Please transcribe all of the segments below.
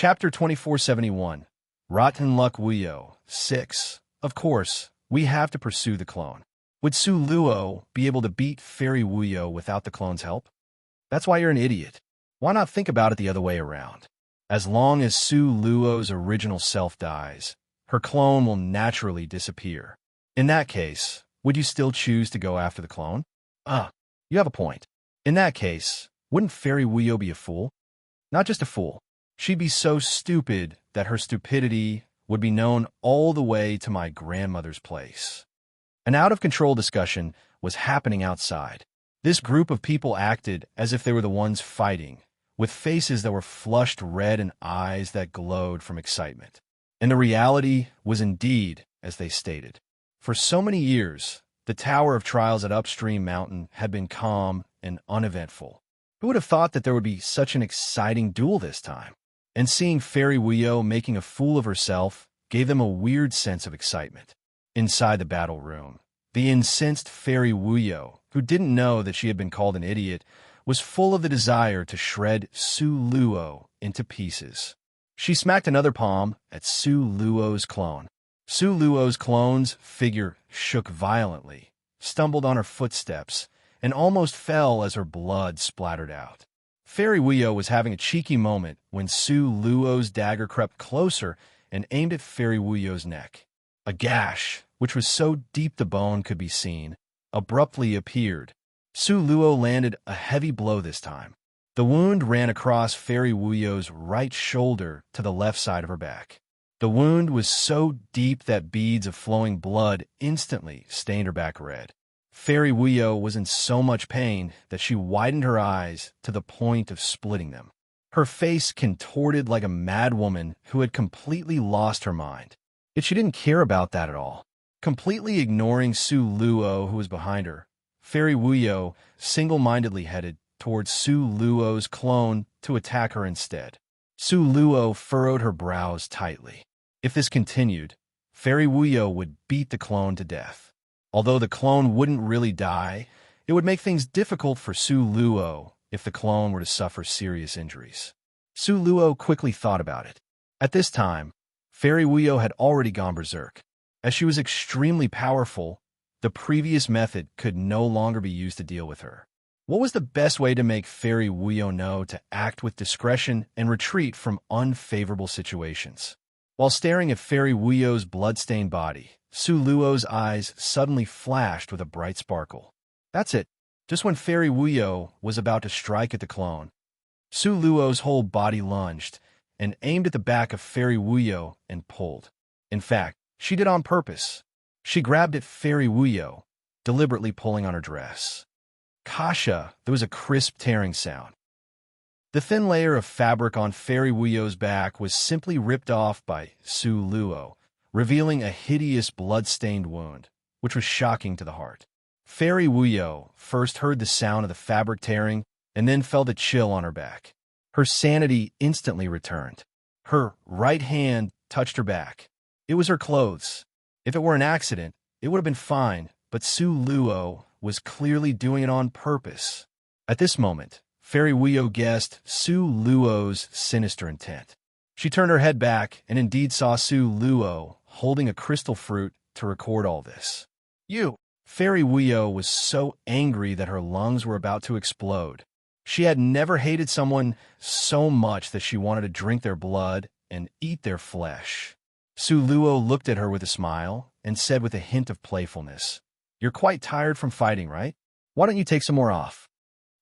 Chapter 2471, Rotten Luck Wuyo, 6. Of course, we have to pursue the clone. Would Su Luo be able to beat Fairy Wuyo without the clone's help? That's why you're an idiot. Why not think about it the other way around? As long as Su Luo's original self dies, her clone will naturally disappear. In that case, would you still choose to go after the clone? You have a point. In that case, wouldn't Fairy Wuyo be a fool? Not just a fool. She'd be so stupid that her stupidity would be known all the way to my grandmother's place. An out-of-control discussion was happening outside. This group of people acted as if they were the ones fighting, with faces that were flushed red and eyes that glowed from excitement. And the reality was indeed as they stated. For so many years, the Tower of Trials at Upstream Mountain had been calm and uneventful. Who would have thought that there would be such an exciting duel this time? And seeing Fairy Wuyo making a fool of herself gave them a weird sense of excitement. Inside the battle room, the incensed Fairy Wuyo, who didn't know that she had been called an idiot, was full of the desire to shred Su Luo into pieces. She smacked another palm at Su Luo's clone. Su Luo's clone's figure shook violently, stumbled on her footsteps, and almost fell as her blood splattered out. Fairy Wuyo was having a cheeky moment when Su Luo's dagger crept closer and aimed at Fairy Wuyo's neck. A gash, which was so deep the bone could be seen, abruptly appeared. Su Luo landed a heavy blow this time. The wound ran across Fairy Wuyo's right shoulder to the left side of her back. The wound was so deep that beads of flowing blood instantly stained her back red. Fairy Wuyo was in so much pain that she widened her eyes to the point of splitting them. Her face contorted like a mad woman who had completely lost her mind. Yet she didn't care about that at all. Completely ignoring Su Luo, who was behind her, Fairy Wuyo single-mindedly headed towards Su Luo's clone to attack her instead. Su Luo furrowed her brows tightly. If this continued, Fairy Wuyo would beat the clone to death. Although the clone wouldn't really die, it would make things difficult for Su Luo if the clone were to suffer serious injuries. Su Luo quickly thought about it. At this time, Fairy Wuyo had already gone berserk. As she was extremely powerful, the previous method could no longer be used to deal with her. What was the best way to make Fairy Wuyo know to act with discretion and retreat from unfavorable situations? While staring at Fairy Wuyo's blood-stained body, Su Luo's eyes suddenly flashed with a bright sparkle. That's it. Just when Fairy Wuyo was about to strike at the clone, Su Luo's whole body lunged and aimed at the back of Fairy Wuyo and pulled. In fact, she did on purpose. She grabbed at Fairy Wuyo, deliberately pulling on her dress. Kasha, there was a crisp tearing sound. The thin layer of fabric on Fairy Wuyo's back was simply ripped off by Su Luo, revealing a hideous blood-stained wound, which was shocking to the heart. Fairy Wuyo first heard the sound of the fabric tearing and then felt a chill on her back. Her sanity instantly returned. Her right hand touched her back. It was her clothes. If it were an accident, it would have been fine, but Su Luo was clearly doing it on purpose. At this moment, Fairy Wuyo guessed Su Luo's sinister intent. She turned her head back and indeed saw Su Luo holding a crystal fruit to record all this. Fairy Wuyo was so angry that her lungs were about to explode. She had never hated someone so much that she wanted to drink their blood and eat their flesh. Su Luo looked at her with a smile and said with a hint of playfulness, "You're quite tired from fighting, right? Why don't you take some more off?"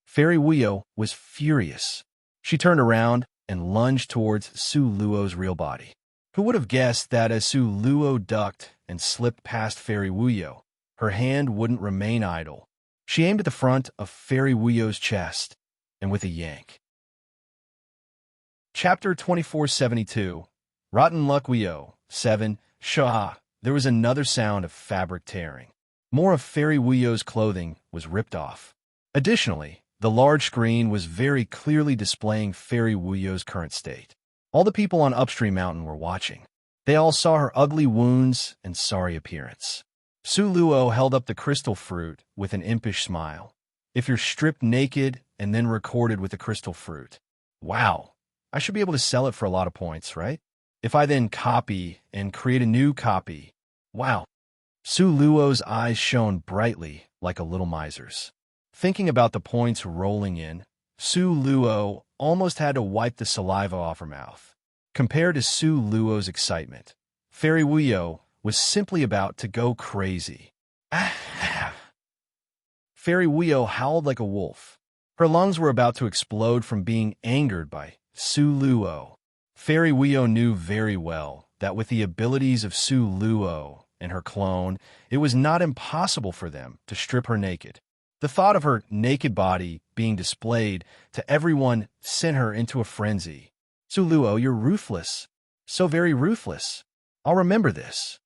Fairy Wuyo was furious. She turned around and lunged towards Su Luo's real body. Who would have guessed that as Su Luo ducked and slipped past Fairy Wuyo, her hand wouldn't remain idle. She aimed at the front of Fairy Wuyo's chest, and with a yank. Chapter 2472, Rotten Luck Wuyo, 7. Shah. There was another sound of fabric tearing. More of Fairy Wuyo's clothing was ripped off. Additionally, the large screen was very clearly displaying Fairy Wuyo's current state. All the people on Upstream Mountain were watching. They all saw her ugly wounds and sorry appearance. Su Luo held up the crystal fruit with an impish smile. If you're stripped naked and then recorded with the crystal fruit. Wow, I should be able to sell it for a lot of points, right? If I then copy and create a new copy, wow. Su Luo's eyes shone brightly like a little miser's. Thinking about the points rolling in, Su Luo almost had to wipe the saliva off her mouth. Compared to Su Luo's excitement, Fairy Wuyo was simply about to go crazy. Fairy Wuyo howled like a wolf. Her lungs were about to explode from being angered by Su Luo. Fairy Wuyo knew very well that with the abilities of Su Luo and her clone, it was not impossible for them to strip her naked. The thought of her naked body being displayed to everyone sent her into a frenzy. Su Luo, you're ruthless. So very ruthless. I'll remember this.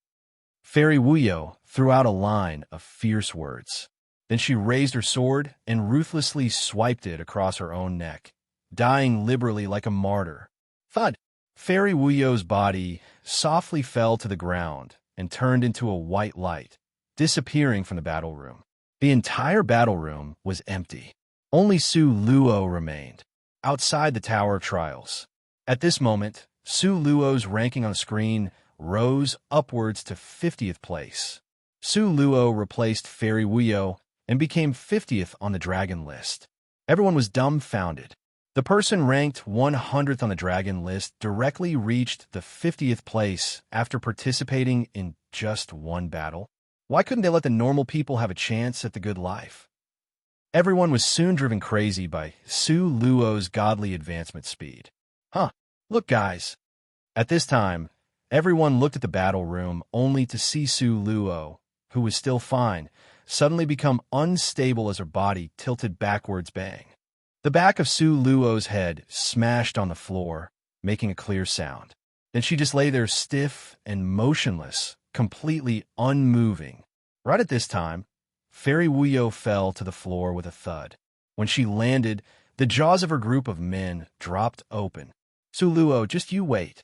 Fairy Wuyo threw out a line of fierce words. Then she raised her sword and ruthlessly swiped it across her own neck, dying liberally like a martyr. Thud! Fairy Wuyo's body softly fell to the ground and turned into a white light, disappearing from the battle room. The entire battle room was empty. Only Su Luo remained, outside the Tower of Trials. At this moment, Su Luo's ranking on the screen rose upwards to 50th place. Su Luo replaced Fairy Wuyo and became 50th on the dragon list. Everyone was dumbfounded. The person ranked 100th on the dragon list directly reached the 50th place after participating in just one battle. Why couldn't they let the normal people have a chance at the good life? Everyone was soon driven crazy by Su Luo's godly advancement speed. Look, guys. At this time, everyone looked at the battle room only to see Su Luo, who was still fine, suddenly become unstable as her body tilted backwards bang. The back of Su Luo's head smashed on the floor, making a clear sound. Then she just lay there stiff and motionless, completely unmoving. Right at this time, Fairy Wuyo fell to the floor with a thud. When she landed, the jaws of her group of men dropped open. Su Luo, just you wait.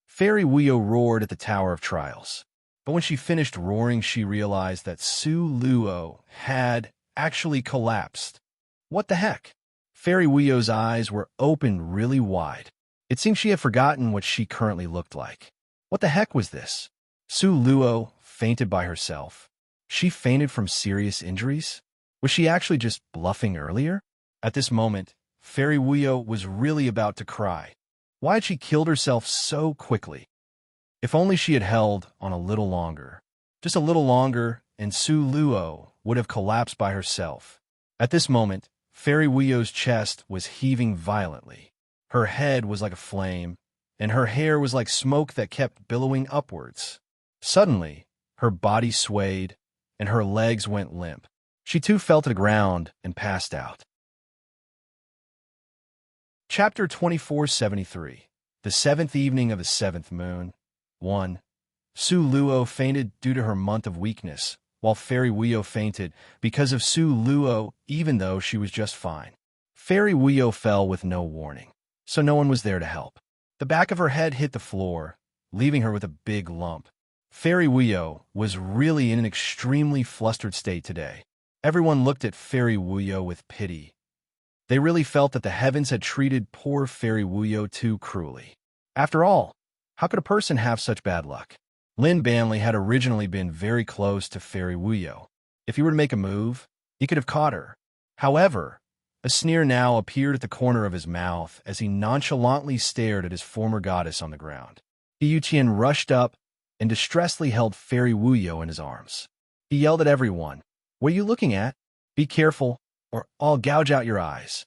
Fairy Wuyo roared at the Tower of Trials. But when she finished roaring, she realized that Su Luo had actually collapsed. What the heck? Fairy Wuyo's eyes were opened really wide. It seemed she had forgotten what she currently looked like. What the heck was this? Su Luo fainted by herself. She fainted from serious injuries? Was she actually just bluffing earlier? At this moment, Fairy Wuyo was really about to cry. Why had she killed herself so quickly? If only she had held on a little longer. Just a little longer, and Su Luo would have collapsed by herself. At this moment, Fairy Wuyo's chest was heaving violently. Her head was like a flame, and her hair was like smoke that kept billowing upwards. Suddenly, her body swayed, and her legs went limp. She too fell to the ground and passed out. Chapter 2473. The Seventh Evening of the Seventh Moon. 1. Su Luo fainted due to her month of weakness, while Fairy Wuyo fainted because of Su Luo even though she was just fine. Fairy Wuyo fell with no warning, so no one was there to help. The back of her head hit the floor, leaving her with a big lump. Fairy Wuyo was really in an extremely flustered state today. Everyone looked at Fairy Wuyo with pity. They really felt that the heavens had treated poor Fairy Wuyo too cruelly. After all, how could a person have such bad luck? Lin Banley had originally been very close to Fairy Wuyo. If he were to make a move, he could have caught her. However, a sneer now appeared at the corner of his mouth as he nonchalantly stared at his former goddess on the ground. Yu Qian rushed up and distressedly held Fairy Wuyo in his arms. He yelled at everyone, "What are you looking at? Be careful, or I'll gouge out your eyes."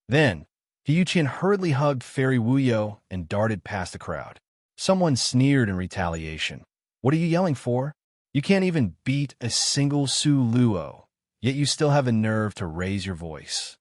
Then, Yu Qian hurriedly hugged Fairy Wuyo and darted past the crowd. Someone sneered in retaliation. "What are you yelling for? You can't even beat a single Su Luo, yet you still have the nerve to raise your voice."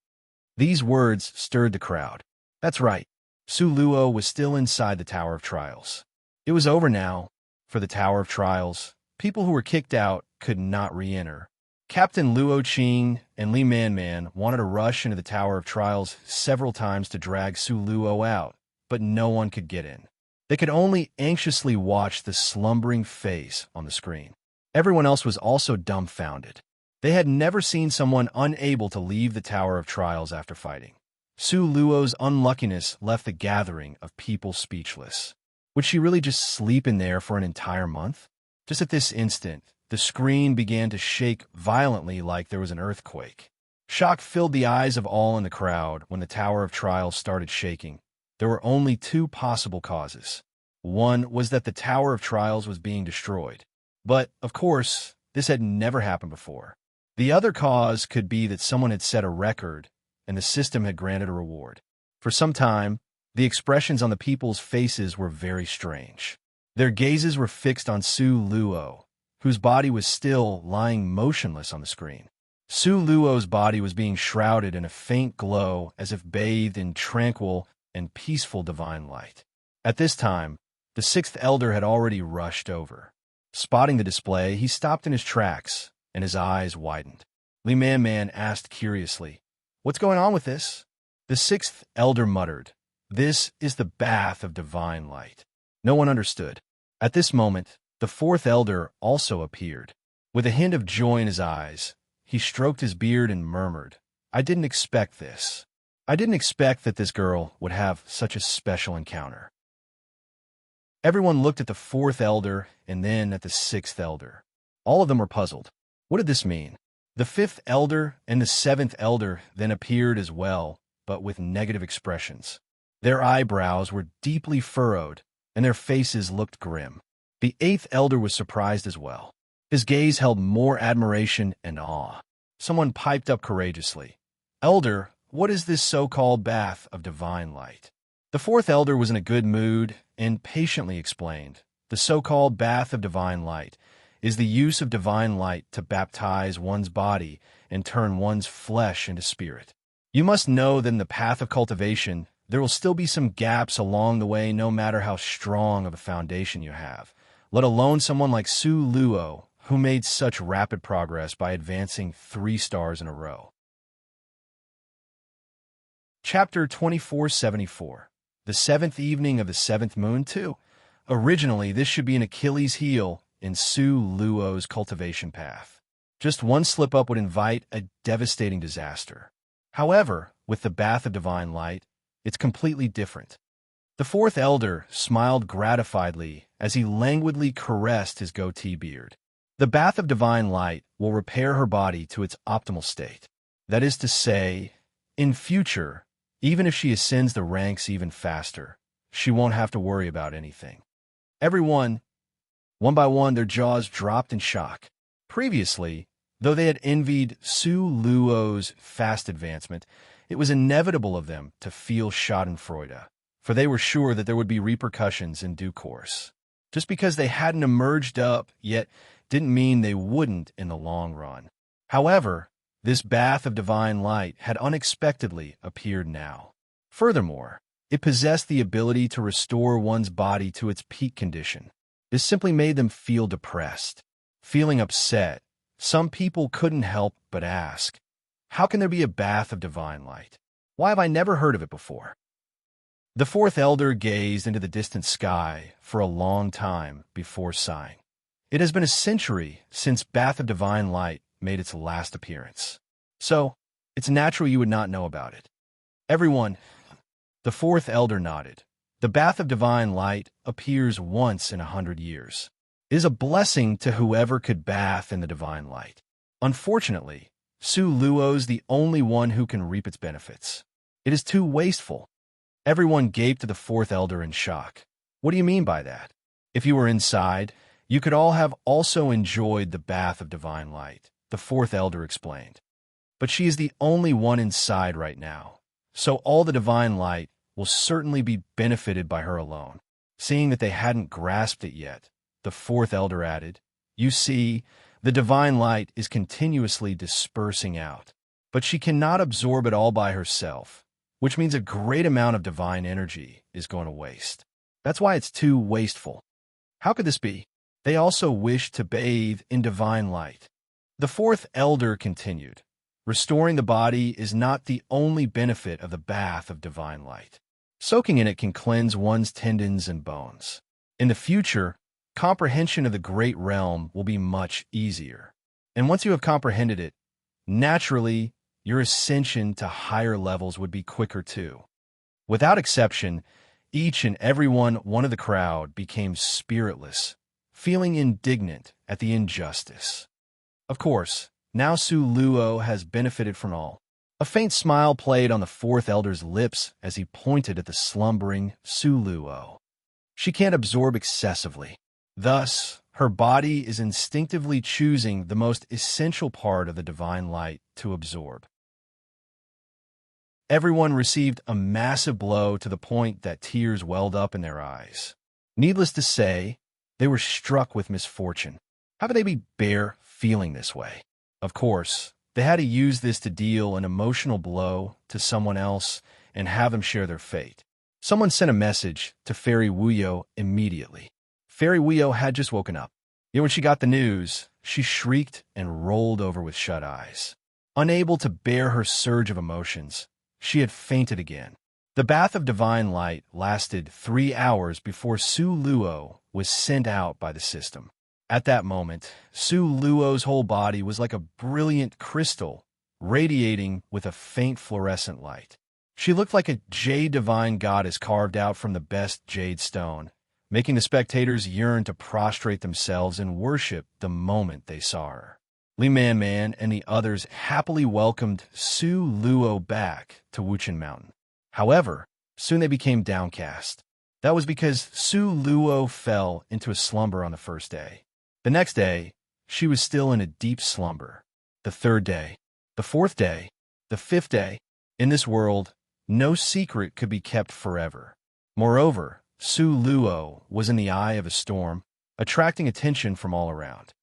These words stirred the crowd. That's right, Su Luo was still inside the Tower of Trials. It was over now. For the Tower of Trials, people who were kicked out could not re-enter. Captain Luo Qing and Li Manman wanted to rush into the Tower of Trials several times to drag Su Luo out, but no one could get in. They could only anxiously watch the slumbering face on the screen. Everyone else was also dumbfounded. They had never seen someone unable to leave the Tower of Trials after fighting. Su Luo's unluckiness left the gathering of people speechless. Would she really just sleep in there for an entire month? Just at this instant, the screen began to shake violently like there was an earthquake. Shock filled the eyes of all in the crowd when the Tower of Trials started shaking. There were only two possible causes. One was that the Tower of Trials was being destroyed. But, of course, this had never happened before. The other cause could be that someone had set a record and the system had granted a reward. For some time, the expressions on the people's faces were very strange. Their gazes were fixed on Su Luo, whose body was still lying motionless on the screen. Su Luo's body was being shrouded in a faint glow as if bathed in tranquil and peaceful divine light. At this time, the sixth elder had already rushed over. Spotting the display, he stopped in his tracks, and his eyes widened. Li Man asked curiously, "What's going on with this?" The sixth elder muttered, "This is the bath of divine light." No one understood. At this moment, the fourth elder also appeared. With a hint of joy in his eyes, he stroked his beard and murmured, "I didn't expect this. I didn't expect that this girl would have such a special encounter." Everyone looked at the fourth elder and then at the sixth elder. All of them were puzzled. What did this mean? The fifth elder and the seventh elder then appeared as well, but with negative expressions. Their eyebrows were deeply furrowed, and their faces looked grim. The eighth elder was surprised as well. His gaze held more admiration and awe. Someone piped up courageously, "Elder, what is this so-called bath of divine light?" The fourth elder was in a good mood and patiently explained, "The so-called bath of divine light is the use of divine light to baptize one's body and turn one's flesh into spirit. You must know that in the path of cultivation, there will still be some gaps along the way no matter how strong of a foundation you have, let alone someone like Su Luo, who made such rapid progress by advancing 3 stars in a row." Chapter 2474. The Seventh Evening of the Seventh Moon 2. Originally, this should be an Achilles heel in Su Luo's cultivation path. Just one slip-up would invite a devastating disaster. However, with the Bath of Divine Light, it's completely different. The fourth elder smiled gratifiedly as he languidly caressed his goatee beard. The Bath of Divine Light will repair her body to its optimal state. That is to say, in future, even if she ascends the ranks even faster, she won't have to worry about anything. Everyone, one by one, their jaws dropped in shock. Previously, though they had envied Su Luo's fast advancement, it was inevitable of them to feel schadenfreude, for they were sure that there would be repercussions in due course. Just because they hadn't emerged up yet didn't mean they wouldn't in the long run. However, this bath of divine light had unexpectedly appeared now. Furthermore, it possessed the ability to restore one's body to its peak condition. This simply made them feel depressed. Feeling upset, some people couldn't help but ask, "How can there be a bath of divine light? Why have I never heard of it before?" The fourth elder gazed into the distant sky for a long time before sighing. It has been a century since Bath of Divine Light made its last appearance, so it's natural you would not know about it. Everyone, the fourth elder nodded. The Bath of Divine Light appears once in 100 years. It is a blessing to whoever could bath in the divine light. Unfortunately, Su Luo's the only one who can reap its benefits. It is too wasteful. Everyone gaped to the fourth elder in shock. What do you mean by that? If you were inside, you could all have also enjoyed the bath of divine light, the fourth elder explained. But she is the only one inside right now, so all the divine light will certainly be benefited by her alone. Seeing that they hadn't grasped it yet, the fourth elder added, "You see, the divine light is continuously dispersing out, but she cannot absorb it all by herself, which means a great amount of divine energy is going to waste. That's why it's too wasteful. How could this be? They also wish to bathe in divine light." The fourth elder continued, "Restoring the body is not the only benefit of the bath of divine light. Soaking in it can cleanse one's tendons and bones. In the future, comprehension of the great realm will be much easier. And once you have comprehended it, naturally, your ascension to higher levels would be quicker too. Without exception, each and every one of the crowd became spiritless, feeling indignant at the injustice. Of course, now Su Luo has benefited from all. A faint smile played on the fourth elder's lips as he pointed at the slumbering Su Luo. She can't absorb excessively. Thus, her body is instinctively choosing the most essential part of the divine light to absorb. Everyone received a massive blow to the point that tears welled up in their eyes. Needless to say, they were struck with misfortune. How could they be bare feeling this way? Of course, they had to use this to deal an emotional blow to someone else and have them share their fate. Someone sent a message to Fairy Wuyo immediately. Fairy Wuyo had just woken up. Yet when she got the news, she shrieked and rolled over with shut eyes. Unable to bear her surge of emotions, she had fainted again. The bath of divine light lasted 3 hours before Su Luo was sent out by the system. At that moment, Su Luo's whole body was like a brilliant crystal, radiating with a faint fluorescent light. She looked like a jade divine goddess carved out from the best jade stone, making the spectators yearn to prostrate themselves and worship the moment they saw her. Li Man Man and the others happily welcomed Su Luo back to Wuchen Mountain. However, soon they became downcast. That was because Su Luo fell into a slumber on the first day. The next day, she was still in a deep slumber. The third day, the fourth day, the fifth day. In this world, no secret could be kept forever. Moreover, Su Luo was in the eye of a storm, attracting attention from all around.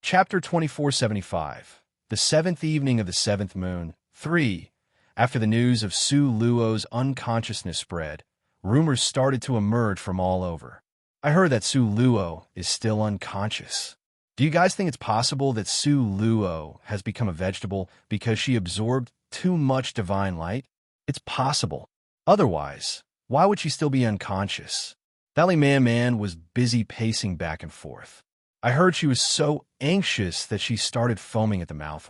Chapter 2475. The seventh evening of the seventh moon. 3. After the news of Su Luo's unconsciousness spread, rumors started to emerge from all over. I heard that Su Luo is still unconscious. Do you guys think it's possible that Su Luo has become a vegetable because she absorbed too much divine light? It's possible. Otherwise, why would she still be unconscious? Dali Man Man was busy pacing back and forth. I heard she was so anxious that she started foaming at the mouth.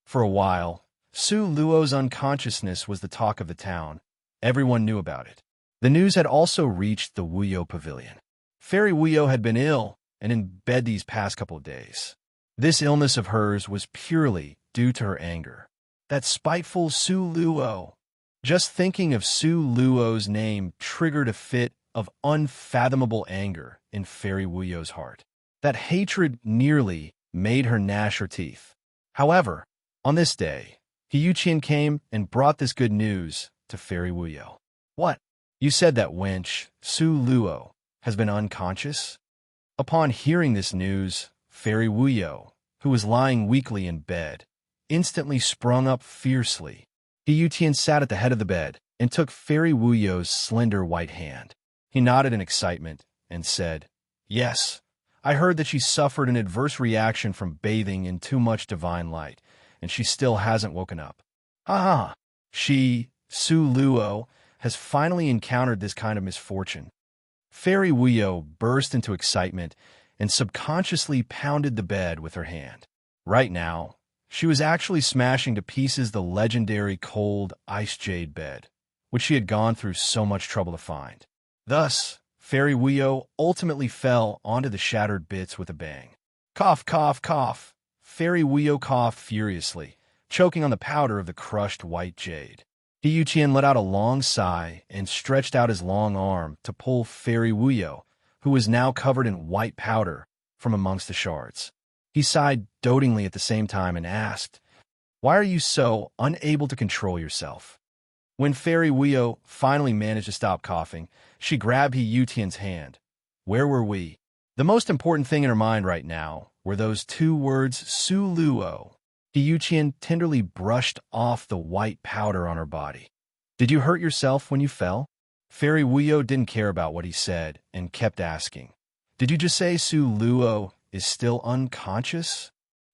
For a while, Su Luo's unconsciousness was the talk of the town. Everyone knew about it. The news had also reached the Wuyo Pavilion. Fairy Wuyo had been ill and in bed these past couple of days. This illness of hers was purely due to her anger. That spiteful Su Luo. Just thinking of Su Luo's name triggered a fit of unfathomable anger in Fairy Wuyo's heart. That hatred nearly made her gnash her teeth. However, on this day, Hiyuqian came and brought this good news to Fairy Wuyo. What? You said that wench, Su Luo, has been unconscious? Upon hearing this news, Fairy Wuyo, who was lying weakly in bed, instantly sprung up fiercely. Hiyuqian sat at the head of the bed and took Fairy Wuyo's slender white hand. He nodded in excitement and said, "Yes, I heard that she suffered an adverse reaction from bathing in too much divine light, and she still hasn't woken up. Ha! She, Su Luo, has finally encountered this kind of misfortune." Fairy Wuyo burst into excitement and subconsciously pounded the bed with her hand. Right now, she was actually smashing to pieces the legendary cold ice jade bed, which she had gone through so much trouble to find. Thus, Fairy Wuyo ultimately fell onto the shattered bits with a bang. Cough, cough, cough. Fairy Wuyo coughed furiously, choking on the powder of the crushed white jade. Hiyuqian let out a long sigh and stretched out his long arm to pull Fairy Wuyo, who was now covered in white powder, from amongst the shards. He sighed dotingly at the same time and asked, "Why are you so unable to control yourself?" When Fairy Wuyo finally managed to stop coughing, she grabbed Hiyuqian's hand. Where were we? The most important thing in her mind right now were those 2 words, Su Luo. Hiyuqian tenderly brushed off the white powder on her body. "Did you hurt yourself when you fell?" Fairy Wuyo didn't care about what he said and kept asking, "Did you just say Su Luo is still unconscious?"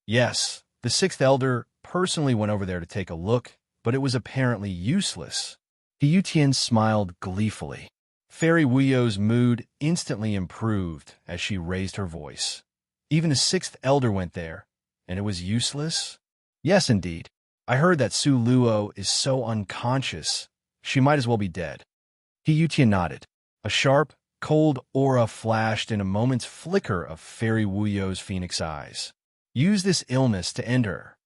Yes, the 6th elder personally went over there to take a look, but it was apparently useless. Hiyuqian smiled gleefully. Fairy Wuyo's mood instantly improved as she raised her voice. Even the 6th elder went there, And it was useless? Yes, indeed. I heard that Su Luo is so unconscious, she might as well be dead. He Yutian nodded. A sharp, cold aura flashed in a moment's flicker of Fairy Wuyo's phoenix eyes. Use this illness to end her.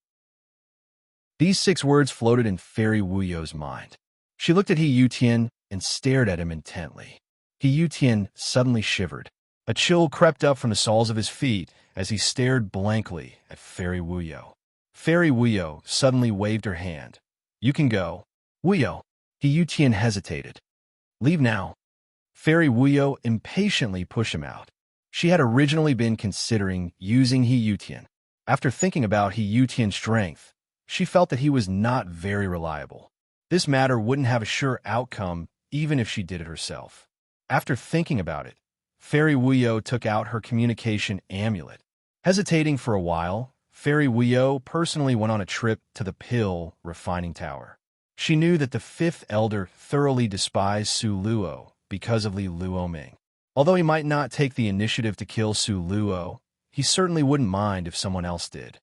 These 6 words floated in Fairy Wuyo's mind. She looked at He Yutian and stared at him intently. He Yutian suddenly shivered. A chill crept up from the soles of his feet as he stared blankly at Fairy Wuyo. Fairy Wuyo suddenly waved her hand. You can go. Wuyo. He Yutian hesitated. Leave now. Fairy Wuyo impatiently pushed him out. She had originally been considering using He Yutian. After thinking about He Yutian's strength, she felt that he was not very reliable. This matter wouldn't have a sure outcome even if she did it herself. After thinking about it, Fairy Wuyo took out her communication amulet. Hesitating for a while, Fairy Wuyo personally went on a trip to the Pill Refining Tower. She knew that the 5th Elder thoroughly despised Su Luo because of Li Luoming. Although he might not take the initiative to kill Su Luo, he certainly wouldn't mind if someone else did.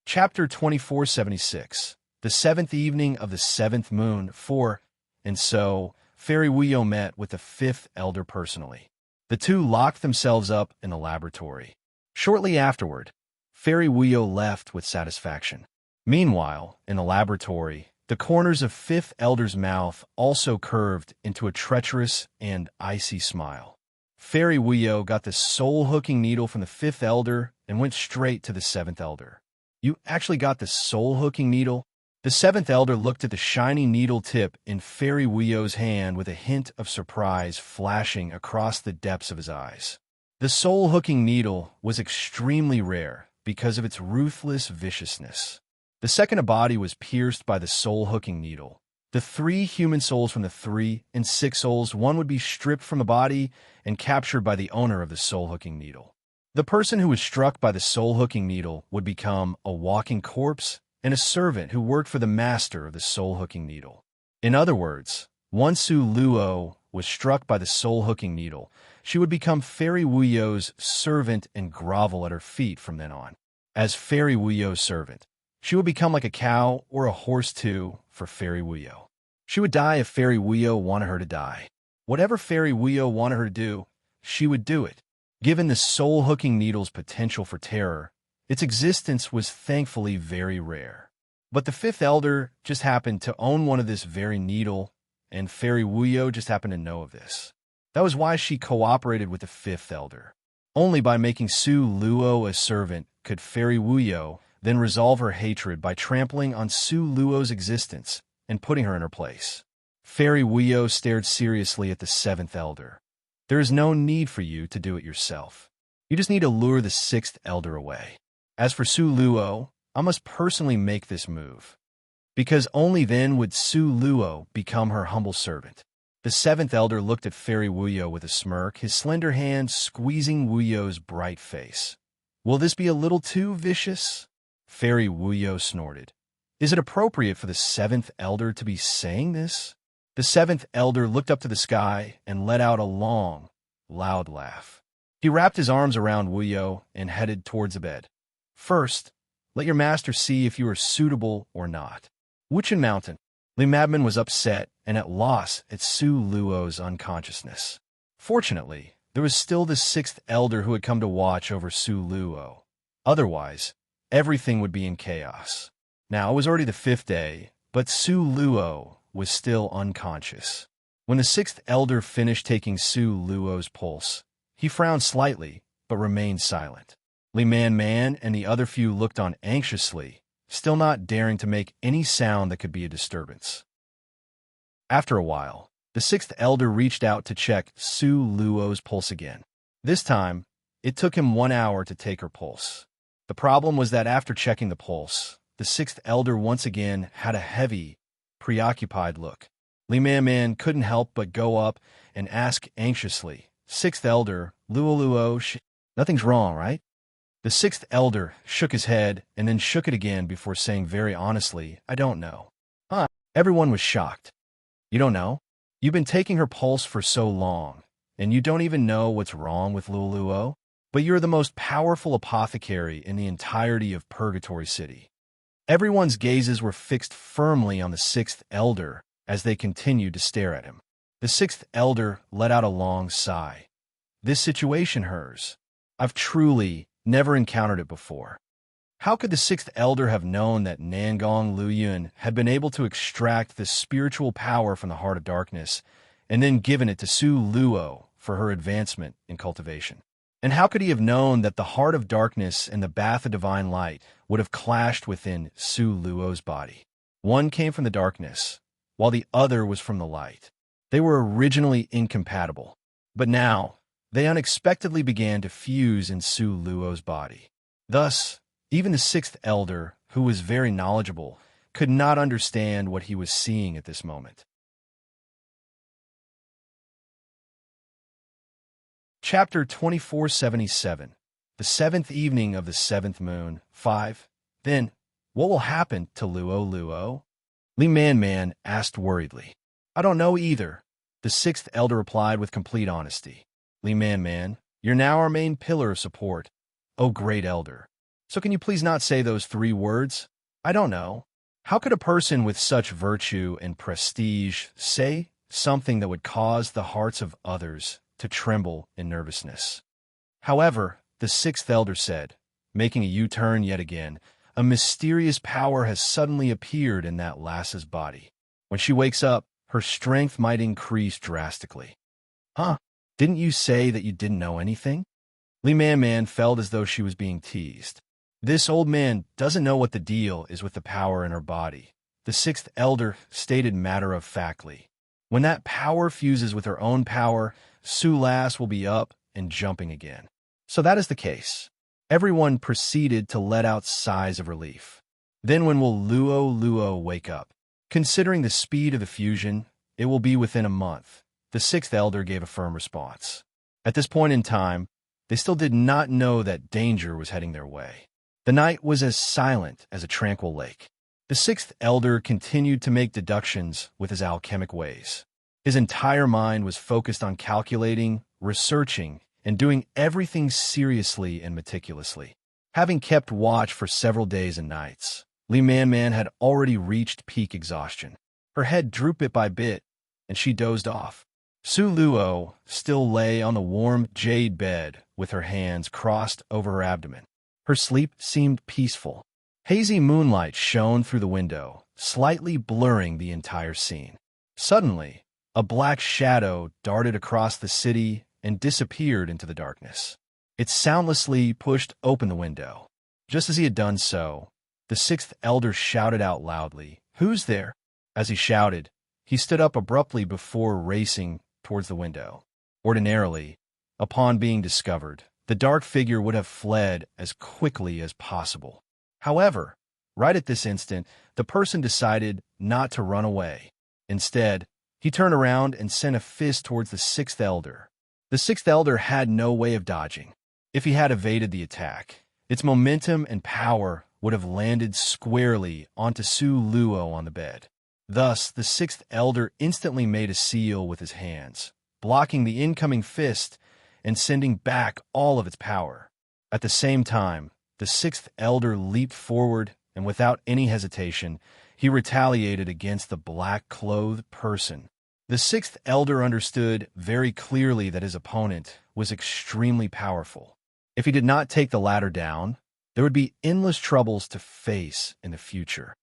Chapter 2476. The 7th evening of the 7th moon, 4. And so, Fairy Wuyo met with the 5th Elder personally. The two locked themselves up in the laboratory. Shortly afterward, Fairy Wuyo left with satisfaction. Meanwhile, in the laboratory, the corners of 5th Elder's mouth also curved into a treacherous and icy smile. Fairy Wuyo got the soul-hooking needle from the 5th Elder and went straight to the 7th Elder. You actually got the soul-hooking needle? The 7th Elder looked at the shiny needle tip in Fairy Wuyo's hand with a hint of surprise flashing across the depths of his eyes. The soul-hooking needle was extremely rare because of its ruthless viciousness. The second a body was pierced by the soul-hooking needle, the 3 human souls from the 3 and 6 souls, one would be stripped from the body and captured by the owner of the soul-hooking needle. The person who was struck by the soul-hooking needle would become a walking corpse and a servant who worked for the master of the soul-hooking needle. In other words, once Su Luo was struck by the soul-hooking needle, she would become Fairy Wuyo's servant and grovel at her feet from then on. As Fairy Wuyo's servant, she would become like a cow or a horse too for Fairy Wuyo. She would die if Fairy Wuyo wanted her to die. Whatever Fairy Wuyo wanted her to do, she would do it. Given the soul-hooking needle's potential for terror, its existence was thankfully very rare. But the 5th Elder just happened to own one of this very needle, and Fairy Wuyo just happened to know of this. That was why she cooperated with the 5th Elder. Only by making Su Luo a servant could Fairy Wuyo then resolve her hatred by trampling on Su Luo's existence and putting her in her place. Fairy Wuyo stared seriously at the 7th Elder. There is no need for you to do it yourself. You just need to lure the 6th Elder away. As for Su Luo, I must personally make this move, because only then would Su Luo become her humble servant. The 7th Elder looked at Fairy Wuyo with a smirk, his slender hand squeezing Wuyo's bright face. Will this be a little too vicious? Fairy Wuyo snorted. Is it appropriate for the 7th Elder to be saying this? The 7th Elder looked up to the sky and let out a long, loud laugh. He wrapped his arms around Wuyo and headed towards the bed. First, let your master see if you are suitable or not. Wuchen Mountain. Li Madman was upset and at loss at Su Luo's unconsciousness. Fortunately, there was still the 6th Elder who had come to watch over Su Luo. Otherwise, everything would be in chaos. Now, it was already the 5th day, but Su Luo was still unconscious. When the 6th Elder finished taking Su Luo's pulse, he frowned slightly, but remained silent. Li Man and the other few looked on anxiously, still not daring to make any sound that could be a disturbance. After a while, the 6th Elder reached out to check Su Luo's pulse again. This time, it took him 1 hour to take her pulse. The problem was that after checking the pulse, the 6th Elder once again had a heavy, preoccupied look. Li Man couldn't help but go up and ask anxiously, 6th Elder, Luo, nothing's wrong, right? The 6th Elder shook his head and then shook it again before saying very honestly, I don't know. Huh? Everyone was shocked. You don't know? You've been taking her pulse for so long, and you don't even know what's wrong with Luo? but you're the most powerful apothecary in the entirety of Purgatory City. Everyone's gazes were fixed firmly on the sixth elder as they continued to stare at him. The sixth elder let out a long sigh. This situation, hers. I've truly never encountered it before. How could the sixth elder have known that Nangong Luyun had been able to extract the spiritual power from the heart of darkness and then given it to Su Luo for her advancement in cultivation? And how could he have known that the heart of darkness and the bath of divine light would have clashed within Su Luo's body? One came from the darkness, while the other was from the light. They were originally incompatible, but now they unexpectedly began to fuse in Su Luo's body. Thus, even the sixth elder, who was very knowledgeable, could not understand what he was seeing at this moment. Chapter 2477. The seventh evening of the seventh moon. 5. Then, what will happen to Luo Luo? Li Man asked worriedly. I don't know either, the sixth elder replied with complete honesty. Li Man, you're now our main pillar of support, O great elder. So can you please not say those 3 words? I don't know. How could a person with such virtue and prestige say something that would cause the hearts of others to tremble in nervousness? However, the sixth elder said, making a U-turn yet again, a mysterious power has suddenly appeared in that lass's body. When she wakes up, her strength might increase drastically. Huh? Didn't you say that you didn't know anything? Li Man felt as though she was being teased. This old man doesn't know what the deal is with the power in her body, the sixth elder stated matter-of-factly. When that power fuses with her own power, Su Lass will be up and jumping again. So that is the case. Everyone proceeded to let out sighs of relief. Then when will Luo wake up? Considering the speed of the fusion, it will be within a month. The sixth elder gave a firm response. At this point in time, they still did not know that danger was heading their way. The night was as silent as a tranquil lake. The sixth elder continued to make deductions with his alchemic ways. His entire mind was focused on calculating, researching, and doing everything seriously and meticulously. Having kept watch for several days and nights, Li Man had already reached peak exhaustion. Her head drooped bit by bit, and she dozed off. Su Luo still lay on the warm jade bed with her hands crossed over her abdomen. Her sleep seemed peaceful. Hazy moonlight shone through the window, slightly blurring the entire scene. Suddenly, a black shadow darted across the city and disappeared into the darkness. It soundlessly pushed open the window. Just as he had done so, the sixth elder shouted out loudly, "Who's there?" As he shouted, he stood up abruptly before racing towards the window. Ordinarily, upon being discovered, the dark figure would have fled as quickly as possible. However, right at this instant, the person decided not to run away. Instead, he turned around and sent a fist towards the sixth elder. The sixth elder had no way of dodging. If he had evaded the attack, its momentum and power would have landed squarely onto Su Luo on the bed. Thus, the sixth elder instantly made a seal with his hands, blocking the incoming fist and sending back all of its power. At the same time, the sixth elder leaped forward, and without any hesitation, he retaliated against the black-clothed person. The sixth elder understood very clearly that his opponent was extremely powerful. If he did not take the latter down, there would be endless troubles to face in the future.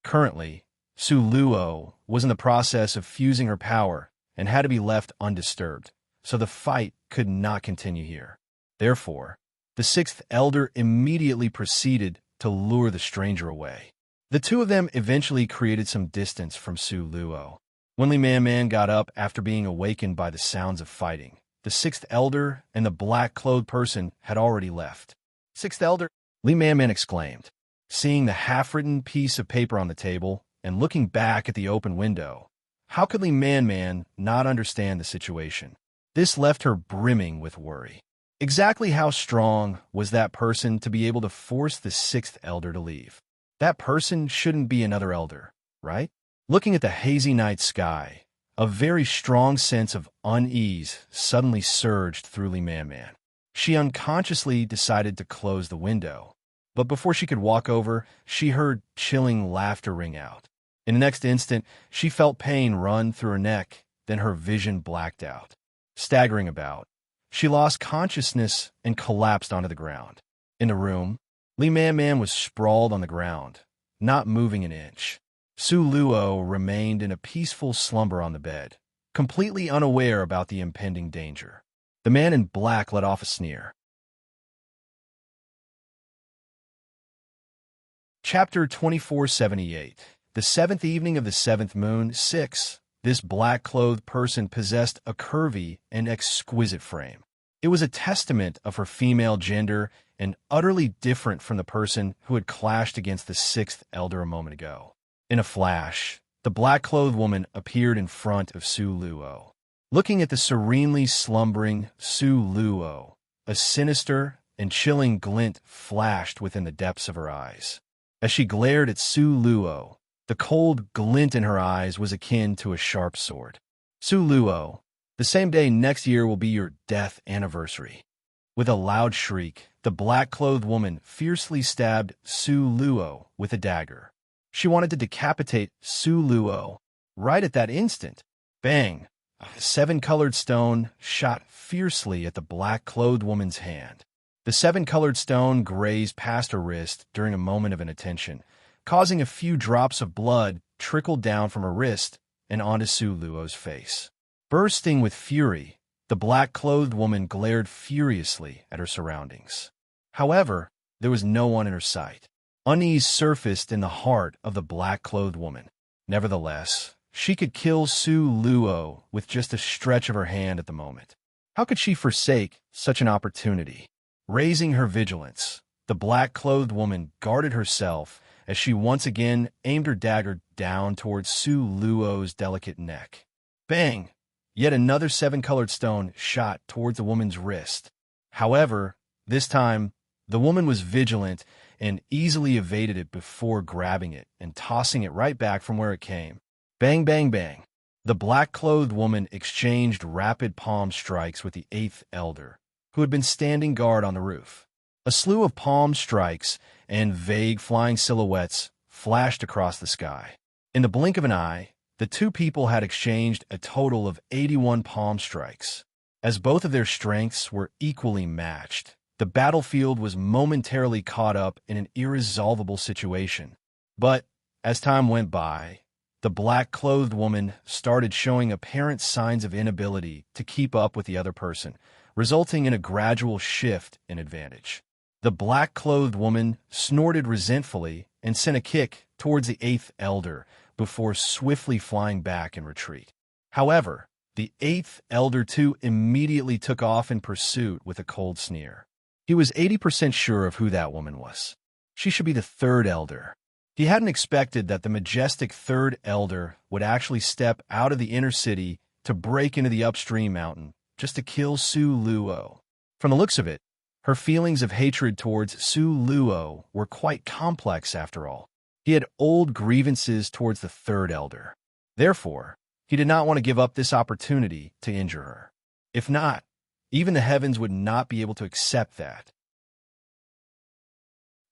Currently, Su Luo was in the process of fusing her power and had to be left undisturbed, so the fight could not continue here. Therefore, the sixth elder immediately proceeded to lure the stranger away. The two of them eventually created some distance from Su Luo. When Li Man got up after being awakened by the sounds of fighting, the sixth elder and the black-clothed person had already left. "Sixth elder!" Li Man exclaimed, seeing the half-written piece of paper on the table and looking back at the open window. How could Li Man not understand the situation? This left her brimming with worry. Exactly how strong was that person to be able to force the sixth elder to leave? That person shouldn't be another elder, right? Looking at the hazy night sky, A very strong sense of unease suddenly surged through Li Man Man. She unconsciously decided to close the window, but before she could walk over, she heard chilling laughter ring out. In the next instant, she felt pain run through her neck, then her vision blacked out. Staggering about, she lost consciousness and collapsed onto the ground. In the room, Li Man Man was sprawled on the ground, not moving an inch. Su Luo remained in a peaceful slumber on the bed, completely unaware about the impending danger. The man in black let off a sneer. Chapter 2478. The seventh evening of the seventh moon, 6. This black-clothed person possessed a curvy and exquisite frame. It was a testament of her female gender and utterly different from the person who had clashed against the sixth elder a moment ago. In a flash, the black-clothed woman appeared in front of Su Luo. Looking at the serenely slumbering Su Luo, a sinister and chilling glint flashed within the depths of her eyes. As she glared at Su Luo, the cold glint in her eyes was akin to a sharp sword. Su Luo, the same day next year will be your death anniversary. With a loud shriek, the black-clothed woman fiercely stabbed Su Luo with a dagger. She wanted to decapitate Su Luo. Right at that instant, bang! A seven-colored stone shot fiercely at the black-clothed woman's hand. The seven-colored stone grazed past her wrist during a moment of inattention, causing a few drops of blood trickle down from her wrist and onto Su Luo's face. Bursting with fury, the black-clothed woman glared furiously at her surroundings. However, there was no one in her sight. Unease surfaced in the heart of the black-clothed woman. Nevertheless, she could kill Su Luo with just a stretch of her hand at the moment. How could she forsake such an opportunity? Raising her vigilance, the black-clothed woman guarded herself as she once again aimed her dagger down towards Su Luo's delicate neck. Bang! Yet another seven-colored stone shot towards the woman's wrist. However, this time, the woman was vigilant and easily evaded it before grabbing it and tossing it right back from where it came. Bang, bang, bang. The black-clothed woman exchanged rapid palm strikes with the eighth elder, who had been standing guard on the roof. A slew of palm strikes and vague flying silhouettes flashed across the sky. In the blink of an eye, the two people had exchanged a total of 81 palm strikes. As both of their strengths were equally matched, the battlefield was momentarily caught up in an irresolvable situation. But, as time went by, the black-clothed woman started showing apparent signs of inability to keep up with the other person, resulting in a gradual shift in advantage. The black-clothed woman snorted resentfully and sent a kick towards the eighth elder before swiftly flying back in retreat. However, the eighth elder too immediately took off in pursuit with a cold sneer. He was 80% sure of who that woman was. She should be the third elder. He hadn't expected that the majestic third elder would actually step out of the inner city to break into the upstream mountain just to kill Su Luo. From the looks of it, her feelings of hatred towards Su Luo were quite complex after all. He had old grievances towards the third elder. Therefore, he did not want to give up this opportunity to injure her. If not, even the heavens would not be able to accept that.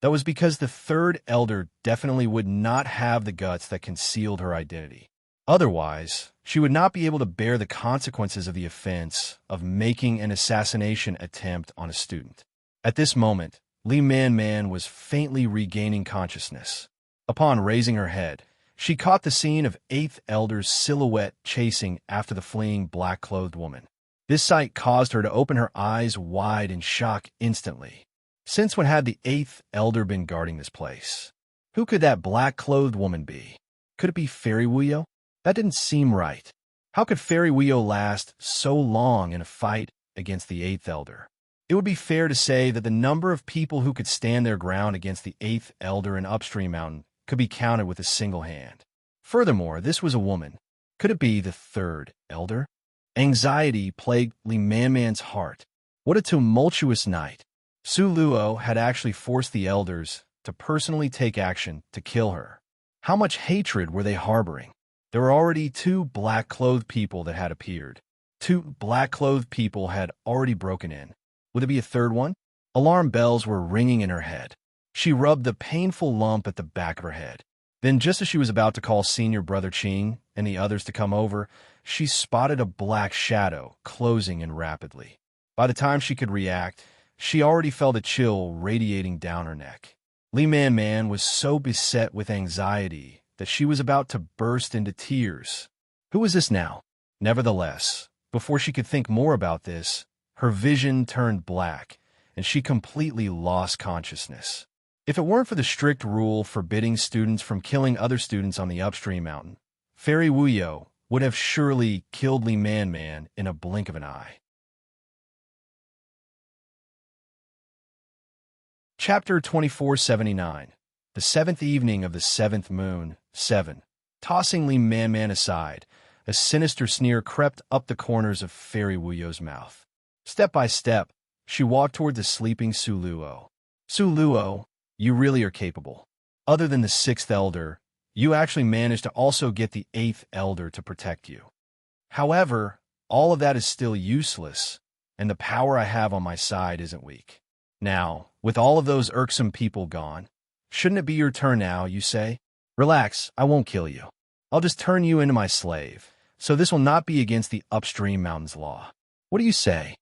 That was because the third elder definitely would not have the guts that concealed her identity. Otherwise, she would not be able to bear the consequences of the offense of making an assassination attempt on a student. At this moment, Li Man Man was faintly regaining consciousness. Upon raising her head, she caught the scene of eighth elder's silhouette chasing after the fleeing black-clothed woman. This sight caused her to open her eyes wide in shock instantly. Since when had the eighth elder been guarding this place? Who could that black-clothed woman be? Could it be Fairy Wuyo? That didn't seem right. How could Fairy Wuyo last so long in a fight against the eighth elder? It would be fair to say that the number of people who could stand their ground against the eighth elder in Upstream Mountain could be counted with a single hand. Furthermore, this was a woman. Could it be the third elder? Anxiety plagued Li Man Man's heart. What a tumultuous night. Su Luo had actually forced the elders to personally take action to kill her. How much hatred were they harboring? There were already two black-clothed people that had appeared. Two black-clothed people had already broken in. Would it be a third one? Alarm bells were ringing in her head. She rubbed the painful lump at the back of her head. Then, just as she was about to call Senior Brother Ching and the others to come over, she spotted a black shadow closing in rapidly. By the time she could react, she already felt a chill radiating down her neck. Li Man Man was so beset with anxiety that she was about to burst into tears. Who was this now? Nevertheless, before she could think more about this, her vision turned black, and she completely lost consciousness. If it weren't for the strict rule forbidding students from killing other students on the upstream mountain, Fairy Wuyo would have surely killed Li Man Man in a blink of an eye. Chapter 2479. The seventh evening of the seventh moon, 7. Tossing Li Man Man aside, a sinister sneer crept up the corners of Fairy Wuyo's mouth. Step by step, she walked toward the sleeping Su Luo. Su Luo, you really are capable. Other than the sixth elder, you actually managed to also get the eighth elder to protect you. However, all of that is still useless, and the power I have on my side isn't weak. Now, with all of those irksome people gone, shouldn't it be your turn now, you say? Relax, I won't kill you. I'll just turn you into my slave, so this will not be against the upstream mountain's law. What do you say?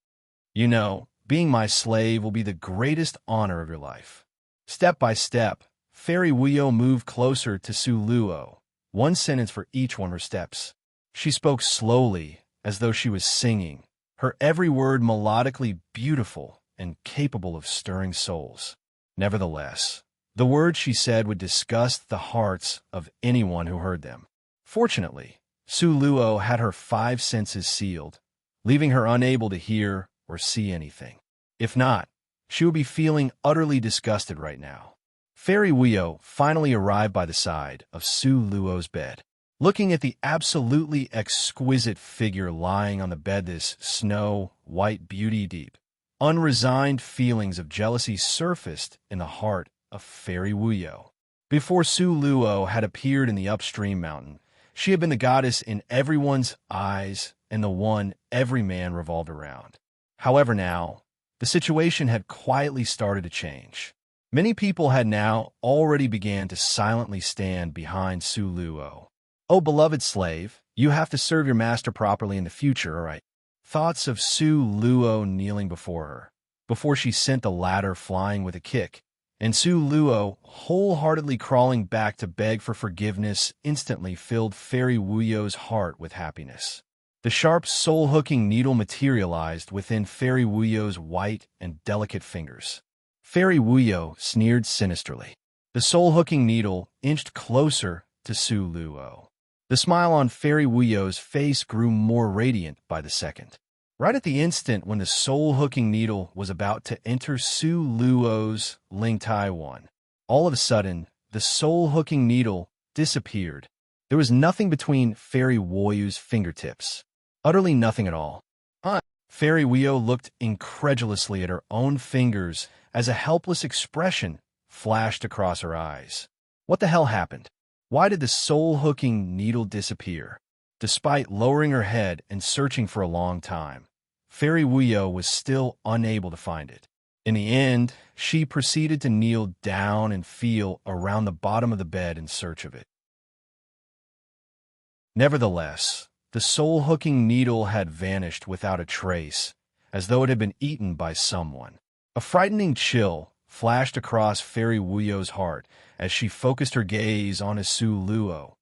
You know, being my slave will be the greatest honor of your life. Step by step, Fairy Wuyo moved closer to Su Luo, one sentence for each one of her steps. She spoke slowly, as though she was singing, her every word melodically beautiful and capable of stirring souls. Nevertheless, the words she said would disgust the hearts of anyone who heard them. Fortunately, Su Luo had her 5 senses sealed, leaving her unable to hear or see anything. If not, she would be feeling utterly disgusted right now. Fairy Wuyo finally arrived by the side of Su Luo's bed. Looking at the absolutely exquisite figure lying on the bed, this snow-white beauty, deep, unresigned feelings of jealousy surfaced in the heart of Fairy Wuyo. Before Su Luo had appeared in the upstream mountain, she had been the goddess in everyone's eyes and the one every man revolved around. However, now, the situation had quietly started to change. Many people had now already began to silently stand behind Su Luo. Oh, beloved slave, you have to serve your master properly in the future, all right? Thoughts of Su Luo kneeling before her, before she sent the ladder flying with a kick, and Su Luo wholeheartedly crawling back to beg for forgiveness instantly filled Fairy Wuyo's heart with happiness. The sharp soul-hooking needle materialized within Fairy Wuyo's white and delicate fingers. Fairy Wuyo sneered sinisterly. The soul-hooking needle inched closer to Su Luo. The smile on Fairy Wuyo's face grew more radiant by the second. Right at the instant when the soul-hooking needle was about to enter Su Luo's Ling Tai one, all of a sudden, the soul-hooking needle disappeared. There was nothing between Fairy Wuyo's fingertips. Utterly nothing at all. Fairy Wuyo looked incredulously at her own fingers as a helpless expression flashed across her eyes. What the hell happened? Why did the soul-hooking needle disappear? Despite lowering her head and searching for a long time, Fairy Wuyo was still unable to find it. In the end, she proceeded to kneel down and feel around the bottom of the bed in search of it. Nevertheless, the soul-hooking needle had vanished without a trace, as though it had been eaten by someone. A frightening chill flashed across Fairy Wuyo's heart as she focused her gaze on Su Luo.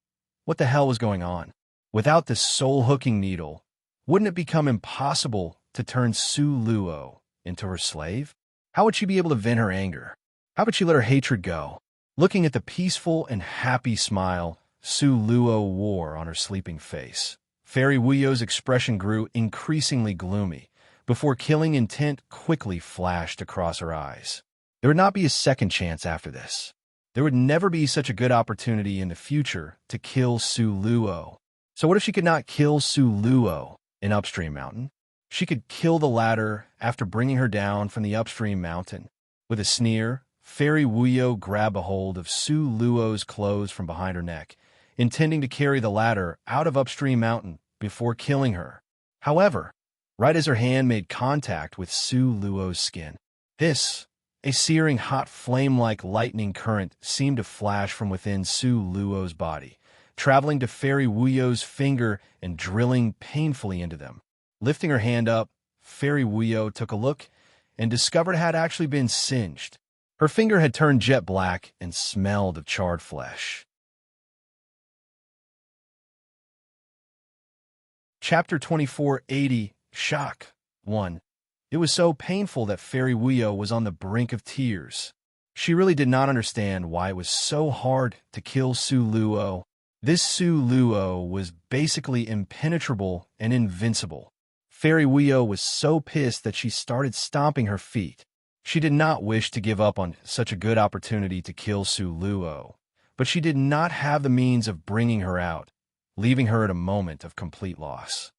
What the hell was going on? Without the soul-hooking needle, wouldn't it become impossible to turn Su Luo into her slave? How would she be able to vent her anger? How could she let her hatred go? Looking at the peaceful and happy smile Su Luo wore on her sleeping face, Fairy Wuyo's expression grew increasingly gloomy, before killing intent quickly flashed across her eyes. There would not be a second chance after this. There would never be such a good opportunity in the future to kill Su Luo. So what if she could not kill Su Luo in upstream mountain? She could kill the latter after bringing her down from the upstream mountain. With a sneer, Fairy Wuyo grabbed a hold of Su Luo's clothes from behind her neck, intending to carry the latter out of upstream mountain before killing her. However, right as her hand made contact with Su Luo's skin, a searing hot flame-like lightning current seemed to flash from within Su Luo's body, traveling to Fairy Wuyo's finger and drilling painfully into them. Lifting her hand up, Fairy Wuyo took a look and discovered it had actually been singed. Her finger had turned jet black and smelled of charred flesh. Chapter 2480, Shock 1. It was so painful that Fairy Wuyo was on the brink of tears. She really did not understand why it was so hard to kill Su Luo. This Su Luo was basically impenetrable and invincible. Fairy Wuyo was so pissed that she started stomping her feet. She did not wish to give up on such a good opportunity to kill Su Luo, but she did not have the means of bringing her out, leaving her at a moment of complete loss.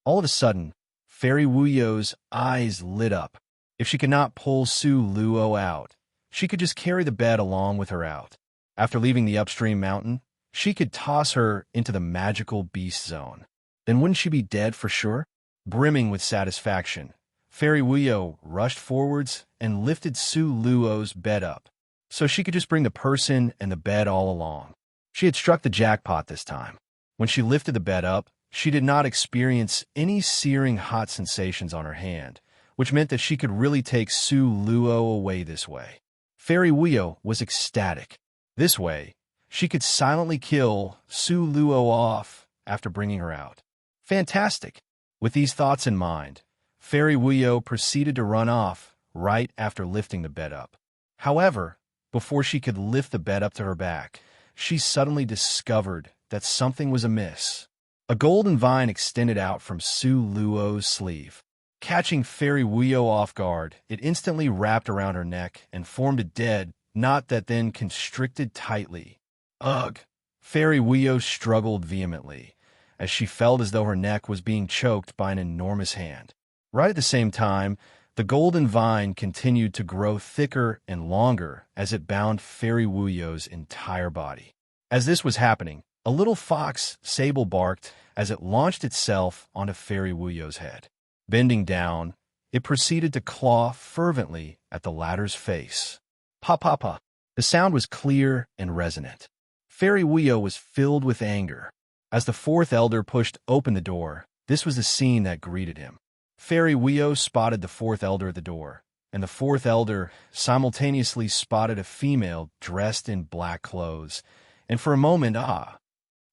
All of a sudden, Fairy Wuyo's eyes lit up. If she could not pull Su Luo out, she could just carry the bed along with her out. After leaving the upstream mountain, she could toss her into the magical beast zone. Then wouldn't she be dead for sure? Brimming with satisfaction, Fairy Wuyo rushed forwards and lifted Su Luo's bed up, so she could just bring the person and the bed all along. She had struck the jackpot this time. When she lifted the bed up, she did not experience any searing hot sensations on her hand, which meant that she could really take Su Luo away this way. Fairy Wuyo was ecstatic. This way, she could silently kill Su Luo off after bringing her out. Fantastic! With these thoughts in mind, Fairy Wuyo proceeded to run off right after lifting the bed up. However, before she could lift the bed up to her back, she suddenly discovered that something was amiss. A golden vine extended out from Su Luo's sleeve. Catching Fairy Wuyo off guard, it instantly wrapped around her neck and formed a dead knot that then constricted tightly. Ugh! Fairy Wuyo struggled vehemently, as she felt as though her neck was being choked by an enormous hand. Right at the same time, the golden vine continued to grow thicker and longer as it bound Fairy Wuyo's entire body. As this was happening, a little fox sable barked as it launched itself onto Fairy Wuyo's head. Bending down, it proceeded to claw fervently at the latter's face. Pa-pa-pa. The sound was clear and resonant. Fairy Wuyo was filled with anger. As the fourth elder pushed open the door, this was the scene that greeted him. Fairy Wuyo spotted the fourth elder at the door, and the fourth elder simultaneously spotted a female dressed in black clothes, and for a moment,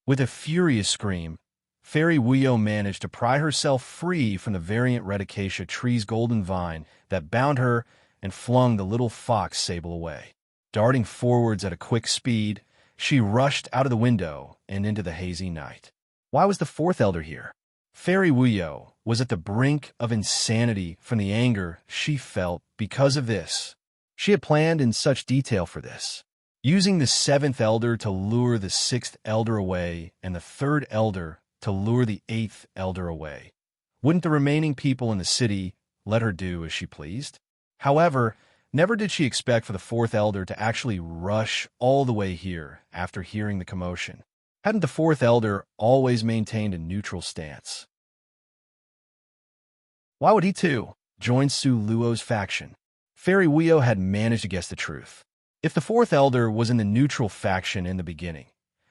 with a furious scream, Fairy Wuyo managed to pry herself free from the variant red acacia tree's golden vine that bound her and flung the little fox sable away. Darting forwards at a quick speed, she rushed out of the window and into the hazy night. Why was the fourth elder here? Fairy Wuyo was at the brink of insanity from the anger she felt because of this. She had planned in such detail for this, using the seventh elder to lure the sixth elder away and the third elder to lure the eighth elder away. Wouldn't the remaining people in the city let her do as she pleased? However, never did she expect for the fourth elder to actually rush all the way here after hearing the commotion. Hadn't the fourth elder always maintained a neutral stance? Why would he too join Su Luo's faction? Fairy Wuyo had managed to guess the truth. If the fourth elder was in the neutral faction in the beginning,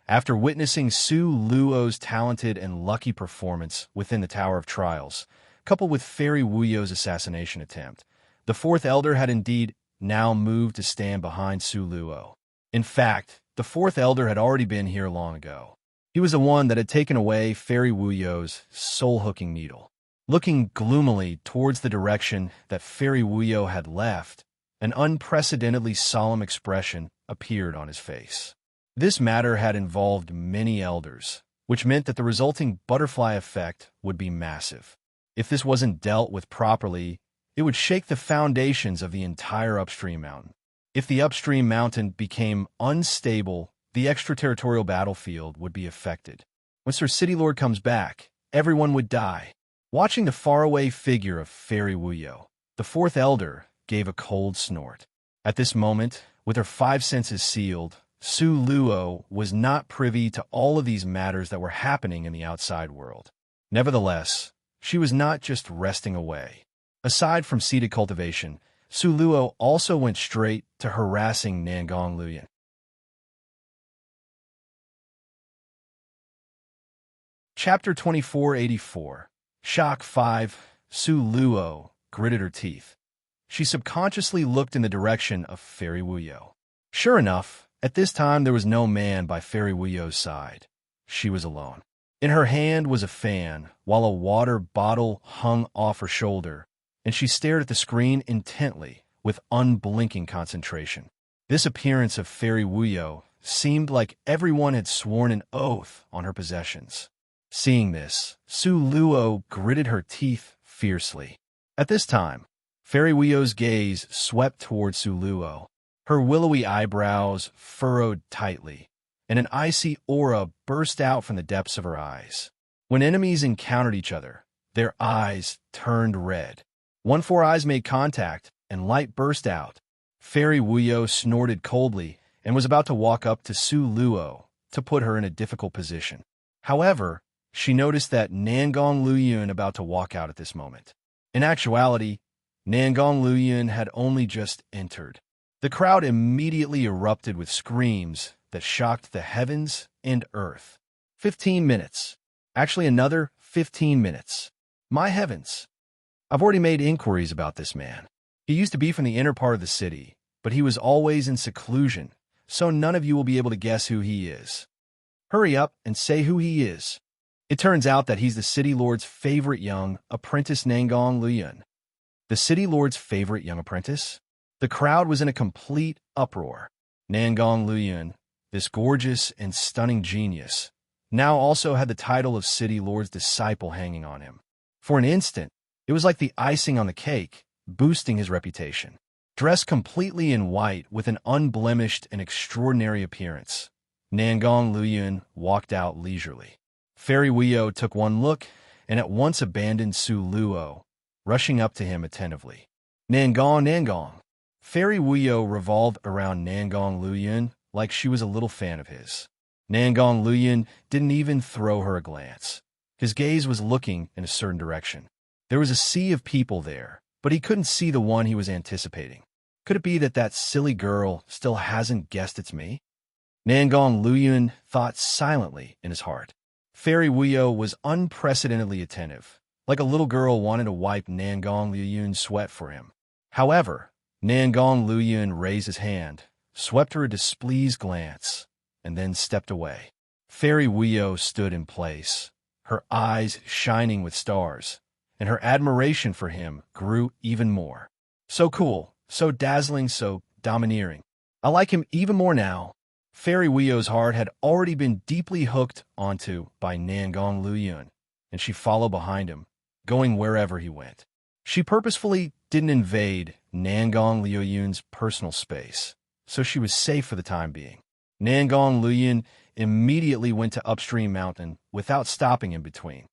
after witnessing Su Luo's talented and lucky performance within the Tower of Trials, coupled with Fairy Wuyo's assassination attempt, the fourth elder had indeed now moved to stand behind Su Luo. In fact, the fourth elder had already been here long ago. He was the one that had taken away Fairy Wuyo's soul-hooking needle. Looking gloomily towards the direction that Fairy Wuyo had left, an unprecedentedly solemn expression appeared on his face. This matter had involved many elders, which meant that the resulting butterfly effect would be massive. If this wasn't dealt with properly, it would shake the foundations of the entire upstream mountain. If the upstream mountain became unstable, the extraterritorial battlefield would be affected. When Sir City Lord comes back, everyone would die. Watching the faraway figure of Fairy Wuyo, the fourth elder gave a cold snort. At this moment, with her five senses sealed, Su Luo was not privy to all of these matters that were happening in the outside world. Nevertheless, she was not just resting away. Aside from seeded cultivation, Su Luo also went straight to harassing Nangong Luoyun. Chapter 2484. Shock 5. Su Luo gritted her teeth. She subconsciously looked in the direction of Fairy Wuyo. Sure enough, at this time there was no man by Fairy Wuyo's side. She was alone. In her hand was a fan, while a water bottle hung off her shoulder, and she stared at the screen intently, with unblinking concentration. This appearance of Fairy Wuyo seemed like everyone had sworn an oath on her possessions. Seeing this, Su Luo gritted her teeth fiercely. At this time, Fairy Wuyo's gaze swept towards Su Luo. Her willowy eyebrows furrowed tightly, and an icy aura burst out from the depths of her eyes. When enemies encountered each other, their eyes turned red. When four eyes made contact, and light burst out, Fairy Wuyo snorted coldly and was about to walk up to Su Luo to put her in a difficult position. However, she noticed that Nangong Luoyun about to walk out at this moment. In actuality, Nangong Luoyun had only just entered. The crowd immediately erupted with screams that shocked the heavens and earth. 15 minutes. Actually, another 15 minutes. My heavens. I've already made inquiries about this man. He used to be from the inner part of the city, but he was always in seclusion, so none of you will be able to guess who he is. Hurry up and say who he is. It turns out that he's the city lord's favorite young apprentice, Nangong Luoyun. The city lord's favorite young apprentice? The crowd was in a complete uproar. Nangong Luoyun, this gorgeous and stunning genius, now also had the title of city lord's disciple hanging on him. For an instant, it was like the icing on the cake, boosting his reputation. Dressed completely in white with an unblemished and extraordinary appearance, Nangong Luoyun walked out leisurely. Fairy Wuyo took one look and at once abandoned Su Luo, rushing up to him attentively. Nangong, Nangong. Fairy Wuyo revolved around Nangong Luoyun like she was a little fan of his. Nangong Luoyun didn't even throw her a glance. His gaze was looking in a certain direction. There was a sea of people there, but he couldn't see the one he was anticipating. Could it be that that silly girl still hasn't guessed it's me? Nangong Luoyun thought silently in his heart. Fairy Wuyo was unprecedentedly attentive, like a little girl wanted to wipe Nangong Luoyun's sweat for him. However, Nangong Luoyun raised his hand, swept her a displeased glance, and then stepped away. Fairy Wuyo stood in place, her eyes shining with stars, and her admiration for him grew even more. So cool, so dazzling, so domineering. I like him even more now. Fairy Wuyo's heart had already been deeply hooked onto by Nangong Luoyun, and she followed behind him, going wherever he went. She purposefully didn't invade Nangong Luoyun's personal space, so she was safe for the time being. Nangong Luoyun immediately went to Upstream Mountain without stopping in between.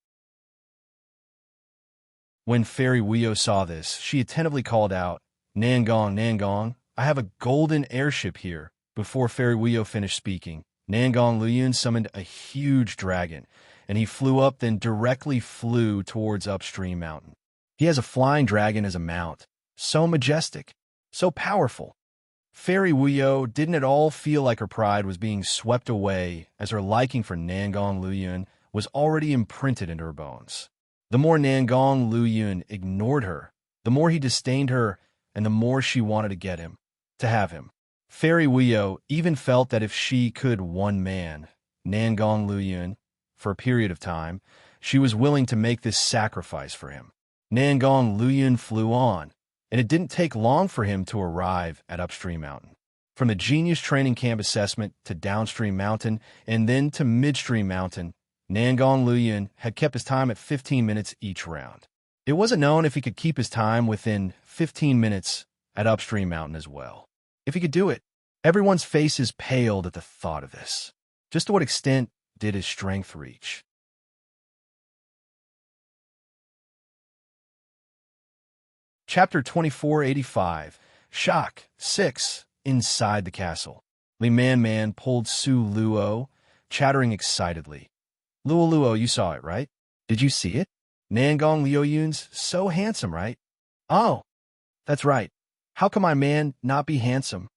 When Fairy Wuyo saw this, she attentively called out, Nangong, Nangong, I have a golden airship here. Before Fairy Wuyo finished speaking, Nangong Luoyun summoned a huge dragon, and he flew up, then directly flew towards Upstream Mountain. He has a flying dragon as a mount, so majestic, so powerful. Fairy Wuyo didn't at all feel like her pride was being swept away, as her liking for Nangong Luoyun was already imprinted into her bones. The more Nangong Luoyun ignored her, the more he disdained her, and the more she wanted to get him, to have him. Fairy Wuyo even felt that if she could one man, Nangong Luoyun, for a period of time, she was willing to make this sacrifice for him. Nangong Luoyun flew on, and it didn't take long for him to arrive at Upstream Mountain. From the Genius Training Camp assessment to Downstream Mountain and then to Midstream Mountain, Nangong Luoyun had kept his time at 15 minutes each round. It wasn't known if he could keep his time within 15 minutes at Upstream Mountain as well. If he could do it, everyone's faces paled at the thought of this. Just to what extent did his strength reach? Chapter 2485. Shock 6. Inside the castle. Li Man Man pulled Su Luo, chattering excitedly. Luo Luo, you saw it, right? Did you see it? Nangong Liuyun's so handsome, right? Oh, that's right. How can my man not be handsome?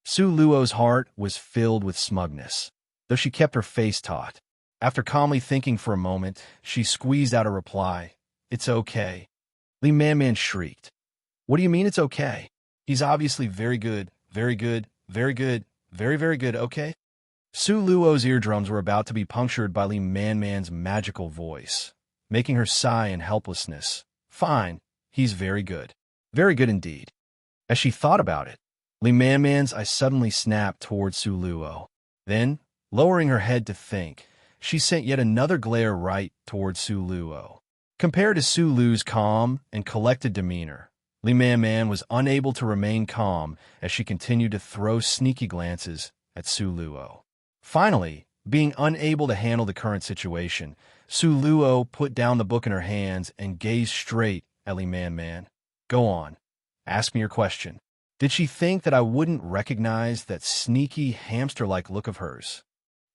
Su Luo's heart was filled with smugness, though she kept her face taut. After calmly thinking for a moment, she squeezed out a reply. It's okay. Li Man Man shrieked. What do you mean it's okay? He's obviously very good, very good, very good, very, very good, okay? Su Luo's eardrums were about to be punctured by Li Man Man's magical voice, making her sigh in helplessness. Fine, he's very good. Very good indeed. As she thought about it, Li Man Man's eyes suddenly snapped toward Su Luo. Then, lowering her head to think, she sent yet another glare right toward Su Luo. Compared to Su Lu's calm and collected demeanor, Li Man Man was unable to remain calm as she continued to throw sneaky glances at Su Luo. Finally, being unable to handle the current situation, Su Luo put down the book in her hands and gazed straight at Li Man Man. Go on. Ask me your question. Did she think that I wouldn't recognize that sneaky, hamster-like look of hers?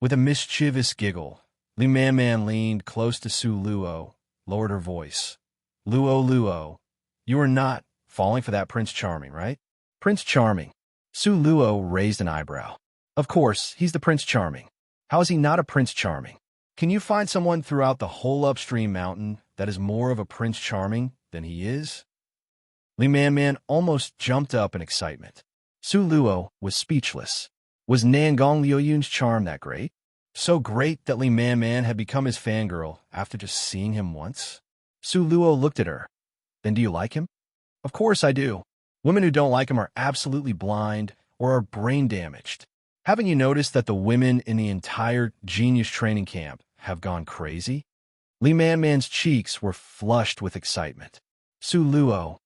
With a mischievous giggle, Li Man Man leaned close to Su Luo, lowered her voice. Luo Luo, you are not falling for that Prince Charming, right? Prince Charming. Su Luo raised an eyebrow. Of course, he's the Prince Charming. How is he not a Prince Charming? Can you find someone throughout the whole upstream mountain that is more of a Prince Charming than he is? Li Man Man almost jumped up in excitement. Su Luo was speechless. Was Nangong Liuyun's charm that great? So great that Li Man Man had become his fangirl after just seeing him once? Su Luo looked at her. Then do you like him? Of course I do. Women who don't like him are absolutely blind or are brain damaged. Haven't you noticed that the women in the entire genius training camp have gone crazy? Li Man Man's cheeks were flushed with excitement. Su Luo,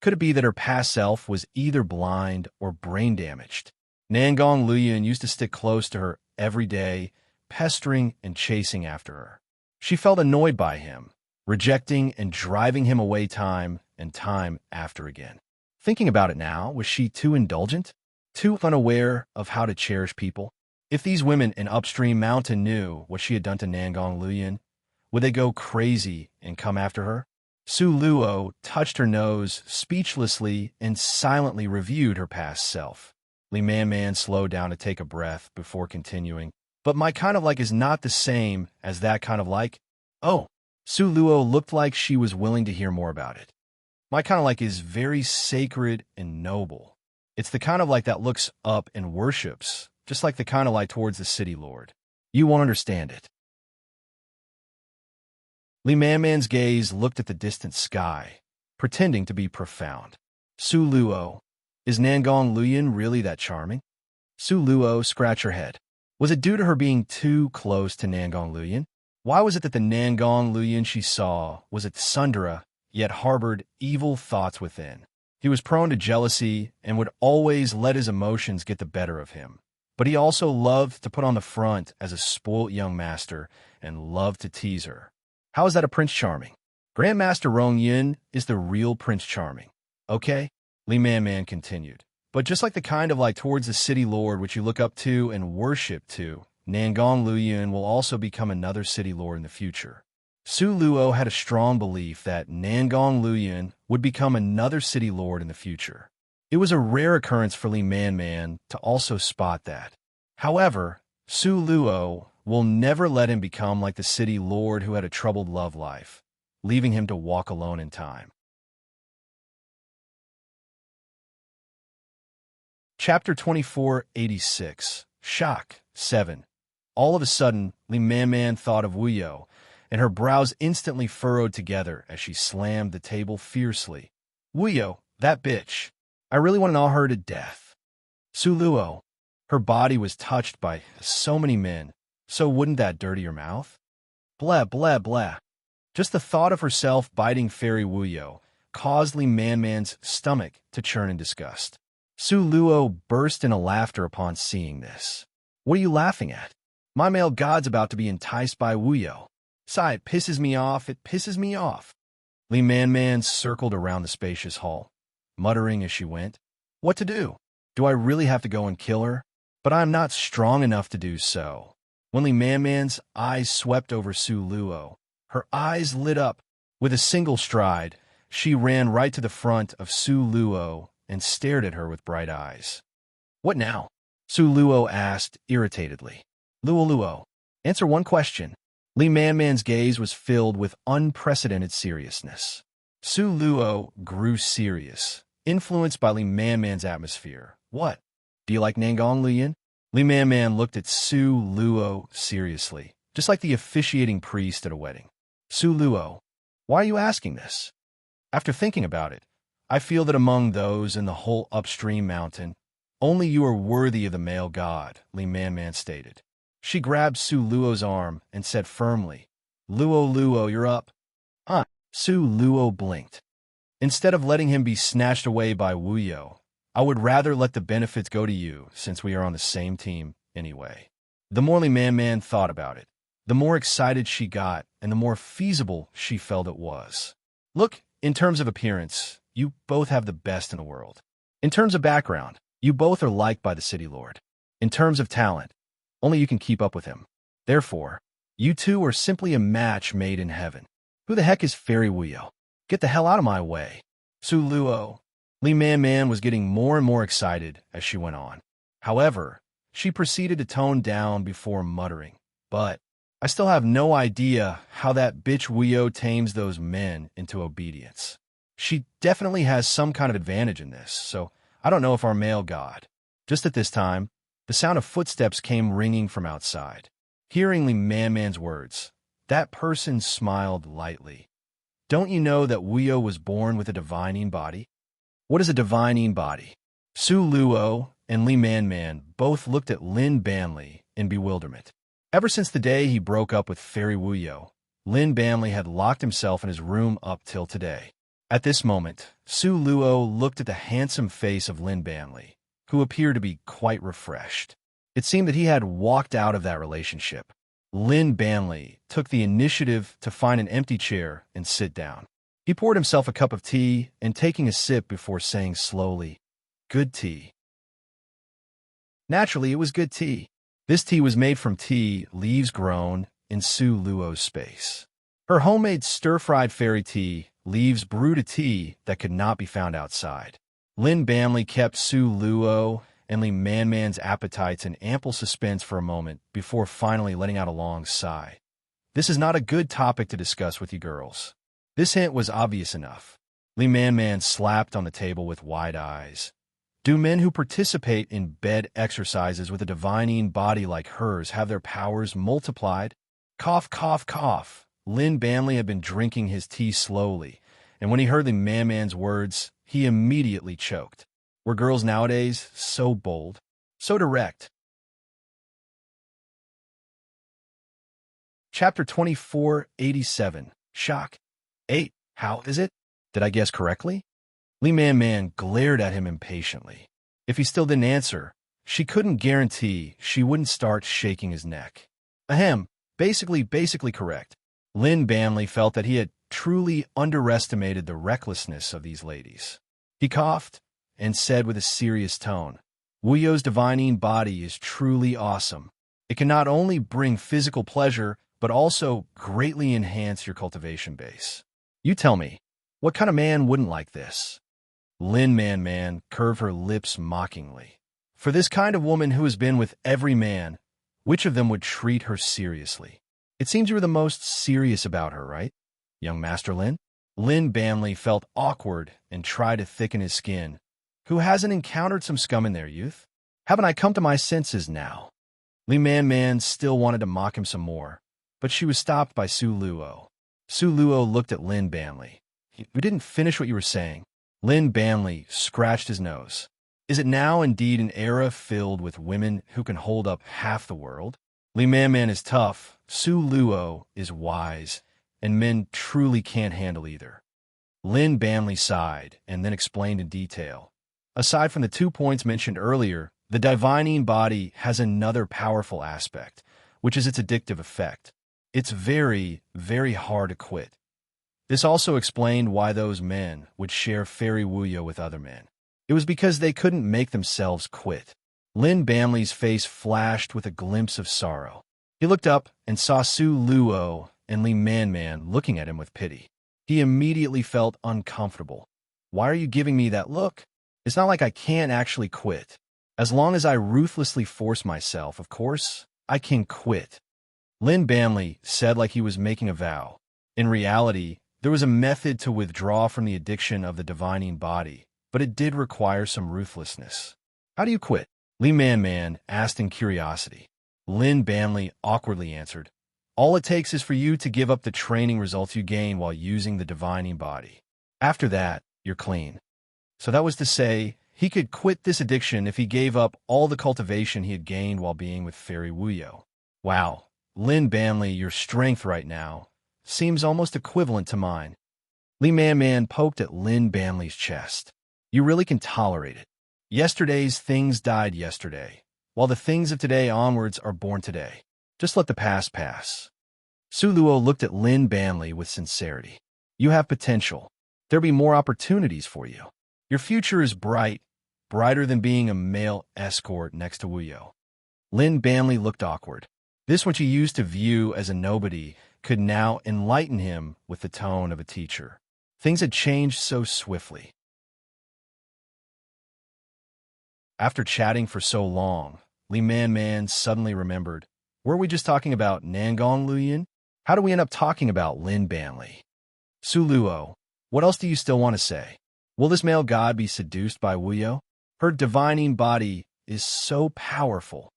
could it be that her past self was either blind or brain damaged? Nangong Liyun used to stick close to her every day, pestering and chasing after her. She felt annoyed by him, rejecting and driving him away time and time after again. Thinking about it now, was she too indulgent? Too unaware of how to cherish people? If these women in upstream mountain knew what she had done to Nangong Liyun, would they go crazy and come after her? Su Luo touched her nose speechlessly and silently reviewed her past self. Li Man Man slowed down to take a breath before continuing. But my kind of like is not the same as that kind of like. Oh, Su Luo looked like she was willing to hear more about it. My kind of like is very sacred and noble. It's the kind of like that looks up and worships, just like the kind of like towards the city lord. You won't understand it. Li Man Man's gaze looked at the distant sky, pretending to be profound. Su Luo, is Nangong Liyun really that charming? Su Luo scratched her head. Was it due to her being too close to Nangong Liyun? Why was it that the Nangong Liyun she saw was a tsundere, yet harbored evil thoughts within? He was prone to jealousy and would always let his emotions get the better of him. But he also loved to put on the front as a spoilt young master and loved to tease her. How is that a Prince Charming? Grandmaster Rong Yin is the real Prince Charming. Okay? Li Man Man continued. But just like the kind of like towards the city lord which you look up to and worship to, Nangong Liyun will also become another city lord in the future. Su Luo had a strong belief that Nangong Liyun would become another city lord in the future. It was a rare occurrence for Li Man Man to also spot that. However, Su Luo will never let him become like the city lord who had a troubled love life, leaving him to walk alone in time. Chapter 2486. Shock 7. All of a sudden, Li Man Man thought of Wuyo, and her brows instantly furrowed together as she slammed the table fiercely. Wuyo, that bitch. I really want to gnaw her to death. Su Luo. Her body was touched by so many men, so wouldn't that dirty your mouth? Blah, blah, blah. Just the thought of herself biting Fairy Wuyo caused Li Man Man's stomach to churn in disgust. Su Luo burst into laughter upon seeing this. What are you laughing at? My male god's about to be enticed by Wuyo. Sigh, it pisses me off, it pisses me off. Li Man Man circled around the spacious hall, muttering as she went. What to do? Do I really have to go and kill her? but I am not strong enough to do so. When Li Man Man's eyes swept over Su Luo, her eyes lit up. With a single stride, she ran right to the front of Su Luo and stared at her with bright eyes. What now? Su Luo asked irritatedly. Luo, answer one question. Li Man Man's gaze was filled with unprecedented seriousness. Su Luo grew serious, influenced by Li Man Man's atmosphere. What? Do you like Nangong Lian? Li Man Man looked at Su Luo seriously, just like the officiating priest at a wedding. Su Luo, why are you asking this? After thinking about it, I feel that among those in the whole upstream mountain, only you are worthy of the male god, Li Man Man stated. She grabbed Su Luo's arm and said firmly, Luo, you're up. Su Luo blinked. Instead of letting him be snatched away by Wuyo, I would rather let the benefits go to you, since we are on the same team anyway. The more Li Man Man thought about it, the more excited she got and the more feasible she felt it was. Look, in terms of appearance, you both have the best in the world. In terms of background, you both are liked by the city lord. In terms of talent, only you can keep up with him. Therefore, you two are simply a match made in heaven. Who the heck is Fairy Wuyo? Get the hell out of my way. Su Luo. Li Man Man was getting more and more excited as she went on. However, she proceeded to tone down before muttering, but I still have no idea how that bitch Wuyo tames those men into obedience. She definitely has some kind of advantage in this, so I don't know if our male god. Just at this time, the sound of footsteps came ringing from outside. Hearing Li Man Man's words, that person smiled lightly. Don't you know that Wuyo was born with a divining body? What is a divining body? Su Luo and Li Man Man both looked at Lin Banli in bewilderment. Ever since the day he broke up with Fairy Wuyo, Lin Banli had locked himself in his room up till today. At this moment, Su Luo looked at the handsome face of Lin Banli, who appeared to be quite refreshed. It seemed that he had walked out of that relationship. Lin Banli took the initiative to find an empty chair and sit down. He poured himself a cup of tea and taking a sip before saying slowly, "Good tea." Naturally, it was good tea. This tea was made from tea leaves grown in Su Luo's space. Her homemade stir-fried fairy tea leaves brewed a tea that could not be found outside. Lin Banli kept Su Luo and Li Man Man's appetites in ample suspense for a moment before finally letting out a long sigh. This is not a good topic to discuss with you girls. This hint was obvious enough. Li Man Man slapped on the table with wide eyes. Do men who participate in bed exercises with a divining body like hers have their powers multiplied? Cough, cough, cough. Lin Banli had been drinking his tea slowly, and when he heard Li Man Man's words, he immediately choked. Were girls nowadays so bold, so direct? Chapter 2487. Shock. 8. How is it? Did I guess correctly? Li Man Man glared at him impatiently. If he still didn't answer, she couldn't guarantee she wouldn't start shaking his neck. Ahem, basically correct. Lin Banli felt that he had truly underestimated the recklessness of these ladies. He coughed and said with a serious tone, Wuyo's divining body is truly awesome. It can not only bring physical pleasure, but also greatly enhance your cultivation base. You tell me, what kind of man wouldn't like this? Lin Man Man curved her lips mockingly. For this kind of woman who has been with every man, which of them would treat her seriously? It seems you were the most serious about her, right, young Master Lin? Lin Banli felt awkward and tried to thicken his skin. Who hasn't encountered some scum in their youth? Haven't I come to my senses now? Li Man Man still wanted to mock him some more, but she was stopped by Su Luo. Su Luo looked at Lin Banli. You didn't finish what you were saying. Lin Banli scratched his nose. Is it now indeed an era filled with women who can hold up half the world? Li Man Man is tough, Su Luo is wise, and men truly can't handle either. Lin Banli sighed and then explained in detail. Aside from the 2 points mentioned earlier, the divining body has another powerful aspect, which is its addictive effect. It's very, very hard to quit. This also explained why those men would share Fairy Wuyo with other men. It was because they couldn't make themselves quit. Lin Bamley's face flashed with a glimpse of sorrow. He looked up and saw Su Luo and Li Man looking at him with pity. He immediately felt uncomfortable. Why are you giving me that look? It's not like I can't actually quit. As long as I ruthlessly force myself, of course, I can quit. Lin Bamley said like he was making a vow. In reality, there was a method to withdraw from the addiction of the divining body, but it did require some ruthlessness. How do you quit? Li Man asked in curiosity. Lin Bamley awkwardly answered, all it takes is for you to give up the training results you gain while using the divining body. After that, you're clean. So that was to say, he could quit this addiction if he gave up all the cultivation he had gained while being with Fairy Wuyo. Wow, Lin Bamley, your strength right now seems almost equivalent to mine. Li Man poked at Lin Bamley's chest. You really can tolerate it. Yesterday's things died yesterday, while the things of today onwards are born today. Just let the past pass. Su Luo looked at Lin Bamley with sincerity. You have potential. There'll be more opportunities for you. Your future is bright, brighter than being a male escort next to Wuyo. Lin Bamley looked awkward. This which he used to view as a nobody could now enlighten him with the tone of a teacher. Things had changed so swiftly. After chatting for so long, Li Man suddenly remembered. Were we just talking about Nangong Luyin? How do we end up talking about Lin Bamley? Su Luo, what else do you still want to say? Will this male god be seduced by Wuyo? Her divining body is so powerful.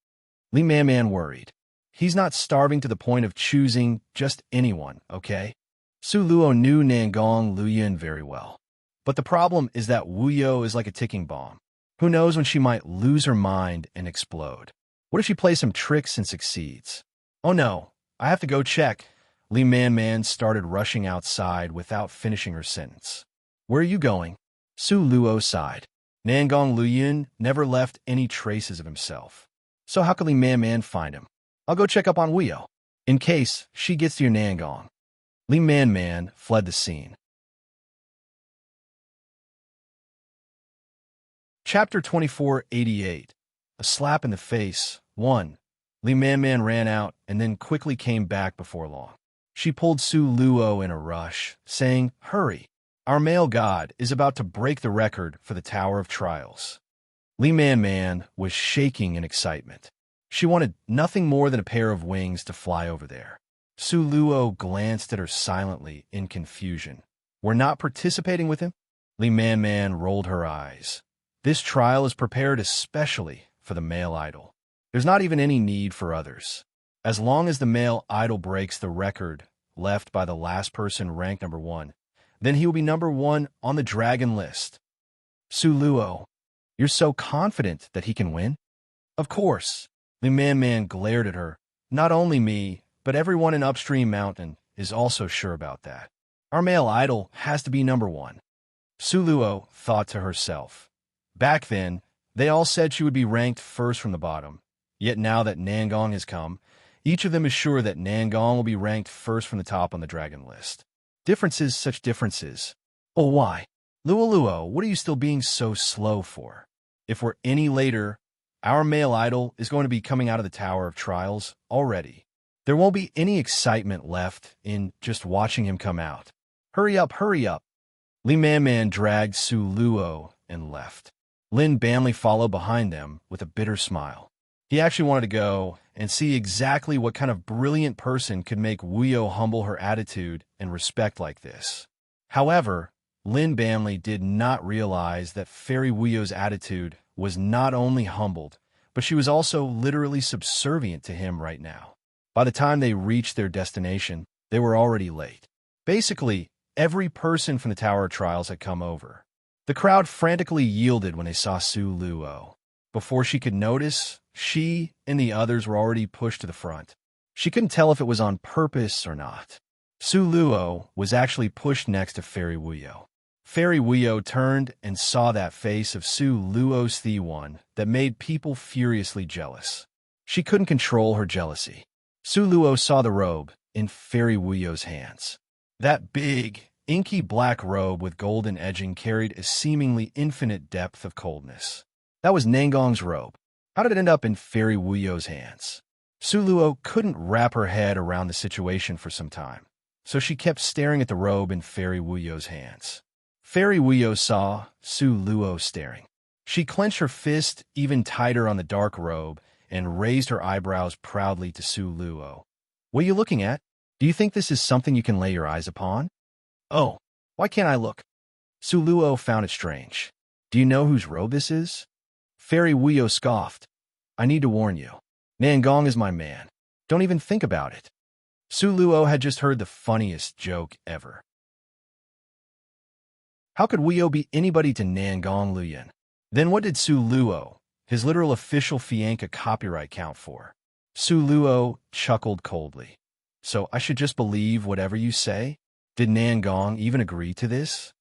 Li Man worried. He's not starving to the point of choosing just anyone, okay? Su Luo knew Nangong Luyin very well. But the problem is that Wuyo is like a ticking bomb. Who knows when she might lose her mind and explode? What if she plays some tricks and succeeds? Oh no, I have to go check. Li Man started rushing outside without finishing her sentence. Where are you going? Su Luo sighed. Nangong Luyin never left any traces of himself. So how could Li Man find him? I'll go check up on Wuyo, in case she gets to your Nangong. Li Man fled the scene. Chapter 2488. A slap in the face. 1. Li Man ran out and then quickly came back before long. She pulled Su Luo in a rush, saying, Hurry! Our male god is about to break the record for the Tower of Trials. Li Man was shaking in excitement. She wanted nothing more than a pair of wings to fly over there. Su Luo glanced at her silently in confusion. We're not participating with him? Li Man rolled her eyes. This trial is prepared especially for the male idol. There's not even any need for others. As long as the male idol breaks the record left by the last person ranked number 1, then he will be number 1 on the dragon list. Su Luo, you're so confident that he can win? Of course. Li Man glared at her. Not only me, but everyone in Upstream Mountain is also sure about that. Our male idol has to be number 1. Su Luo thought to herself. Back then, they all said she would be ranked first from the bottom. Yet now that Nangong has come, each of them is sure that Nangong will be ranked first from the top on the dragon list. Differences, such differences. Oh, why? Luo, what are you still being so slow for? If we're any later, our male idol is going to be coming out of the Tower of Trials already. There won't be any excitement left in just watching him come out. Hurry up, hurry up. Li Man dragged Su Luo and left. Lin Bamley followed behind them with a bitter smile. He actually wanted to go and see exactly what kind of brilliant person could make Wuyo humble her attitude and respect like this. However, Lin Bamley did not realize that Fairy Wuyo's attitude was not only humbled, but she was also literally subservient to him right now. By the time they reached their destination, they were already late. Basically, every person from the Tower of Trials had come over. The crowd frantically yielded when they saw Su Luo. Before she could notice, she and the others were already pushed to the front. She couldn't tell if it was on purpose or not. Su Luo was actually pushed next to Fairy Wuyo. Fairy Wuyo turned and saw that face of Su Luo's the one that made people furiously jealous. She couldn't control her jealousy. Su Luo saw the robe in Fairy Wuyo's hands. That big, inky black robe with golden edging carried a seemingly infinite depth of coldness. That was Nangong's robe. How did it end up in Fairy Wuyo's hands? Su Luo couldn't wrap her head around the situation for some time, so she kept staring at the robe in Fairy Wuyo's hands. Fairy Wuyo saw Su Luo staring. She clenched her fist even tighter on the dark robe and raised her eyebrows proudly to Su Luo. What are you looking at? Do you think this is something you can lay your eyes upon? Oh, why can't I look? Su Luo found it strange. Do you know whose robe this is? Fairy Wuyo scoffed. I need to warn you. Nangong is my man. Don't even think about it. Su Luo had just heard the funniest joke ever. How could Wuyo be anybody to Nangong Luyan? Then what did Su Luo, his literal official Fianca copyright, count for? Su Luo chuckled coldly. So I should just believe whatever you say? Did Nangong even agree to this?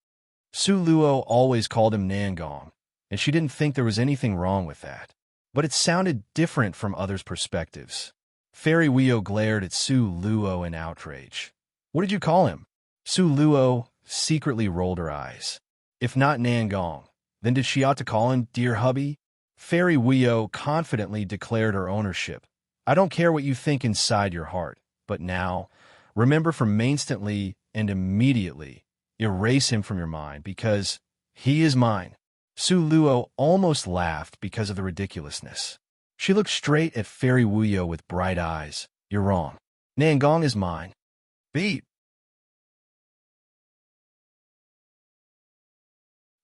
Su Luo always called him Nangong, and she didn't think there was anything wrong with that. But it sounded different from others' perspectives. Fairy Wuyo glared at Su Luo in outrage. What did you call him? Su Luo secretly rolled her eyes. If not Nangong, then did she ought to call him Dear Hubby? Fairy Wuyo confidently declared her ownership. I don't care what you think inside your heart, but now, remember from instantly and immediately, erase him from your mind, because he is mine. Su Luo almost laughed because of the ridiculousness. She looked straight at Fairy Wuyo with bright eyes. You're wrong. Nangong is mine. Beat.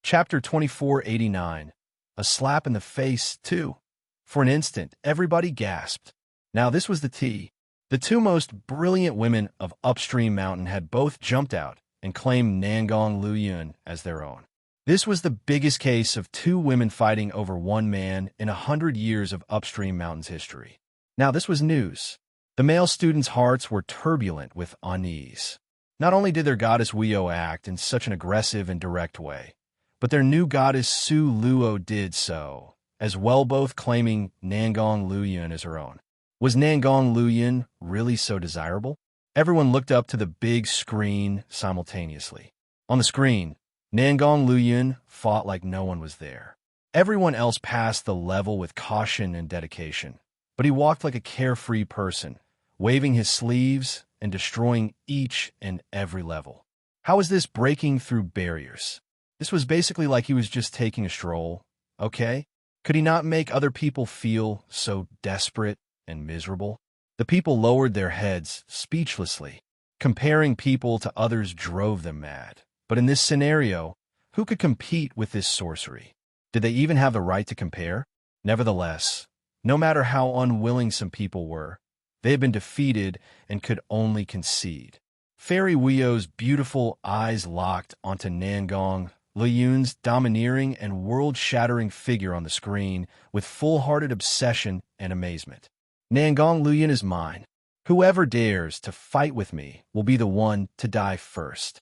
Chapter 2489. A slap in the face, too. For an instant, everybody gasped. Now this was the tea. The two most brilliant women of Upstream Mountain had both jumped out and claimed Nangong Luyun as their own. This was the biggest case of two women fighting over one man in 100 years of Upstream Mountain's history. Now this was news. The male students' hearts were turbulent with unease. Not only did their goddess Wuyo act in such an aggressive and direct way, but their new goddess Su Luo did so, as well, both claiming Nangong Luyun as her own. Was Nangong Luyun really so desirable? Everyone looked up to the big screen simultaneously. On the screen, Nangong Luyun fought like no one was there. Everyone else passed the level with caution and dedication, but he walked like a carefree person, waving his sleeves and destroying each and every level. How was this breaking through barriers? This was basically like he was just taking a stroll, okay? Could he not make other people feel so desperate and miserable? The people lowered their heads speechlessly. Comparing people to others drove them mad. But in this scenario, who could compete with this sorcery? Did they even have the right to compare? Nevertheless, no matter how unwilling some people were, they had been defeated and could only concede. Fairy Wuyo's beautiful eyes locked onto Nangong Luyun's domineering and world-shattering figure on the screen with full-hearted obsession and amazement. Nangong Luyun is mine. Whoever dares to fight with me will be the one to die first.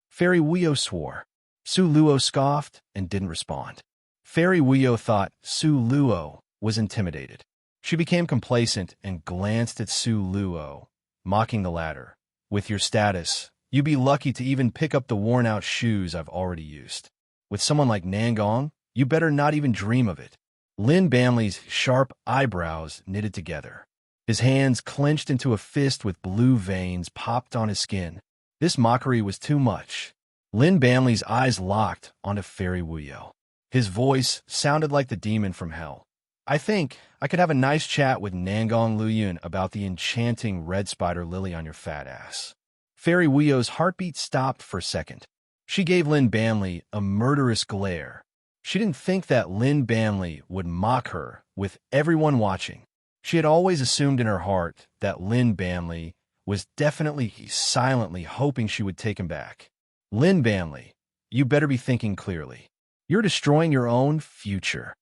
Fairy Wuyo swore. Su Luo scoffed and didn't respond. Fairy Wuyo thought Su Luo was intimidated. She became complacent and glanced at Su Luo, mocking the latter. With your status, you'd be lucky to even pick up the worn-out shoes I've already used. With someone like Nangong, you better not even dream of it. Lin Bamley's sharp eyebrows knitted together. His hands clenched into a fist with blue veins popped on his skin. This mockery was too much. Lin Bamley's eyes locked onto Fairy Wuyo. His voice sounded like the demon from hell. I think I could have a nice chat with Nangong Luyun about the enchanting red spider lily on your fat ass. Fairy Wuyo's heartbeat stopped for a second. She gave Lin Bamley a murderous glare. She didn't think that Lin Bamley would mock her with everyone watching. She had always assumed in her heart that Lin Bamley was definitely silently hoping she would take him back. Lin Bamley, you better be thinking clearly. You're destroying your own future.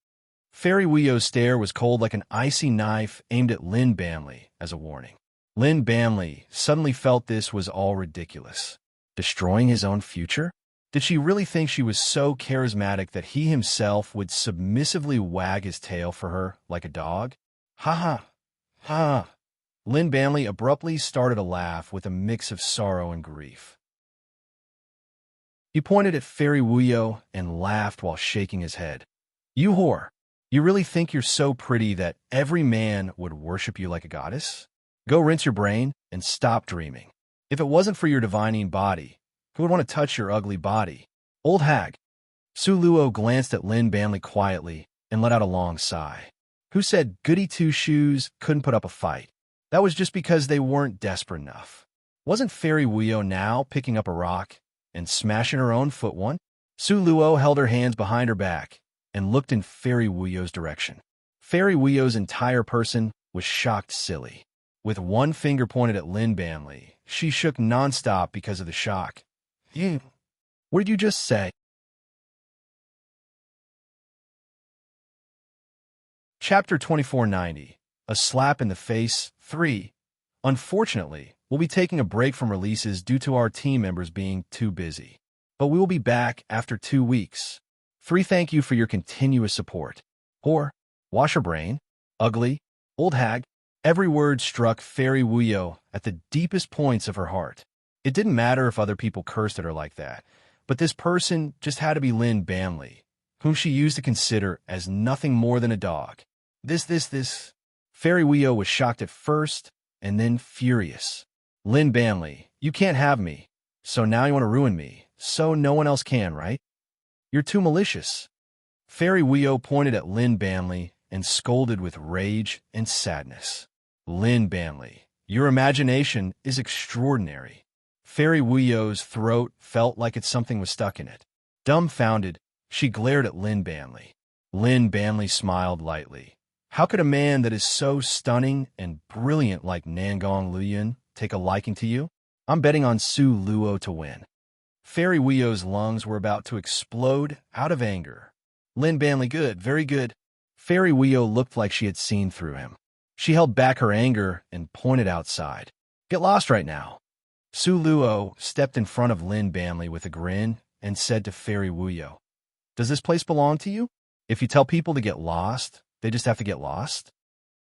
Fairy Wuyo's stare was cold like an icy knife aimed at Lin Bamley as a warning. Lin Bamley suddenly felt this was all ridiculous. Destroying his own future? Did she really think she was so charismatic that he himself would submissively wag his tail for her like a dog? Ha ha, ha. Lin Bamley abruptly started a laugh with a mix of sorrow and grief. He pointed at Fairy Wuyo and laughed while shaking his head. You whore. You really think you're so pretty that every man would worship you like a goddess? Go rinse your brain and stop dreaming. If it wasn't for your divining body, who would want to touch your ugly body? Old hag. Su Luo glanced at Lin Banley quietly and let out a long sigh. Who said goody two-shoes couldn't put up a fight? That was just because they weren't desperate enough. Wasn't Fairy Wuyo now picking up a rock and smashing her own foot one? Su Luo held her hands behind her back and looked in Fairy Wuyo's direction. Fairy Wuyo's entire person was shocked silly. With one finger pointed at Lin Banley, she shook nonstop because of the shock. What did you just say? Chapter 2490, A Slap in the Face 3. Unfortunately, we'll be taking a break from releases due to our team members being too busy. But we will be back after 2 weeks. 3. Thank you for your continuous support. Or, wash your brain, ugly, old hag. Every word struck Fairy Wuyo at the deepest points of her heart. It didn't matter if other people cursed at her like that, but this person just had to be Lin Banley, whom she used to consider as nothing more than a dog. This. Fairy Wuyo was shocked at first, and then furious. Lin Banley, you can't have me, so now you want to ruin me, so no one else can, right? You're too malicious. Fairy Wuyo pointed at Lin Banley and scolded with rage and sadness. Lin Banley, your imagination is extraordinary. Fairy Wuyo's throat felt like something was stuck in it. Dumbfounded, she glared at Lin Banley. Lin Banley smiled lightly. How could a man that is so stunning and brilliant like Nangong Luyun take a liking to you? I'm betting on Su Luo to win. Fairy Wuyo's lungs were about to explode out of anger. Lin Banley, good, very good. Fairy Wuyo looked like she had seen through him. She held back her anger and pointed outside. Get lost right now. Su Luo stepped in front of Lin Banley with a grin and said to Fairy Wuyo, Does this place belong to you? If you tell people to get lost, they just have to get lost?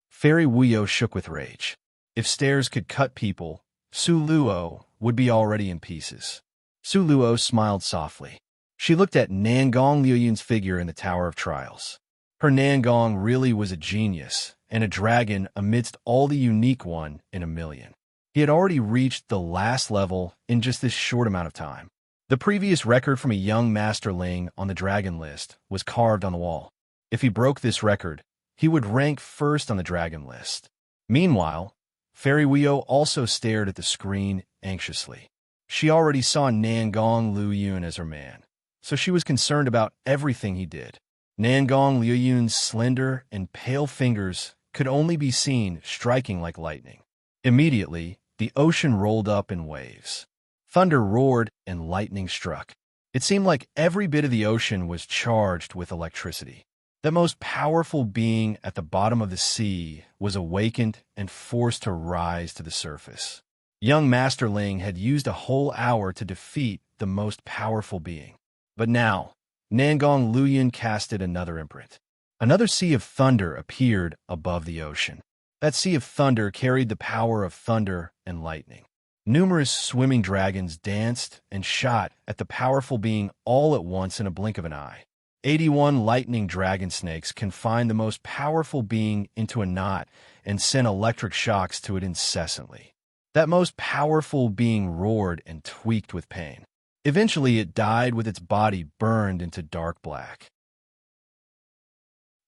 Fairy Wuyo shook with rage. If stairs could cut people, Su Luo would be already in pieces. Su Luo smiled softly. She looked at Nangong Liuyun's figure in the Tower of Trials. Her Nangong really was a genius, and a dragon amidst all the unique one in a million. He had already reached the last level in just this short amount of time. The previous record from a young masterling on the dragon list was carved on the wall. If he broke this record, he would rank first on the dragon list. Meanwhile, Fairy Wuyo also stared at the screen anxiously. She already saw Nangong Luyun as her man, so she was concerned about everything he did. Nangong Luyun's slender and pale fingers could only be seen striking like lightning. Immediately, the ocean rolled up in waves. Thunder roared and lightning struck. It seemed like every bit of the ocean was charged with electricity. The most powerful being at the bottom of the sea was awakened and forced to rise to the surface. Young Masterling had used a whole hour to defeat the most powerful being. But now, Nangong Luyun casted another imprint. Another sea of thunder appeared above the ocean. That sea of thunder carried the power of thunder and lightning. Numerous swimming dragons danced and shot at the powerful being all at once in a blink of an eye. 81 lightning dragon snakes confined the most powerful being into a knot and sent electric shocks to it incessantly. That most powerful being roared and tweaked with pain. Eventually, it died with its body burned into dark black.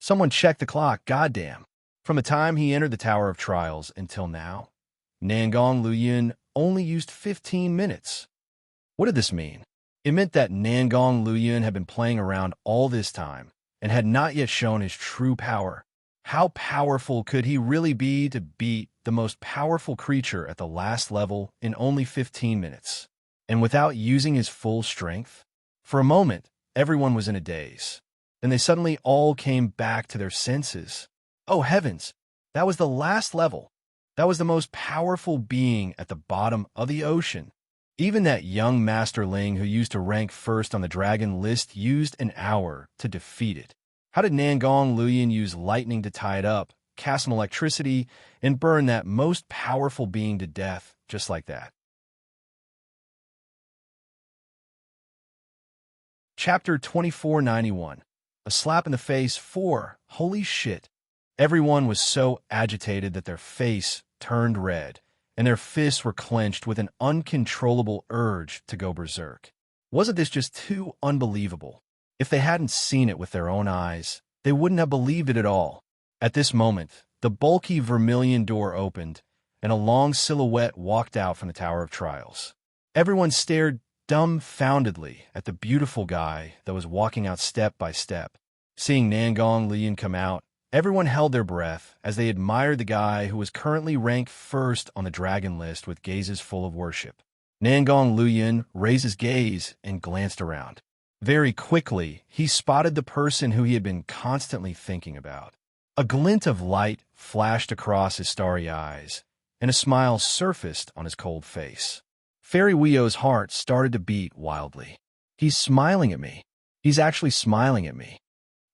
Someone check the clock, goddamn. From the time he entered the Tower of Trials until now, Nangong Luyun only used 15 minutes. What did this mean? It meant that Nangong Luyun had been playing around all this time and had not yet shown his true power. How powerful could he really be to beat the most powerful creature at the last level in only 15 minutes? And without using his full strength? For a moment, everyone was in a daze. Then they suddenly all came back to their senses. Oh heavens, that was the last level. That was the most powerful being at the bottom of the ocean. Even that young masterling who used to rank first on the dragon list used an hour to defeat it. How did Nangong Luyun use lightning to tie it up, cast some electricity, and burn that most powerful being to death just like that? Chapter 2491, A slap in the face 4. Holy shit. Everyone was so agitated that their face turned red, and their fists were clenched with an uncontrollable urge to go berserk. Wasn't this just too unbelievable? If they hadn't seen it with their own eyes, they wouldn't have believed it at all. At this moment, the bulky vermilion door opened, and a long silhouette walked out from the Tower of Trials. Everyone stared dumbfoundedly at the beautiful guy that was walking out step by step. Seeing Nangong Lian come out, everyone held their breath as they admired the guy who was currently ranked first on the dragon list with gazes full of worship. Nangong Lian raised his gaze and glanced around. Very quickly, he spotted the person who he had been constantly thinking about. A glint of light flashed across his starry eyes, and a smile surfaced on his cold face. Fairy Weio's heart started to beat wildly. He's smiling at me. He's actually smiling at me.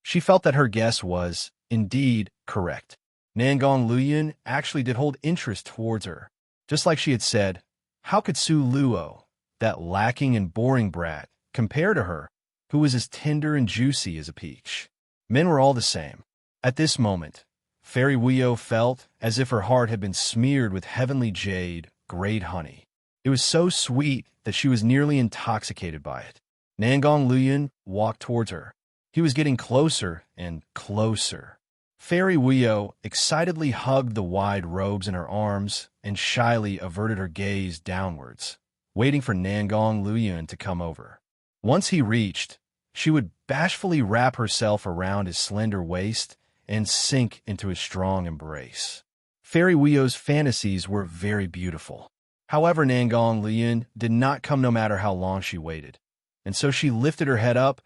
She felt that her guess was, indeed, correct. Nangong Lian actually did hold interest towards her. Just like she had said, how could Su Luo, that lacking and boring brat, compare to her, who was as tender and juicy as a peach? Men were all the same. At this moment, Fairy Weio felt as if her heart had been smeared with heavenly jade, great honey. It was so sweet that she was nearly intoxicated by it. Nangong Lian walked towards her. He was getting closer and closer. Fairy Weio excitedly hugged the wide robes in her arms and shyly averted her gaze downwards, waiting for Nangong Lian to come over. Once he reached, she would bashfully wrap herself around his slender waist and sink into his strong embrace. Fairy Weio's fantasies were very beautiful. However, Nangong Lian did not come no matter how long she waited, and so she lifted her head up,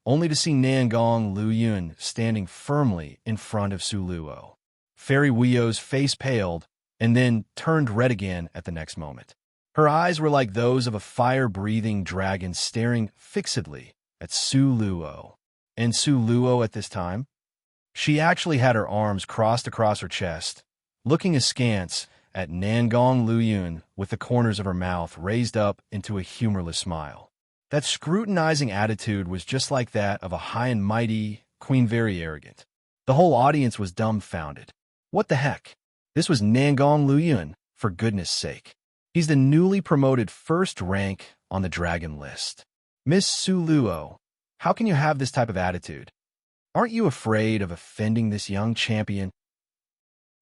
only to see Nangong Lian standing firmly in front of Su Luo. Fairy Weio's face paled, and then turned red again at the next moment. Her eyes were like those of a fire-breathing dragon staring fixedly at Su Luo. And Su Luo at this time? She actually had her arms crossed across her chest, looking askance at Nangong Lian with the corners of her mouth raised up into a humorless smile. That scrutinizing attitude was just like that of a high and mighty queen, very arrogant. The whole audience was dumbfounded. What the heck? This was Nangong Lian, for goodness sake. He's the newly promoted first rank on the dragon list. Miss Su Luo, how can you have this type of attitude? Aren't you afraid of offending this young champion?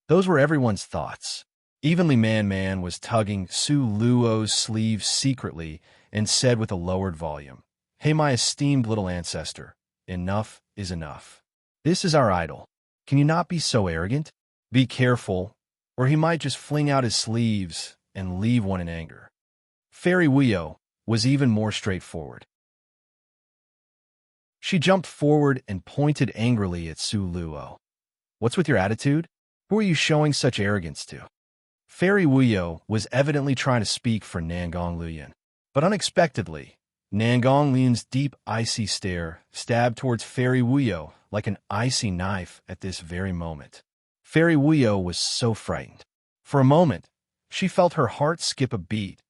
Those were everyone's thoughts. Evenly Man was tugging Su Luo's sleeve secretly and said with a lowered volume, "Hey, my esteemed little ancestor, enough is enough. This is our idol. Can you not be so arrogant? Be careful, or he might just fling out his sleeves and leave one in anger." Fairy Weio was even more straightforward. She jumped forward and pointed angrily at Su Luo. "What's with your attitude? Who are you showing such arrogance to?" Fairy Weio was evidently trying to speak for Nangong Lian, but unexpectedly, Nangong Lian's deep, icy stare stabbed towards Fairy Weio like an icy knife at this very moment. Fairy Weio was so frightened. For a moment, she felt her heart skip a beat,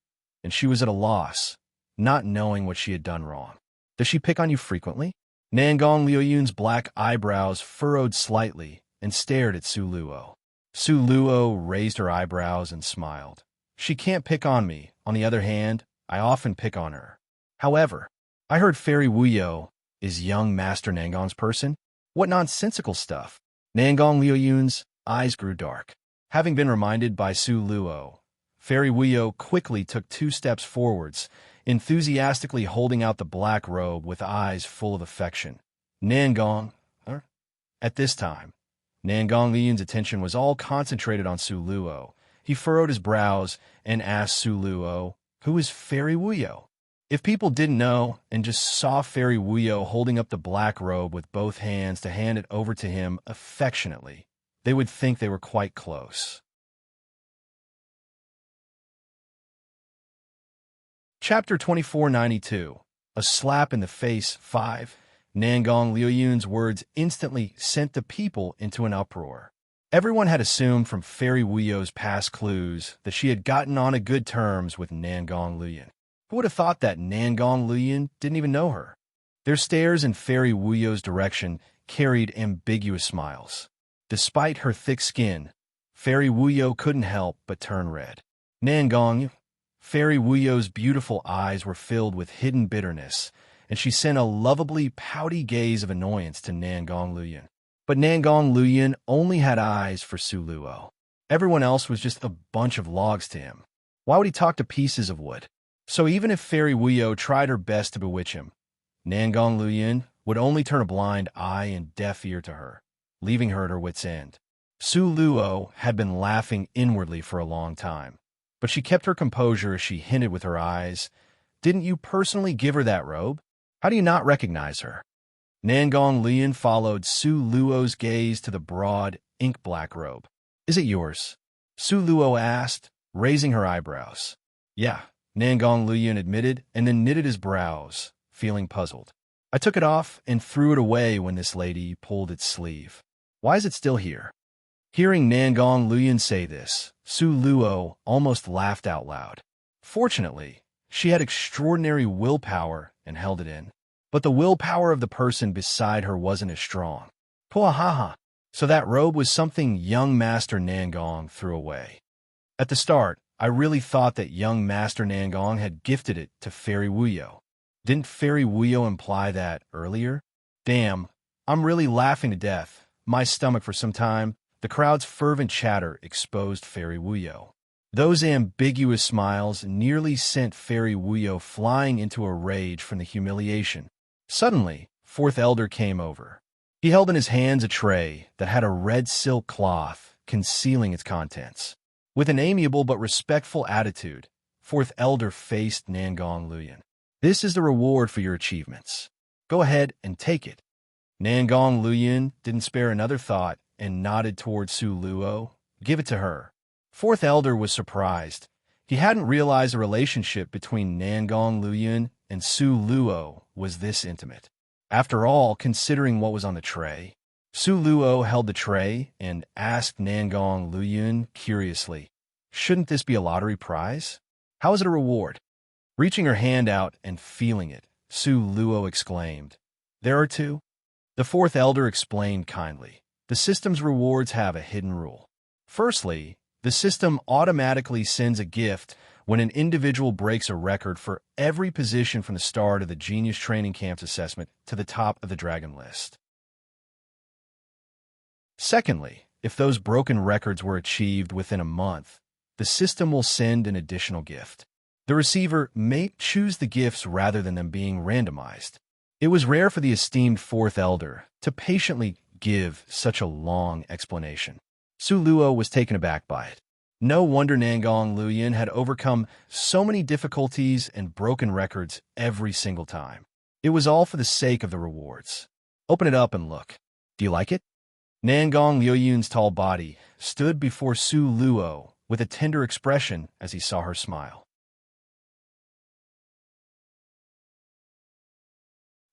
and she was at a loss, not knowing what she had done wrong. "Does she pick on you frequently?" Nangong Lian's black eyebrows furrowed slightly and stared at Su Luo. Su Luo raised her eyebrows and smiled. "She can't pick on me. On the other hand, I often pick on her. However, I heard Fairy Weio is young Master Nangong's person? What nonsensical stuff." Nangong Lian's eyes grew dark. Having been reminded by Su Luo, Fairy Weio quickly took 2 steps forwards, enthusiastically holding out the black robe with eyes full of affection. Nangong. At this time, Nangong Lian's attention was all concentrated on Su Luo. He furrowed his brows and asked Su Luo, "Who is Fairy Weio?" If people didn't know and just saw Fairy Weio holding up the black robe with both hands to hand it over to him affectionately, they would think they were quite close. Chapter 2492. A Slap in the Face 5. Nangong Lian's words instantly sent the people into an uproar. Everyone had assumed from Fairy Weio's past clues that she had gotten on good terms with Nangong Lian. Who would have thought that Nangong Lian didn't even know her? Their stares in Fairy Wuyo's direction carried ambiguous smiles. Despite her thick skin, Fairy Wuyo couldn't help but turn red. Nangong, Fairy Wuyo's beautiful eyes were filled with hidden bitterness, and she sent a lovably pouty gaze of annoyance to Nangong Luoyun. But Nangong Luoyun only had eyes for Su Luo. Everyone else was just a bunch of logs to him. Why would he talk to pieces of wood? So even if Fairy Wuyo tried her best to bewitch him, Nangong Luoyun would only turn a blind eye and deaf ear to her, leaving her at her wit's end. Su Luo had been laughing inwardly for a long time, but she kept her composure as she hinted with her eyes, "Didn't you personally give her that robe? How do you not recognize her?" Nangong Luoyun followed Su Luo's gaze to the broad, ink-black robe. "Is it yours?" Su Luo asked, raising her eyebrows. "Yeah," Nangong Luoyun admitted, and then knitted his brows, feeling puzzled. "I took it off and threw it away when this lady pulled its sleeve. Why is it still here?" Hearing Nangong Luoyun say this, Su Luo almost laughed out loud. Fortunately, she had extraordinary willpower and held it in. But the willpower of the person beside her wasn't as strong. Puahaha! So that robe was something young Master Nangong threw away. At the start, I really thought that young Master Nangong had gifted it to Fairy Wuyo. Didn't Fairy Wuyo imply that earlier? Damn, I'm really laughing to death. My stomach for some time. The crowd's fervent chatter exposed Fairy Wuyo. Those ambiguous smiles nearly sent Fairy Wuyo flying into a rage from the humiliation. Suddenly, Fourth Elder came over. He held in his hands a tray that had a red silk cloth concealing its contents. With an amiable but respectful attitude, Fourth Elder faced Nangong Luoyun. "This is the reward for your achievements. Go ahead and take it." Nangong Luoyun didn't spare another thought and nodded toward Su Luo. "Give it to her." Fourth Elder was surprised. He hadn't realized the relationship between Nangong Luoyun and Su Luo was this intimate. After all, considering what was on the tray, Su Luo held the tray and asked Nangong Luoyun curiously, "Shouldn't this be a lottery prize? How is it a reward?" Reaching her hand out and feeling it, Su Luo exclaimed, "There are two." The Fourth Elder explained kindly. The system's rewards have a hidden rule. Firstly, the system automatically sends a gift when an individual breaks a record for every position from the start of the Genius Training Camp's assessment to the top of the Dragon list. Secondly, if those broken records were achieved within a month, the system will send an additional gift. The receiver may choose the gifts rather than them being randomized. It was rare for the esteemed Fourth Elder to patiently give such a long explanation. Su Luo was taken aback by it. No wonder Nangong Luoyun had overcome so many difficulties and broken records every single time. It was all for the sake of the rewards. "Open it up and look. Do you like it?" Nangong Luoyun's tall body stood before Su Luo with a tender expression as he saw her smile.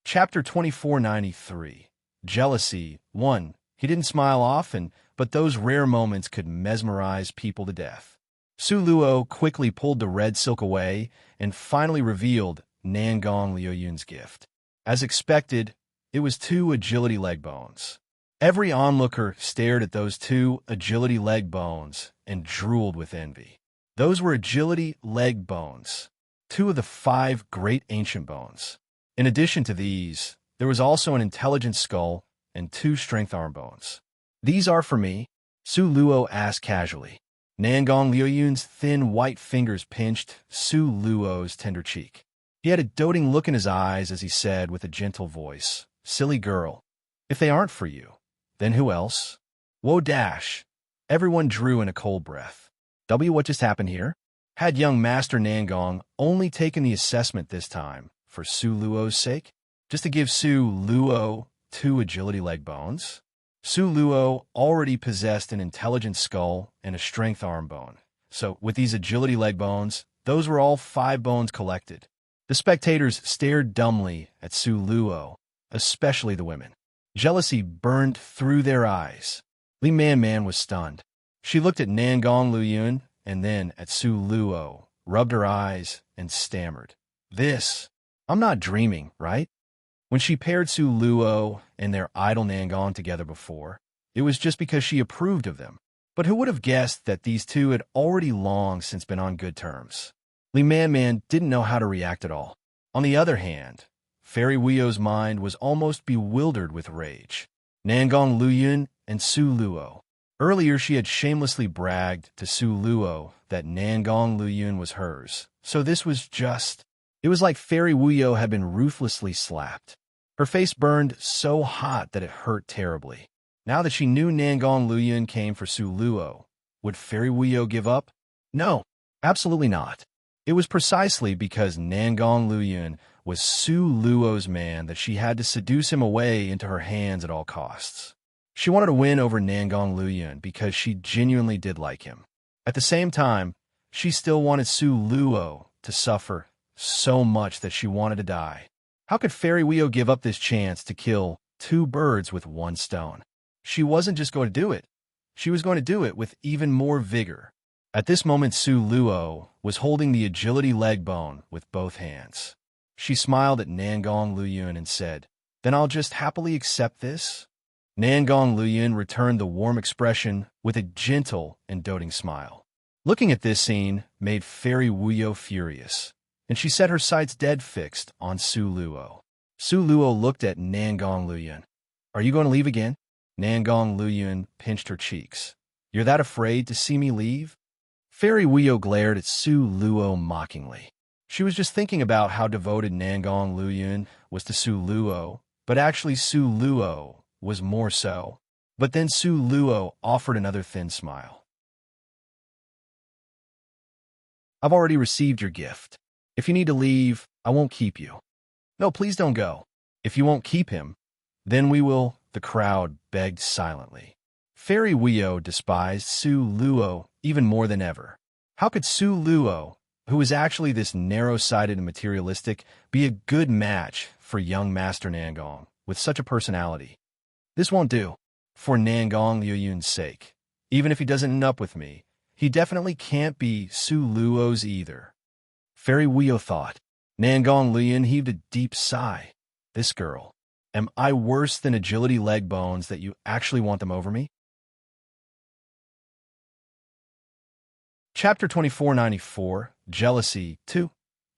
Chapter 2493. Jealousy 1. He didn't smile often, but those rare moments could mesmerize people to death. Su Luo quickly pulled the red silk away and finally revealed Nangong Luoyun's gift. As expected, it was 2 agility leg bones. Every onlooker stared at those 2 agility leg bones and drooled with envy. Those were agility leg bones, 2 of the 5 great ancient bones. In addition to these, there was also an intelligent skull and 2 strength arm bones. "These are for me?" Su Luo asked casually. Nangong Luoyun's thin white fingers pinched Su Luo's tender cheek. He had a doting look in his eyes as he said with a gentle voice, "Silly girl, if they aren't for you, then who else?" Whoa dash! Everyone drew in a cold breath. What just happened here? Had young Master Nangong only taken the assessment this time for Su Luo's sake? Just to give Su Luo 2 agility leg bones? Su Luo already possessed an intelligent skull and a strength arm bone. So with these agility leg bones, those were all 5 bones collected. The spectators stared dumbly at Su Luo, especially the women. Jealousy burned through their eyes. Li Man was stunned. She looked at Nangong Luoyun and then at Su Luo, rubbed her eyes, and stammered, "I'm not dreaming, right?" When she paired Su Luo and their idol Nangong together before, it was just because she approved of them. But who would have guessed that these two had already long since been on good terms? Li Man didn't know how to react at all. On the other hand, Fairy Wuyo's mind was almost bewildered with rage. Nangong Luyun and Su Luo. Earlier she had shamelessly bragged to Su Luo that Nangong Luyun was hers, so this was just... It was like Fairy Wuyo had been ruthlessly slapped. Her face burned so hot that it hurt terribly. Now that she knew Nangong Luyun came for Su Luo, would Fairy Wuyo give up? No, absolutely not. It was precisely because Nangong Luyun was Su Luo's man that she had to seduce him away into her hands at all costs. She wanted to win over Nangong Luyun because she genuinely did like him. At the same time, she still wanted Su Luo to suffer so much that she wanted to die. How could Fairy Wuyo give up this chance to kill two birds with one stone? She wasn't just going to do it. She was going to do it with even more vigor. At this moment, Su Luo was holding the agility leg bone with both hands. She smiled at Nangong Luyun and said, "Then I'll just happily accept this?" Nangong Luyun returned the warm expression with a gentle and doting smile. Looking at this scene made Fairy Wuyo furious, and she set her sights dead fixed on Su Luo. Su Luo looked at Nangong Luyun. "Are you going to leave again?" Nangong Luyun pinched her cheeks. "You're that afraid to see me leave?" Fairy Wuyo glared at Su Luo mockingly. She was just thinking about how devoted Nangong Luyun was to Su Luo, but actually Su Luo was more so. But then Su Luo offered another thin smile. "I've already received your gift. If you need to leave, I won't keep you." "No, please don't go. If you won't keep him, then we will," the crowd begged silently. Fairy Wuyo despised Su Luo even more than ever. How could Su Luo, who was actually this narrow-sighted and materialistic, be a good match for young Master Nangong with such a personality? "This won't do. For Nangong Luyun's sake. Even if he doesn't end up with me, he definitely can't be Su Luo's either." Fairy Wuyo thought. Nangong Luyun heaved a deep sigh. "This girl. Am I worse than agility leg bones that you actually want them over me?" Chapter 2494, Jealousy 2.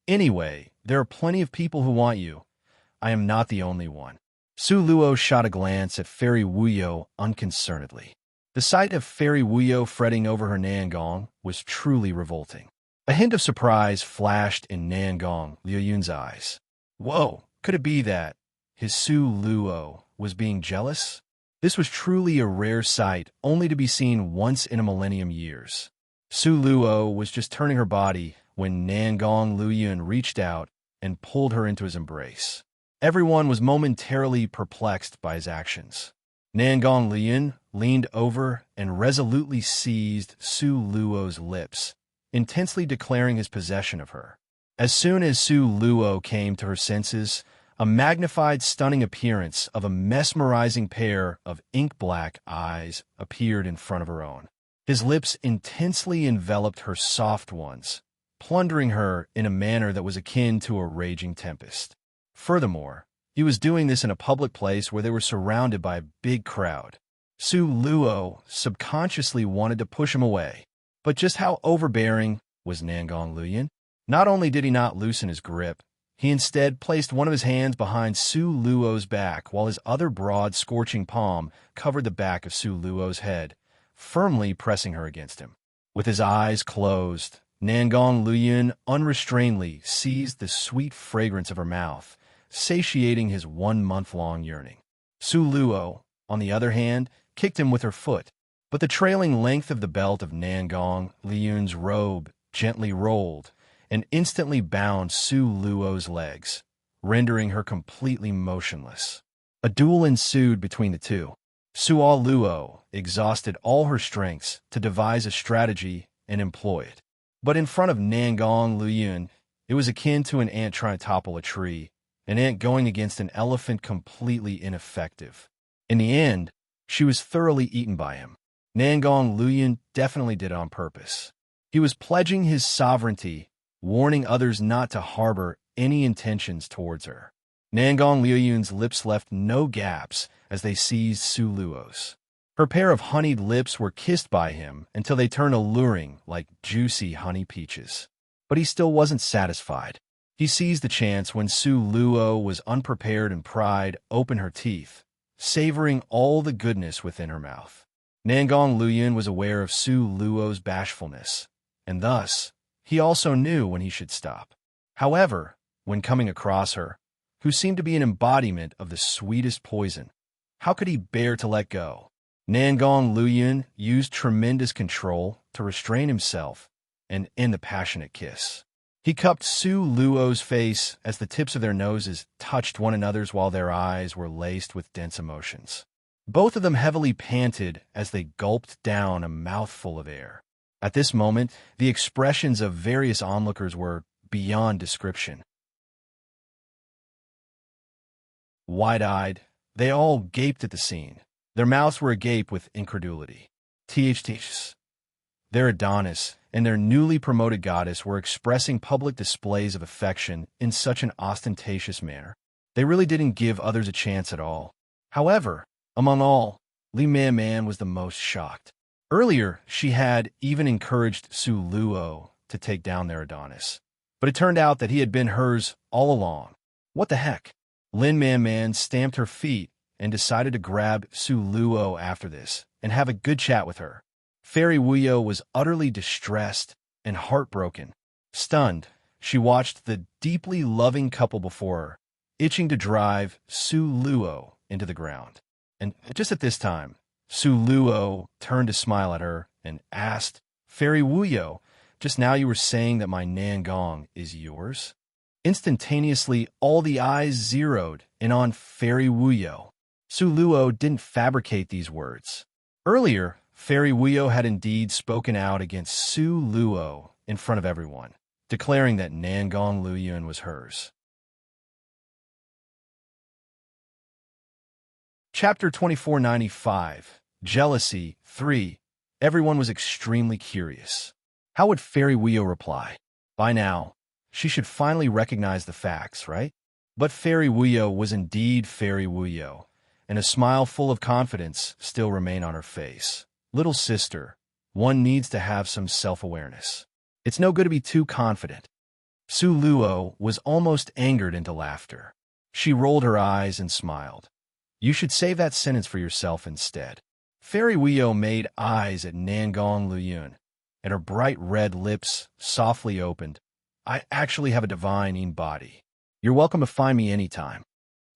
"Anyway, there are plenty of people who want you. I am not the only one." Su Luo shot a glance at Fairy Wuyo unconcernedly. The sight of Fairy Wuyo fretting over her Nangong was truly revolting. A hint of surprise flashed in Nangong Luyun's eyes. Whoa, could it be that his Su Luo was being jealous? This was truly a rare sight, only to be seen once in a millennium years. Su Luo was just turning her body when Nangong Luyun reached out and pulled her into his embrace. Everyone was momentarily perplexed by his actions. Nangong Luyun leaned over and resolutely seized Su Luo's lips, intensely declaring his possession of her. As soon as Su Luo came to her senses, a magnified, stunning appearance of a mesmerizing pair of ink-black eyes appeared in front of her own. His lips intensely enveloped her soft ones, plundering her in a manner that was akin to a raging tempest. Furthermore, he was doing this in a public place where they were surrounded by a big crowd. Su Luo subconsciously wanted to push him away. But just how overbearing was Nangong Luyun? Not only did he not loosen his grip, he instead placed one of his hands behind Su Luo's back while his other broad, scorching palm covered the back of Su Luo's head, firmly pressing her against him. With his eyes closed, Nangong Luyun unrestrainedly seized the sweet fragrance of her mouth, satiating his 1 month-long yearning. Su Luo, on the other hand, kicked him with her foot, but the trailing length of the belt of Nangong Luyun's robe gently rolled and instantly bound Su Luo's legs, rendering her completely motionless. A duel ensued between the two. Su Luo exhausted all her strengths to devise a strategy and employ it. But in front of Nangong Luyun, it was akin to an ant trying to topple a tree, an ant going against an elephant completely ineffective. In the end, she was thoroughly eaten by him. Nangong Luyun definitely did it on purpose. He was pledging his sovereignty, warning others not to harbor any intentions towards her. Nangong Liuyun's lips left no gaps as they seized Su Luo's. Her pair of honeyed lips were kissed by him until they turned alluring like juicy honey peaches. But he still wasn't satisfied. He seized the chance when Su Luo was unprepared and pride opened her teeth, savoring all the goodness within her mouth. Nangong Liyun was aware of Su Luo's bashfulness, and thus, he also knew when he should stop. However, when coming across her, who seemed to be an embodiment of the sweetest poison, how could he bear to let go? Nangong Liyun used tremendous control to restrain himself and end the passionate kiss. He cupped Su Luo's face as the tips of their noses touched one another's while their eyes were laced with dense emotions. Both of them heavily panted as they gulped down a mouthful of air. At this moment, the expressions of various onlookers were beyond description. Wide-eyed, they all gaped at the scene. Their mouths were agape with incredulity. Their Adonis and their newly promoted goddess were expressing public displays of affection in such an ostentatious manner. They really didn't give others a chance at all. However, among all, Li Man was the most shocked. Earlier, she had even encouraged Su Luo to take down their Adonis. But it turned out that he had been hers all along. What the heck? Lin Man stamped her feet and decided to grab Su Luo after this and have a good chat with her. Fairy Wuyo was utterly distressed and heartbroken. Stunned, she watched the deeply loving couple before her, itching to drive Su Luo into the ground. And just at this time, Su Luo turned to smile at her and asked, "Fairy Wuyo, just now you were saying that my Nangong is yours?" Instantaneously, all the eyes zeroed in on Fairy Wuyo. Su Luo didn't fabricate these words. Earlier, Fairy Wuyo had indeed spoken out against Su Luo in front of everyone, declaring that Nangong Liyun was hers. Chapter 2495, Jealousy 3. Everyone was extremely curious. How would Fairy Wuyo reply? By now, she should finally recognize the facts, right? But Fairy Wuyo was indeed Fairy Wuyo, and a smile full of confidence still remained on her face. Little sister, one needs to have some self-awareness. It's no good to be too confident. Su Luo was almost angered into laughter. She rolled her eyes and smiled. You should save that sentence for yourself instead. Fairy Wuyo made eyes at Nangong Liyun, and her bright red lips softly opened. I actually have a divine body. You're welcome to find me anytime.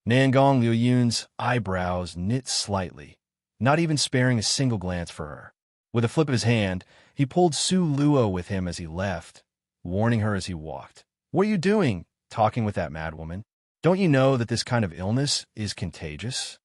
Nangong Liyun's eyebrows knit slightly, not even sparing a single glance for her. With a flip of his hand, he pulled Su Luo with him as he left, warning her as he walked. What are you doing, talking with that madwoman? Don't you know that this kind of illness is contagious?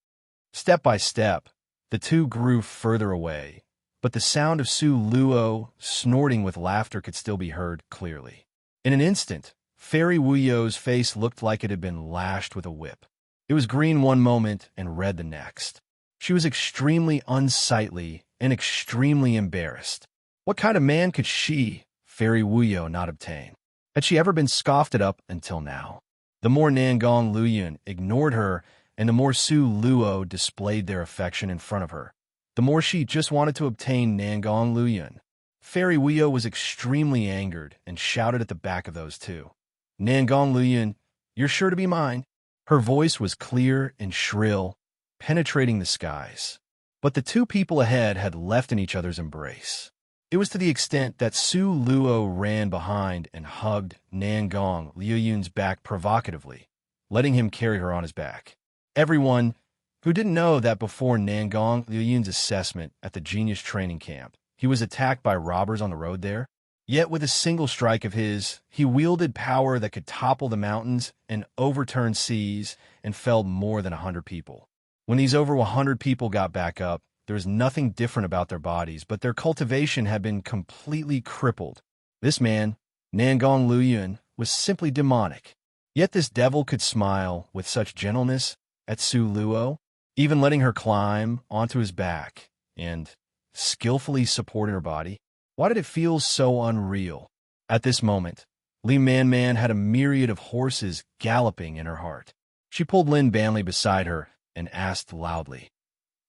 Step by step, the two grew further away, but the sound of Su Luo snorting with laughter could still be heard clearly. In an instant, Fairy Wuyo's face looked like it had been lashed with a whip. It was green one moment and red the next. She was extremely unsightly and extremely embarrassed. What kind of man could she, Fairy Wuyo, not obtain? Had she ever been scoffed at up until now? The more Nangong Liyun ignored her, and the more Su Luo displayed their affection in front of her, the more she just wanted to obtain Nangong Liyun. Fairy Wuyo was extremely angered and shouted at the back of those two. Nangong Liyun, you're sure to be mine. Her voice was clear and shrill, penetrating the skies. But the two people ahead had left in each other's embrace. It was to the extent that Su Luo ran behind and hugged Nangong Liyun's back provocatively, letting him carry her on his back. Everyone who didn't know that before Nangong Liyun's assessment at the Genius Training Camp, he was attacked by robbers on the road there. Yet with a single strike of his, he wielded power that could topple the mountains and overturn seas and felled more than 100 people. When these over 100 people got back up, there was nothing different about their bodies, but their cultivation had been completely crippled. This man, Nangong Liyun, was simply demonic. Yet this devil could smile with such gentleness at Su Luo, even letting her climb onto his back and skillfully supporting her body. Why did it feel so unreal? At this moment, Li Man had a myriad of horses galloping in her heart. She pulled Lin Banley beside her and asked loudly,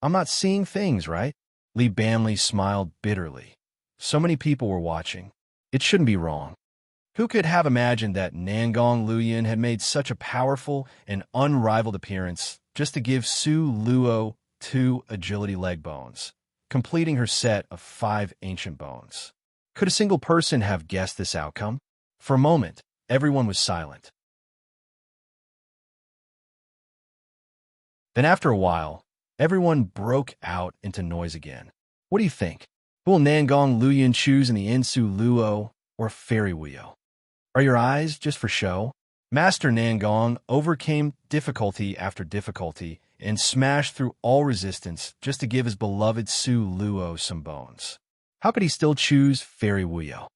"I'm not seeing things, right?" Li Banley smiled bitterly. So many people were watching. It shouldn't be wrong. Who could have imagined that Nangong Luoyun had made such a powerful and unrivaled appearance just to give Su Luo 2 agility leg bones, completing her set of 5 ancient bones? Could a single person have guessed this outcome? For a moment, everyone was silent. Then after a while, everyone broke out into noise again. What do you think? Who will Nangong Luoyun choose in the Insu Luo or Fairy Wuyo? Are your eyes just for show? Master Nangong overcame difficulty after difficulty and smashed through all resistance just to give his beloved Su Luo some bones. How could he still choose Fairy Wuyo?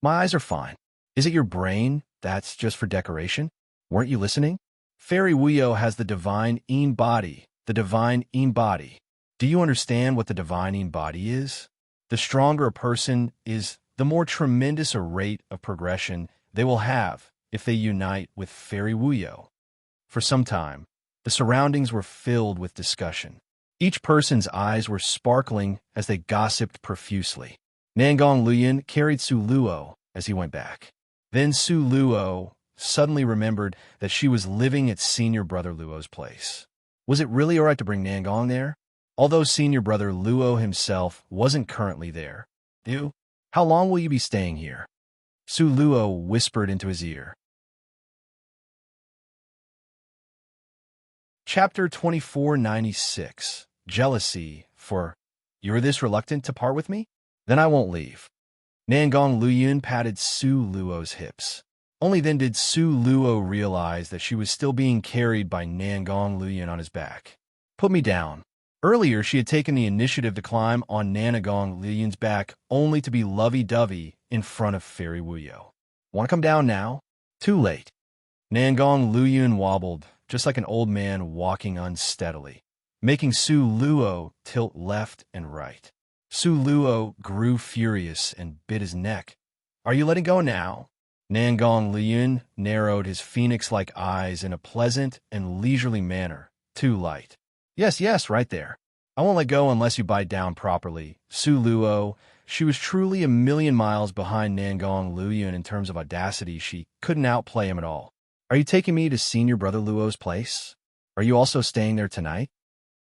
My eyes are fine. Is it your brain that's just for decoration? Weren't you listening? Fairy Wuyo has the divine Een body, the divine Een body. Do you understand what the divine Een body is? The stronger a person is, the more tremendous a rate of progression they will have if they unite with Fairy Wuyo. For some time, the surroundings were filled with discussion. Each person's eyes were sparkling as they gossiped profusely. Nangong Luoyun carried Su Luo as he went back. Then Su Luo suddenly remembered that she was living at Senior Brother Luo's place. Was it really all right to bring Nangong there? Although Senior Brother Luo himself wasn't currently there. How long will you be staying here? Su Luo whispered into his ear. Chapter 2496. Jealousy for, "You're this reluctant to part with me? Then I won't leave." Nangong Luoyun patted Su Luo's hips. Only then did Su Luo realize that she was still being carried by Nangong Luoyun on his back. "Put me down." Earlier, she had taken the initiative to climb on Nangong Luoyun's back only to be lovey-dovey in front of Fairy Wuyo. "Want to come down now?" "Too late." Nangong Luoyun wobbled, just like an old man walking unsteadily, making Su Luo tilt left and right. Su Luo grew furious and bit his neck. "Are you letting go now?" Nangong Luoyun narrowed his phoenix-like eyes in a pleasant and leisurely manner. "Too light." Yes, right there. I won't let go unless you bite down properly." Su Luo, she was truly a million miles behind Nangong Luoyun in terms of audacity. She couldn't outplay him at all. "Are you taking me to Senior Brother Luo's place? Are you also staying there tonight?"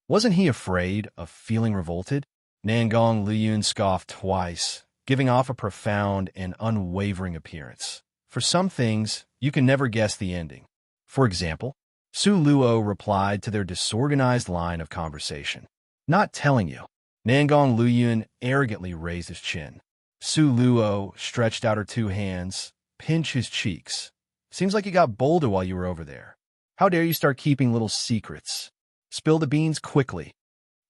Wasn't he afraid of feeling revolted? Nangong Luoyun scoffed twice, giving off a profound and unwavering appearance. For some things, you can never guess the ending. For example, Su Luo replied to their disorganized line of conversation. "Not telling you." Nangong Luoyun arrogantly raised his chin. Su Luo stretched out her 2 hands, pinched his cheeks. "Seems like you got bolder while you were over there. How dare you start keeping little secrets? Spill the beans quickly."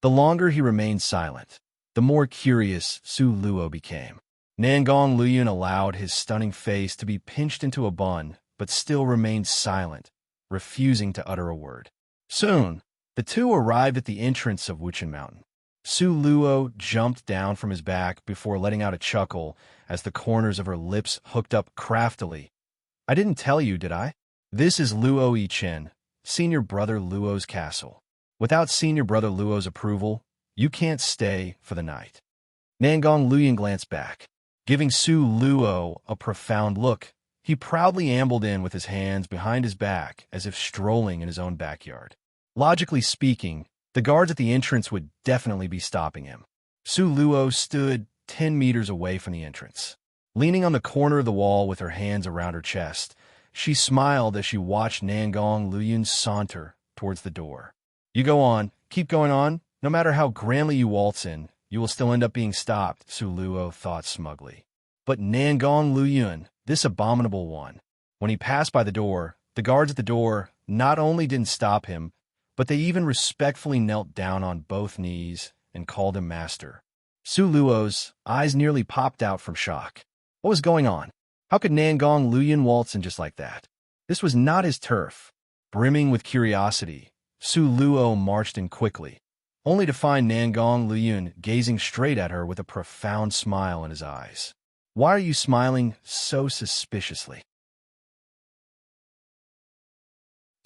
The longer he remained silent, the more curious Su Luo became. Nangong Luoyun allowed his stunning face to be pinched into a bun, but still remained silent, refusing to utter a word. Soon, the two arrived at the entrance of Wuchen Mountain. Su Luo jumped down from his back before letting out a chuckle as the corners of her lips hooked up craftily. "I didn't tell you, did I? This is Luo Yichen, Senior Brother Luo's castle. Without Senior Brother Luo's approval, you can't stay for the night." Nangong Luoyun glanced back. Giving Su Luo a profound look, he proudly ambled in with his hands behind his back as if strolling in his own backyard. Logically speaking, the guards at the entrance would definitely be stopping him. Su Luo stood 10 meters away from the entrance. Leaning on the corner of the wall with her hands around her chest, she smiled as she watched Nangong Luoyun saunter towards the door. "You go on, keep going on. No matter how grandly you waltz in, you will still end up being stopped," Su Luo thought smugly. But Nangong Luoyun, this abominable one, when he passed by the door, the guards at the door not only didn't stop him, but they even respectfully knelt down on both knees and called him master. Su Luo's eyes nearly popped out from shock. What was going on? How could Nangong Luoyun waltz in just like that? This was not his turf. Brimming with curiosity, Su Luo marched in quickly, only to find Nangong Luoyun gazing straight at her with a profound smile in his eyes. "Why are you smiling so suspiciously?"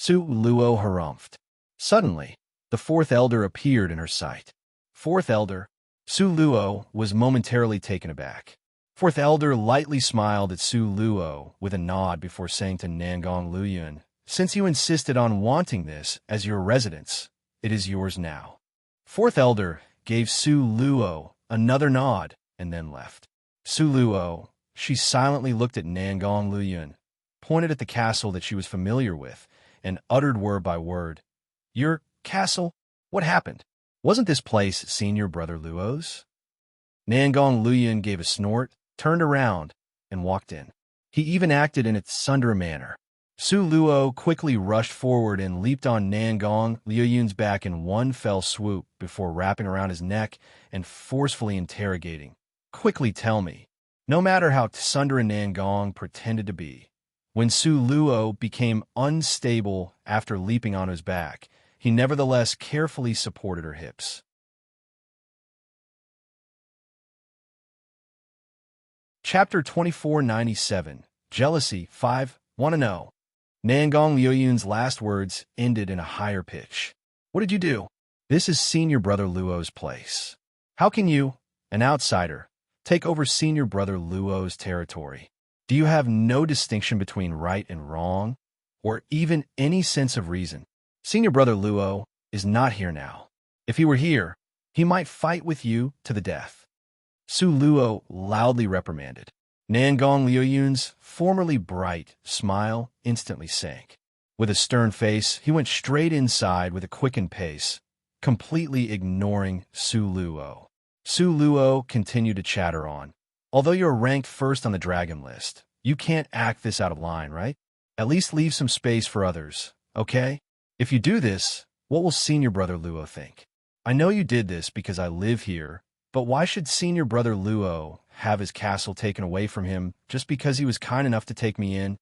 Su Luo harumphed. Suddenly, the fourth elder appeared in her sight. Fourth elder? Su Luo was momentarily taken aback. Fourth elder lightly smiled at Su Luo with a nod before saying to Nangong Luyun, "Since you insisted on wanting this as your residence, it is yours now." Fourth elder gave Su Luo another nod and then left. Su Luo, she silently looked at Nangong Luyun, pointed at the castle that she was familiar with, and uttered word by word, "Your castle? What happened? Wasn't this place Senior Brother Luo's?" Nangong Luyun gave a snort, turned around, and walked in. He even acted in its Sundra manner. Su Luo quickly rushed forward and leaped on Nangong Luyun's back in one fell swoop before wrapping around his neck and forcefully interrogating. "Quickly tell me, no matter how Sundra Nangong pretended to be, when Su Luo became unstable after leaping on his back, he nevertheless carefully supported her hips." Chapter 2497, Jealousy 5, Wanna Know. Nangong Luyun's last words ended in a higher pitch. "What did you do? This is Senior Brother Luo's place. How can you, an outsider, take over Senior Brother Luo's territory? Do you have no distinction between right and wrong, or even any sense of reason? Senior Brother Luo is not here now. If he were here, he might fight with you to the death." Su Luo loudly reprimanded. Nangong Luyun's formerly bright smile instantly sank. With a stern face, he went straight inside with a quickened pace, completely ignoring Su Luo. Su Luo continued to chatter on. "Although you're ranked first on the dragon list, you can't act this out of line, right? At least leave some space for others, okay? If you do this, what will Senior Brother Luo think? I know you did this because I live here, but why should Senior Brother Luo have his castle taken away from him just because he was kind enough to take me in?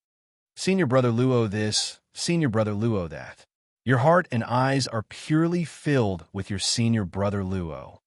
Senior Brother Luo this, Senior Brother Luo that. Your heart and eyes are purely filled with your Senior Brother Luo."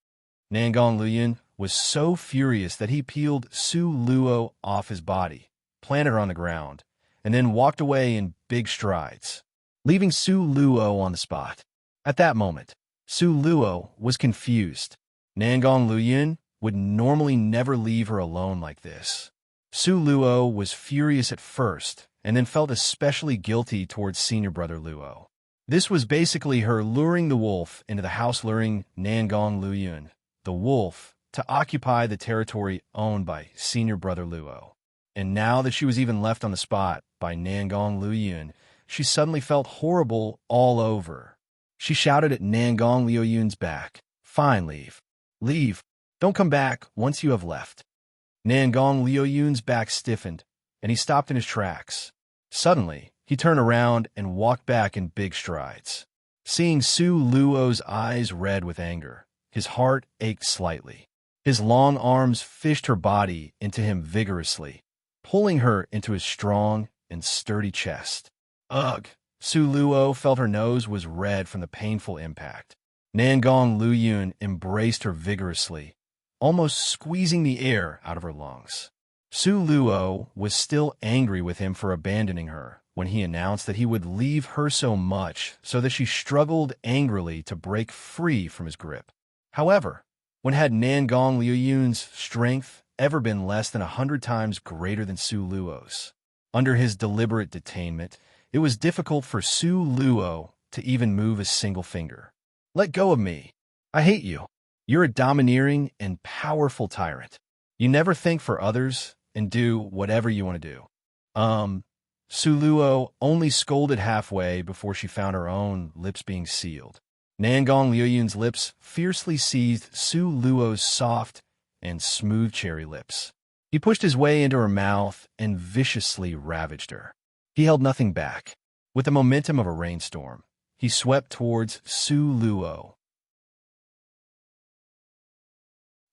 Nangong Luyun was so furious that he peeled Su Luo off his body, planted her on the ground, and then walked away in big strides, leaving Su Luo on the spot. At that moment, Su Luo was confused. Nangong Luyun would normally never leave her alone like this. Su Luo was furious at first, and then felt especially guilty towards Senior Brother Luo. This was basically her luring the wolf into the house, luring Nangong Luyun, the wolf, to occupy the territory owned by Senior Brother Luo. And now that she was even left on the spot by Nangong Luyun, she suddenly felt horrible all over. She shouted at Nangong Luyun's back, "Fine, leave. Leave. Don't come back once you have left." Nangong Luyun's back stiffened, and he stopped in his tracks. Suddenly, he turned around and walked back in big strides. Seeing Su Luo's eyes red with anger, his heart ached slightly. His long arms fished her body into him vigorously, pulling her into his strong and sturdy chest. Ugh! Su Luo felt her nose was red from the painful impact. Nangong Luyun embraced her vigorously, almost squeezing the air out of her lungs. Su Luo was still angry with him for abandoning her when he announced that he would leave her so much so that she struggled angrily to break free from his grip. However, when had Nangong Luyun's strength ever been less than 100 times greater than Su Luo's? Under his deliberate detainment, it was difficult for Su Luo to even move a single finger. "Let go of me. I hate you. You're a domineering and powerful tyrant. You never think for others and do whatever you want to do." Su Luo only scolded halfway before she found her own lips being sealed. Nangong Luyun's lips fiercely seized Su Luo's soft and smooth cherry lips. He pushed his way into her mouth and viciously ravaged her. He held nothing back. With the momentum of a rainstorm, he swept towards Su Luo.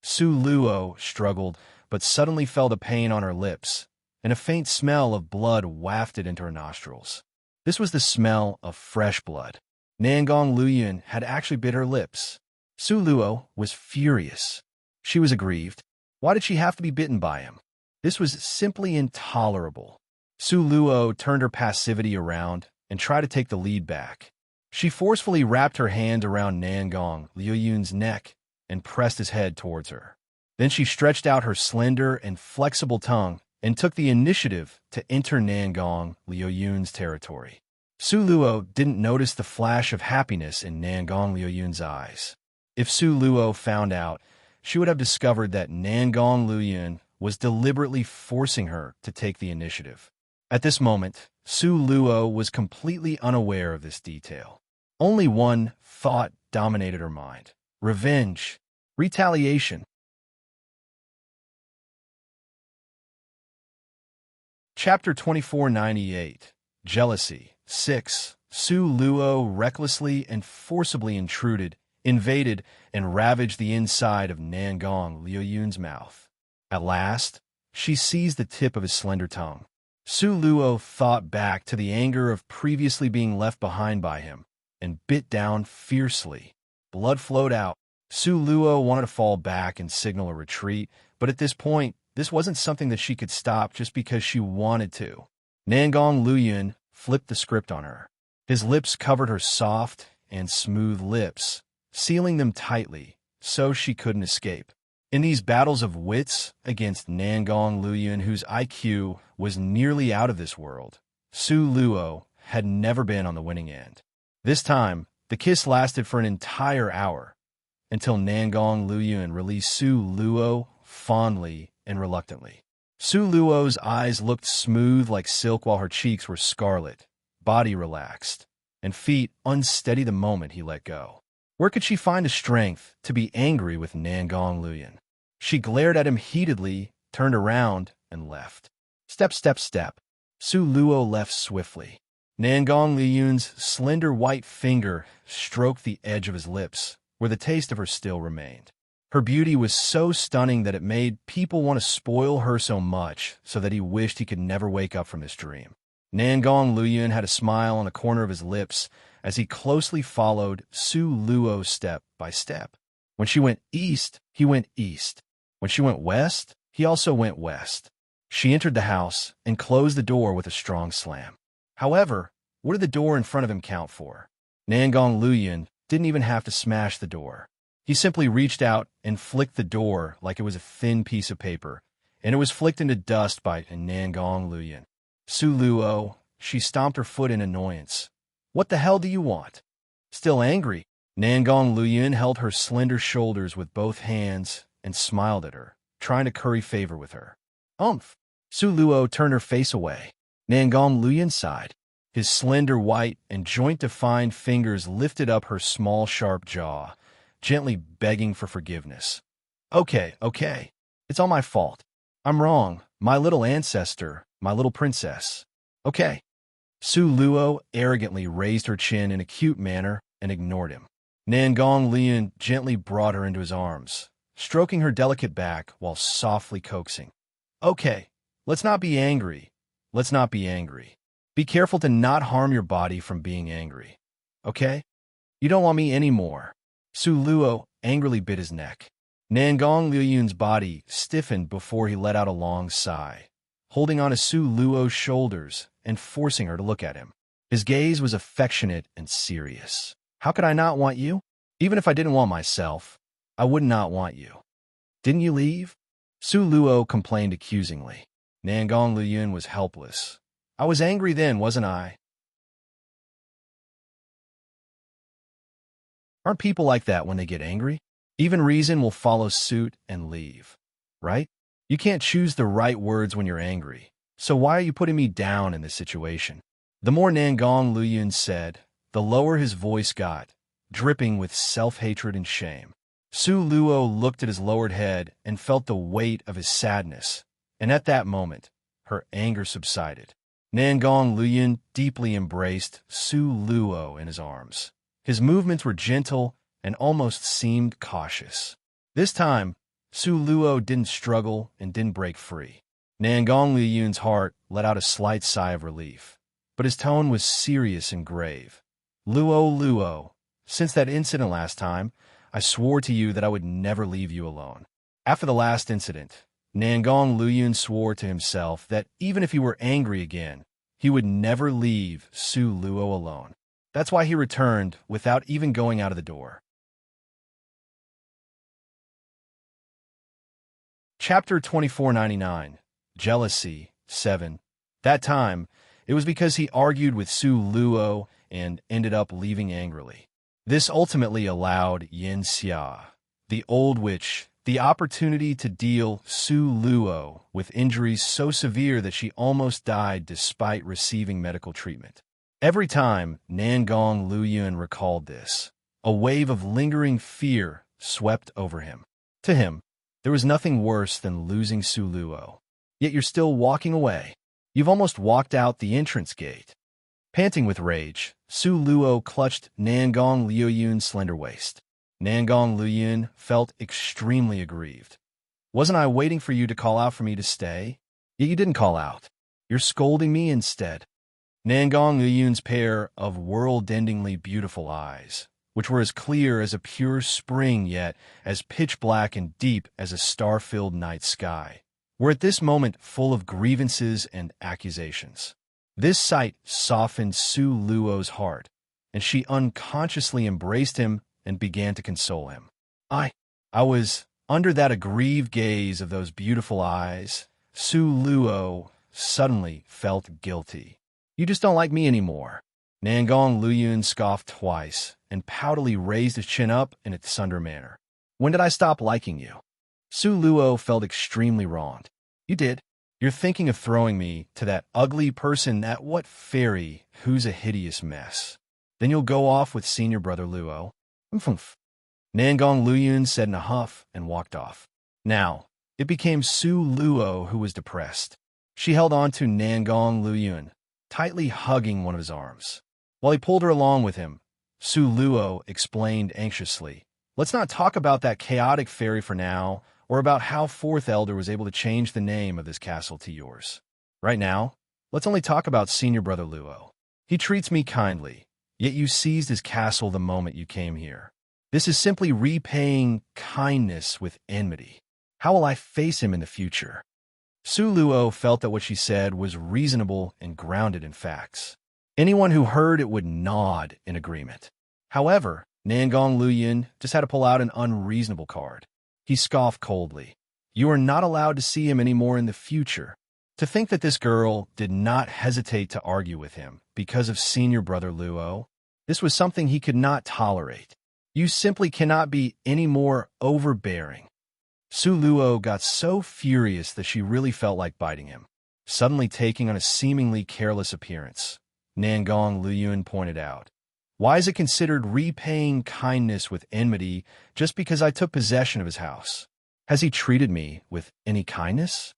Su Luo struggled, but suddenly felt a pain on her lips, and a faint smell of blood wafted into her nostrils. This was the smell of fresh blood. Nangong Luyun had actually bit her lips. Su Luo was furious. She was aggrieved. Why did she have to be bitten by him? This was simply intolerable. Su Luo turned her passivity around and try to take the lead back. She forcefully wrapped her hand around Nangong Liuyun's neck and pressed his head towards her. Then she stretched out her slender and flexible tongue and took the initiative to enter Nangong Liuyun's territory. Su Luo didn't notice the flash of happiness in Nangong Liuyun's eyes. If Su Luo found out, she would have discovered that Nangong Liuyun was deliberately forcing her to take the initiative. At this moment, Su Luo was completely unaware of this detail. Only one thought dominated her mind: revenge, retaliation. Chapter 2498. Jealousy. 6. Su Luo recklessly and forcibly invaded, and ravaged the inside of Nangong Liuyun's mouth. At last, she seized the tip of his slender tongue. Su Luo thought back to the anger of previously being left behind by him, and bit down fiercely. Blood flowed out. Su Luo wanted to fall back and signal a retreat, but at this point, this wasn't something that she could stop just because she wanted to. Nangong Liuyun flipped the script on her. His lips covered her soft and smooth lips, sealing them tightly so she couldn't escape. In these battles of wits against Nangong Liuyun, whose IQ was nearly out of this world, Su Luo had never been on the winning end. This time, the kiss lasted for an entire hour, until Nangong Liuyun released Su Luo fondly and reluctantly. Su Luo's eyes looked smooth like silk while her cheeks were scarlet, body relaxed, and feet unsteady the moment he let go. Where could she find the strength to be angry with Nangong Liuyun? She glared at him heatedly, turned around, and left. Step, step, step. Su Luo left swiftly. Nangong Liuyun's slender white finger stroked the edge of his lips, where the taste of her still remained. Her beauty was so stunning that it made people want to spoil her so much so that he wished he could never wake up from this dream. Nangong Liuyun had a smile on the corner of his lips as he closely followed Su Luo step by step. When she went east, he went east. When she went west, he also went west. She entered the house and closed the door with a strong slam. However, what did the door in front of him count for? Nangong Liuyun didn't even have to smash the door. He simply reached out and flicked the door like it was a thin piece of paper, and it was flicked into dust by Nangong Liuyun. Su Luo, she stomped her foot in annoyance. What the hell do you want? Still angry? Nangong Liuyun held her slender shoulders with both hands and smiled at her, trying to curry favor with her. Umph! Su Luo turned her face away. Nangong Liuyun sighed. His slender white and joint-defined fingers lifted up her small sharp jaw, gently begging for forgiveness. Okay. It's all my fault. I'm wrong. My little ancestor, my little princess. Okay. Su Luo arrogantly raised her chin in a cute manner and ignored him. Nangong Liuyun gently brought her into his arms, stroking her delicate back while softly coaxing. Okay, let's not be angry. Let's not be angry. Be careful to not harm your body from being angry. Okay? You don't want me anymore. Su Luo angrily bit his neck. Nangong Liuyun's body stiffened before he let out a long sigh, holding on to Su Luo's shoulders and forcing her to look at him. His gaze was affectionate and serious. How could I not want you? Even if I didn't want myself, I would not want you. Didn't you leave? Su Luo complained accusingly. Nangong Liuyun was helpless. I was angry then, wasn't I? Aren't people like that when they get angry? Even reason will follow suit and leave, right? You can't choose the right words when you're angry, so why are you putting me down in this situation? The more Nangong Liuyun said, the lower his voice got, dripping with self-hatred and shame. Su Luo looked at his lowered head and felt the weight of his sadness, and at that moment, her anger subsided. Nangong Liuyun deeply embraced Su Luo in his arms. His movements were gentle and almost seemed cautious. This time, Su Luo didn't struggle and didn't break free. Nangong Liuyun's heart let out a slight sigh of relief, but his tone was serious and grave. Luo, since that incident last time, I swore to you that I would never leave you alone. After the last incident, Nangong Liuyun swore to himself that even if he were angry again, he would never leave Su Luo alone. That's why he returned without even going out of the door. Chapter 2499, Jealousy 7. That time, it was because he argued with Su Luo and ended up leaving angrily. This ultimately allowed Yin Xia, the old witch, the opportunity to deal Su Luo with injuries so severe that she almost died despite receiving medical treatment. Every time Nangong Luyun recalled this, a wave of lingering fear swept over him. To him, there was nothing worse than losing Su Luo. Yet you're still walking away. You've almost walked out the entrance gate. Panting with rage, Su Luo clutched Nangong Luyun's slender waist. Nangong Luyun felt extremely aggrieved. Wasn't I waiting for you to call out for me to stay? Yet you didn't call out. You're scolding me instead. Nangong Luyun's pair of world-endingly beautiful eyes, which were as clear as a pure spring yet as pitch-black and deep as a star-filled night sky, were at this moment full of grievances and accusations. This sight softened Su Luo's heart, and she unconsciously embraced him and began to console him. I was under that aggrieved gaze of those beautiful eyes. Su Luo suddenly felt guilty. You just don't like me anymore. Nangong Luyun scoffed twice and poutily raised his chin up in a thunder manner. When did I stop liking you? Su Luo felt extremely wronged. You did. You're thinking of throwing me to that ugly person, that what fairy who's a hideous mess. Then you'll go off with senior brother Luo. Mph. Nangong Luyun said in a huff and walked off. Now, it became Su Luo who was depressed. She held on to Nangong Luyun, tightly hugging one of his arms. While he pulled her along with him, Su Luo explained anxiously, let's not talk about that chaotic fairy for now, or about how Fourth Elder was able to change the name of this castle to yours. Right now, let's only talk about senior brother Luo. He treats me kindly, yet you seized his castle the moment you came here. This is simply repaying kindness with enmity. How will I face him in the future? Su Luo felt that what she said was reasonable and grounded in facts. Anyone who heard it would nod in agreement. However, Nangong Luyun just had to pull out an unreasonable card. He scoffed coldly. You are not allowed to see him anymore in the future. To think that this girl did not hesitate to argue with him because of senior brother Luo, this was something he could not tolerate. You simply cannot be any more overbearing. Su Luo got so furious that she really felt like biting him, suddenly taking on a seemingly careless appearance. Nangong Luyun pointed out, why is it considered repaying kindness with enmity just because I took possession of his house? Has he treated me with any kindness?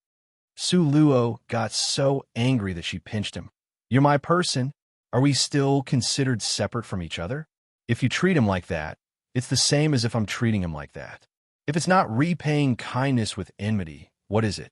Su Luo got so angry that she pinched him. You're my person. Are we still considered separate from each other? If you treat him like that, it's the same as if I'm treating him like that. If it's not repaying kindness with enmity, what is it?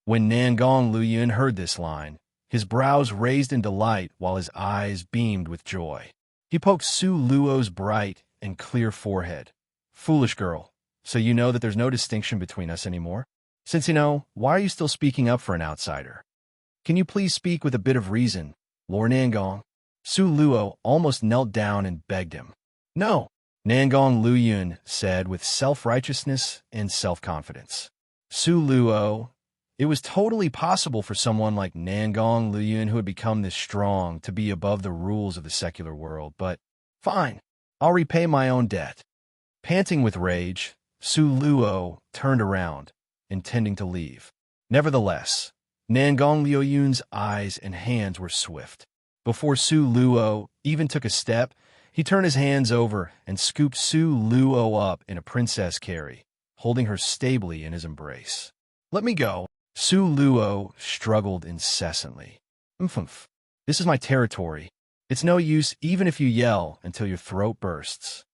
When Nangong Luyun heard this line, his brows raised in delight while his eyes beamed with joy. He poked Su Luo's bright and clear forehead. Foolish girl, so you know that there's no distinction between us anymore? Since you know, why are you still speaking up for an outsider? Can you please speak with a bit of reason, Lord Nangong? Su Luo almost knelt down and begged him. No, Nangong Luyun said with self-righteousness and self-confidence. Su Luo, it was totally possible for someone like Nangong Luyun who had become this strong to be above the rules of the secular world, but fine, I'll repay my own debt. Panting with rage, Su Luo turned around, intending to leave. Nevertheless, Nangong Luyun's eyes and hands were swift. Before Su Luo even took a step, he turned his hands over and scooped Su Luo up in a princess carry, holding her stably in his embrace. Let me go. Su Luo struggled incessantly. Mph, this is my territory. It's no use even if you yell until your throat bursts.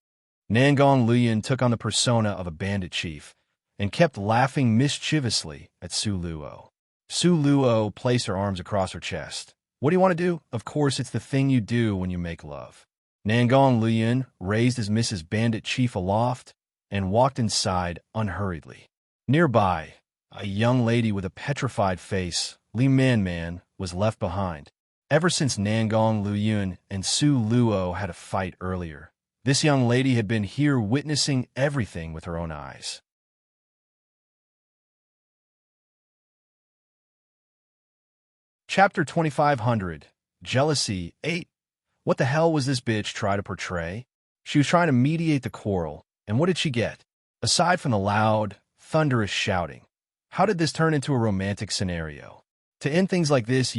Nangong Luyun took on the persona of a bandit chief and kept laughing mischievously at Su Luo. Su Luo placed her arms across her chest. What do you want to do? Of course, it's the thing you do when you make love. Nangong Luyun raised his Mrs. Bandit Chief aloft and walked inside unhurriedly. Nearby, a young lady with a petrified face Li Man was left behind. Ever since Nangong Luyun and Su Luo had a fight earlier, this young lady had been here witnessing everything with her own eyes. Chapter 2500, Jealousy 8. What the hell was this bitch try to portray? She was trying to mediate the quarrel, and what did she get? Aside from the loud, thunderous shouting, how did this turn into a romantic scenario? To end things like this,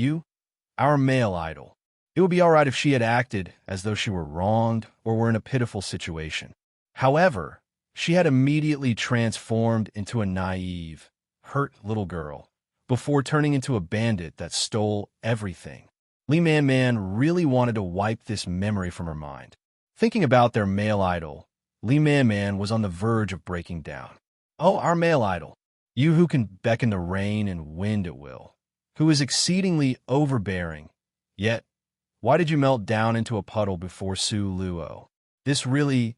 our male idol. It would be alright if she had acted as though she were wronged or were in a pitiful situation. However, she had immediately transformed into a naive, hurt little girl, before turning into a bandit that stole everything. Li Man really wanted to wipe this memory from her mind. Thinking about their male idol, Li Man was on the verge of breaking down. Oh, our male idol, you who can beckon the rain and wind at will, who is exceedingly overbearing, yet why did you melt down into a puddle before Su Luo? This really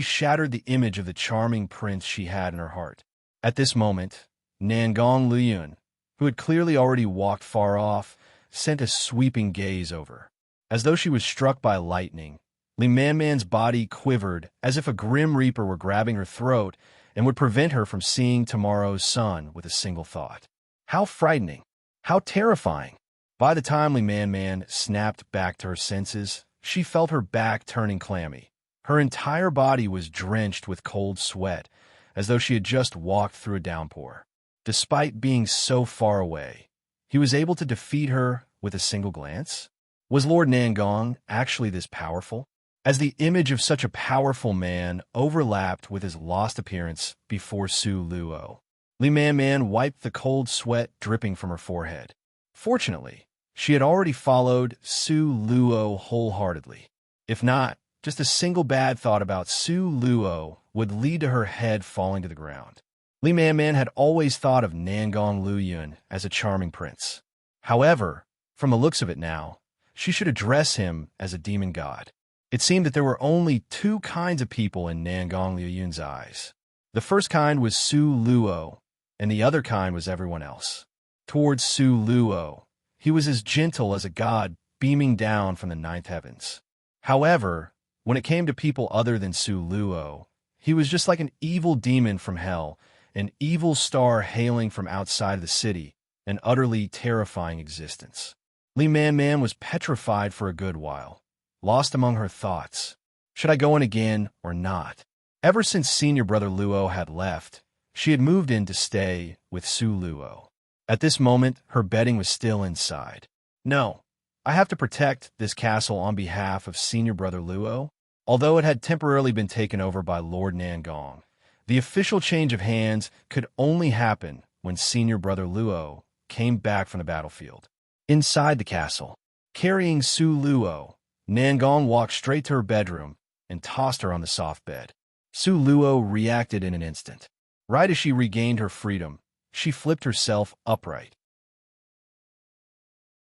shattered the image of the charming prince she had in her heart. At this moment, Nangong Luyun, who had clearly already walked far off, sent a sweeping gaze over. As though she was struck by lightning, Li Man's body quivered as if a grim reaper were grabbing her throat and would prevent her from seeing tomorrow's sun with a single thought. How frightening! How terrifying! By the time Li Man snapped back to her senses, she felt her back turning clammy. Her entire body was drenched with cold sweat, as though she had just walked through a downpour. Despite being so far away, he was able to defeat her with a single glance? Was Lord Nangong actually this powerful? As the image of such a powerful man overlapped with his lost appearance before Su Luo, Li Man wiped the cold sweat dripping from her forehead. Fortunately, she had already followed Su Luo wholeheartedly. If not, just a single bad thought about Su Luo would lead to her head falling to the ground. Li Man had always thought of Nangong Luyun as a charming prince. However, from the looks of it now, she should address him as a demon god. It seemed that there were only two kinds of people in Nangong Luyun's eyes. The first kind was Su Luo, and the other kind was everyone else. Towards Su Luo, he was as gentle as a god beaming down from the ninth heavens. However, when it came to people other than Su Luo, he was just like an evil demon from hell, an evil star hailing from outside of the city, an utterly terrifying existence. Li Man was petrified for a good while, lost among her thoughts. Should I go in again or not? Ever since senior brother Luo had left, she had moved in to stay with Su Luo. At this moment, her bedding was still inside. No, I have to protect this castle on behalf of senior brother Luo. Although it had temporarily been taken over by Lord Nangong, the official change of hands could only happen when senior brother Luo came back from the battlefield. Inside the castle, carrying Su Luo, Nangong walked straight to her bedroom and tossed her on the soft bed. Su Luo reacted in an instant. Right as she regained her freedom, she flipped herself upright.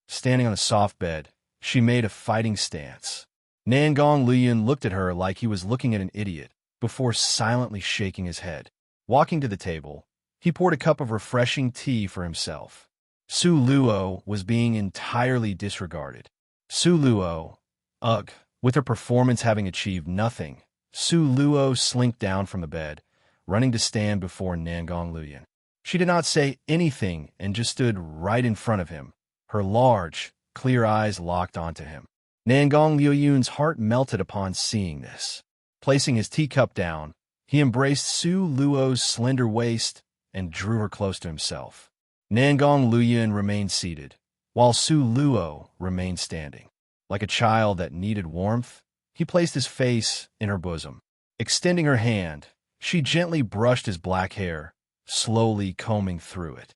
Standing on the soft bed, she made a fighting stance. Nangong Luyun looked at her like he was looking at an idiot, before silently shaking his head. Walking to the table, he poured a cup of refreshing tea for himself. Su Luo was being entirely disregarded. Su Luo, ugh, with her performance having achieved nothing, Su Luo slinked down from the bed, running to stand before Nangong Luyun. She did not say anything and just stood right in front of him, her large, clear eyes locked onto him. Nangong Luyun's heart melted upon seeing this. Placing his teacup down, he embraced Su Luo's slender waist and drew her close to himself. Nangong Luyun remained seated, while Su Luo remained standing. Like a child that needed warmth, he placed his face in her bosom. Extending her hand, she gently brushed his black hair, slowly combing through it.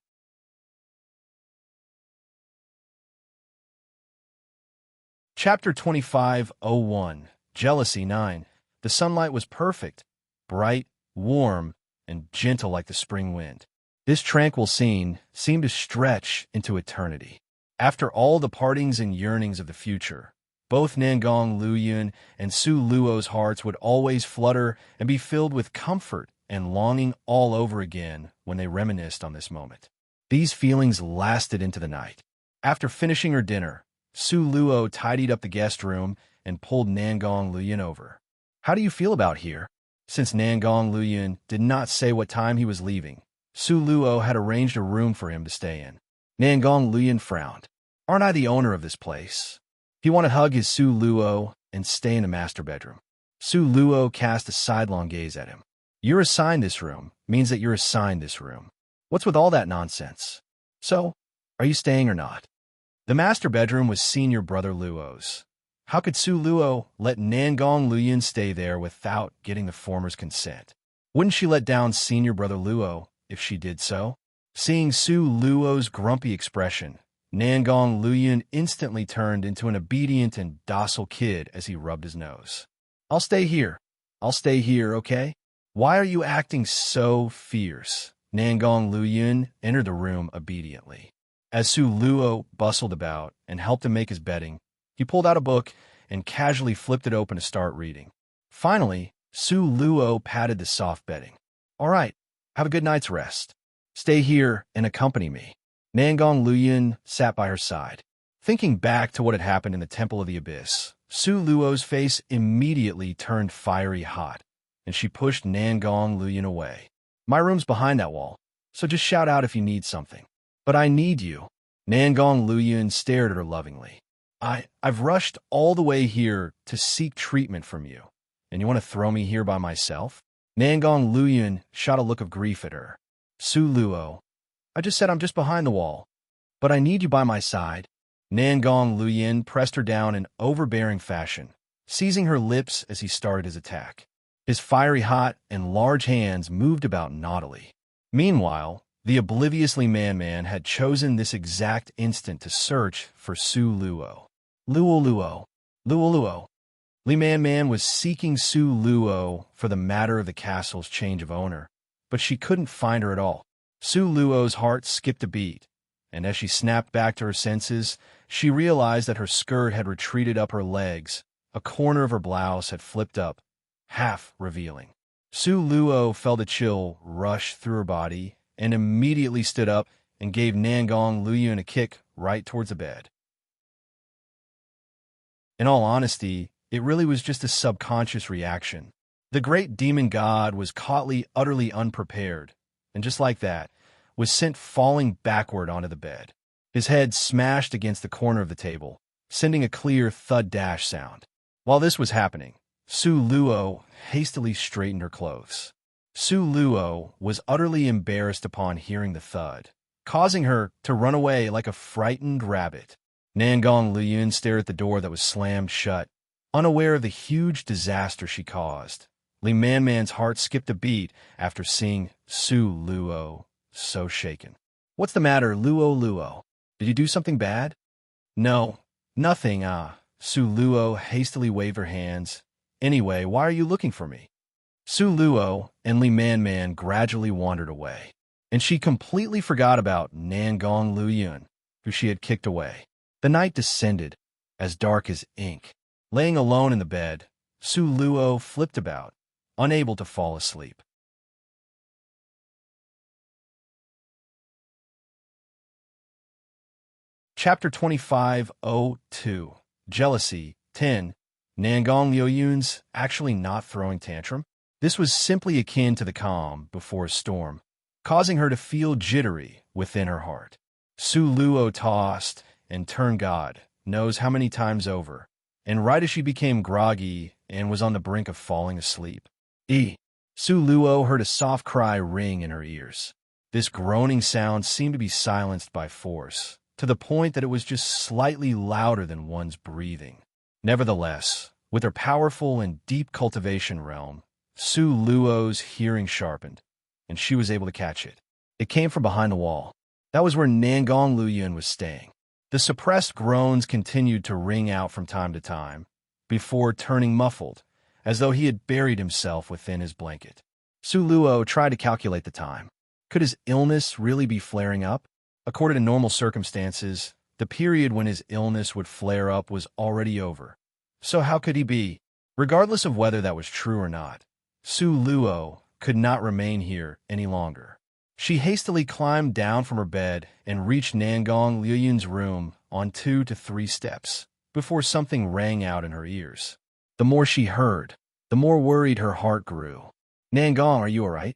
Chapter 2501, Jealousy 9. The sunlight was perfect, bright, warm, and gentle like the spring wind. This tranquil scene seemed to stretch into eternity. After all the partings and yearnings of the future, both Nangong Luyun and Su Luo's hearts would always flutter and be filled with comfort and longing all over again when they reminisced on this moment. These feelings lasted into the night. After finishing her dinner, Su Luo tidied up the guest room and pulled Nangong Luyin over. "How do you feel about here?" Since Nangong Luyin did not say what time he was leaving, Su Luo had arranged a room for him to stay in. Nangong Luyin frowned. "Aren't I the owner of this place?" He wanted to hug his Su Luo and stay in the master bedroom. Su Luo cast a sidelong gaze at him. "You're assigned this room means that you're assigned this room. What's with all that nonsense? So, are you staying or not?" The master bedroom was senior brother Luo's. How could Su Luo let Nangong Luyin stay there without getting the former's consent? Wouldn't she let down senior brother Luo if she did so? Seeing Su Luo's grumpy expression, Nangong Luyin instantly turned into an obedient and docile kid as he rubbed his nose. "I'll stay here. I'll stay here, okay? Why are you acting so fierce?" Nangong Luyin entered the room obediently. As Su Luo bustled about and helped him make his bedding, he pulled out a book and casually flipped it open to start reading. Finally, Su Luo patted the soft bedding. "All right, have a good night's rest. Stay here and accompany me." Nangong Luyin sat by her side. Thinking back to what had happened in the Temple of the Abyss, Su Luo's face immediately turned fiery hot, and she pushed Nangong Luyin away. "My room's behind that wall, so just shout out if you need something." "But I need you." Nangong Luyin stared at her lovingly. I've rushed all the way here to seek treatment from you, and you want to throw me here by myself?" Nangong Luyin shot a look of grief at her. "Su Luo, I just said I'm just behind the wall, but I need you by my side." Nangong Luyin pressed her down in overbearing fashion, seizing her lips as he started his attack. His fiery hot and large hands moved about naughtily. Meanwhile, the obliviously Man-Man had chosen this exact instant to search for Su Luo. Luo. Li Man-Man was seeking Su Luo for the matter of the castle's change of owner, but she couldn't find her at all. Su Luo's heart skipped a beat, and as she snapped back to her senses, she realized that her skirt had retreated up her legs, a corner of her blouse had flipped up, half revealing. Su Luo felt a chill rush through her body and immediately stood up and gave Nangong Luyin a kick right towards the bed. In all honesty, it really was just a subconscious reaction. The great demon god was utterly unprepared, and just like that, was sent falling backward onto the bed. His head smashed against the corner of the table, sending a clear thud-dash sound. While this was happening, Su Luo hastily straightened her clothes. Su Luo was utterly embarrassed upon hearing the thud, causing her to run away like a frightened rabbit. Nangong Luyin stared at the door that was slammed shut, unaware of the huge disaster she caused. Li Man-Man's heart skipped a beat after seeing Su Luo so shaken. "What's the matter, Luo? Did you do something bad?" "No, nothing, Su Luo hastily waved her hands. "Anyway, why are you looking for me?" Su Luo and Li Man-Man gradually wandered away, and she completely forgot about Nangong Luyin, who she had kicked away. The night descended, as dark as ink. Laying alone in the bed, Su Luo flipped about, unable to fall asleep. Chapter 25:02 Jealousy 10 Nangong Luoyun's actually not throwing tantrum? This was simply akin to the calm before a storm, causing her to feel jittery within her heart. Su Luo tossed and turned God knows how many times over, and right as she became groggy and was on the brink of falling asleep, Su Luo heard a soft cry ring in her ears. This groaning sound seemed to be silenced by force, to the point that it was just slightly louder than one's breathing. Nevertheless, with her powerful and deep cultivation realm, Su Luo's hearing sharpened, and she was able to catch it. It came from behind the wall. That was where Nangong Luyin was staying. The suppressed groans continued to ring out from time to time, before turning muffled, as though he had buried himself within his blanket. Su Luo tried to calculate the time. Could his illness really be flaring up? According to normal circumstances, the period when his illness would flare up was already over. So how could he be? Regardless of whether that was true or not, Su Luo could not remain here any longer. She hastily climbed down from her bed and reached Nangong Liuyun's room on 2 to 3 steps before something rang out in her ears. The more she heard, the more worried her heart grew. "Nangong, are you all right?"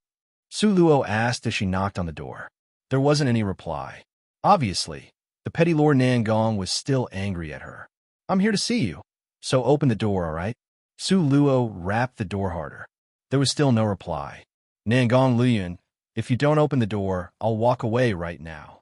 Su Luo asked as she knocked on the door. There wasn't any reply. Obviously, the petty Lord Nangong was still angry at her. "I'm here to see you, so open the door, all right?" Su Luo rapped the door harder. There was still no reply. "Nangong Liyun, if you don't open the door, I'll walk away right now."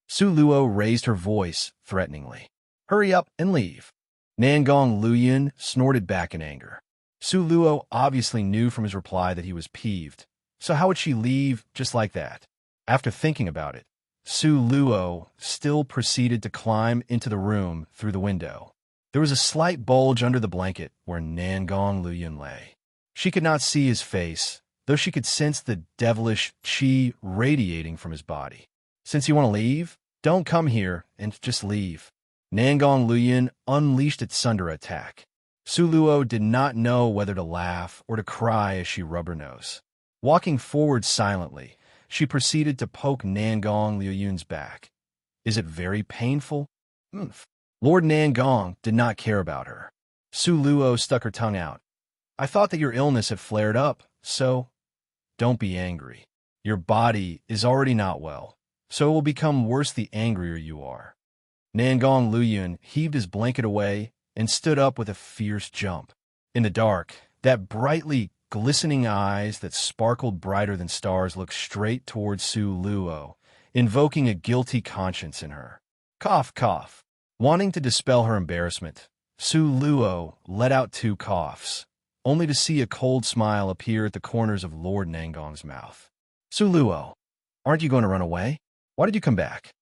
Su Luo raised her voice threateningly. "Hurry up and leave." Nangong Liyun snorted back in anger. Su Luo obviously knew from his reply that he was peeved, so how would she leave just like that? After thinking about it, Su Luo still proceeded to climb into the room through the window. There was a slight bulge under the blanket where Nangong Liyun lay. She could not see his face, though she could sense the devilish qi radiating from his body. "Since you want to leave, don't come here and just leave." Nangong Liyun unleashed its Sundara attack. Su Luo did not know whether to laugh or to cry as she rubbed her nose. Walking forward silently, she proceeded to poke Nangong Liuyun's back. "Is it very painful?" "Oomph." Lord Nangong did not care about her. Su Luo stuck her tongue out. "I thought that your illness had flared up, so don't be angry. Your body is already not well, so it will become worse the angrier you are." Nangong Liyun heaved his blanket away and stood up with a fierce jump. In the dark, that brightly glistening eyes that sparkled brighter than stars looked straight towards Su Luo, invoking a guilty conscience in her. Cough, cough. Wanting to dispel her embarrassment, Su Luo let out 2 coughs, only to see a cold smile appear at the corners of Lord Nangong's mouth. "Su Luo, aren't you going to run away? Why did you come back?"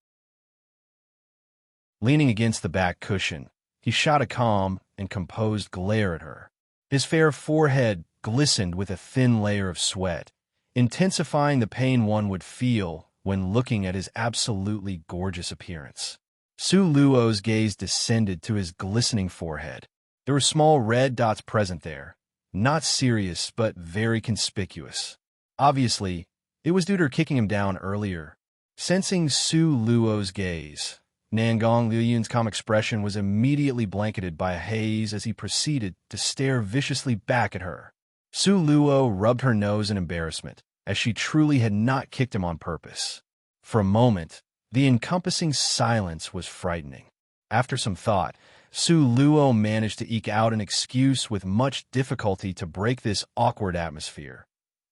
Leaning against the back cushion, he shot a calm and composed glare at her. His fair forehead glistened with a thin layer of sweat, intensifying the pain one would feel when looking at his absolutely gorgeous appearance. Su Luo's gaze descended to his glistening forehead. There were small red dots present there, not serious but very conspicuous. Obviously, it was due to her kicking him down earlier. Sensing Su Luo's gaze, Nangong Liyun's calm expression was immediately blanketed by a haze as he proceeded to stare viciously back at her. Su Luo rubbed her nose in embarrassment, as she truly had not kicked him on purpose. For a moment, the encompassing silence was frightening. After some thought, Su Luo managed to eke out an excuse with much difficulty to break this awkward atmosphere.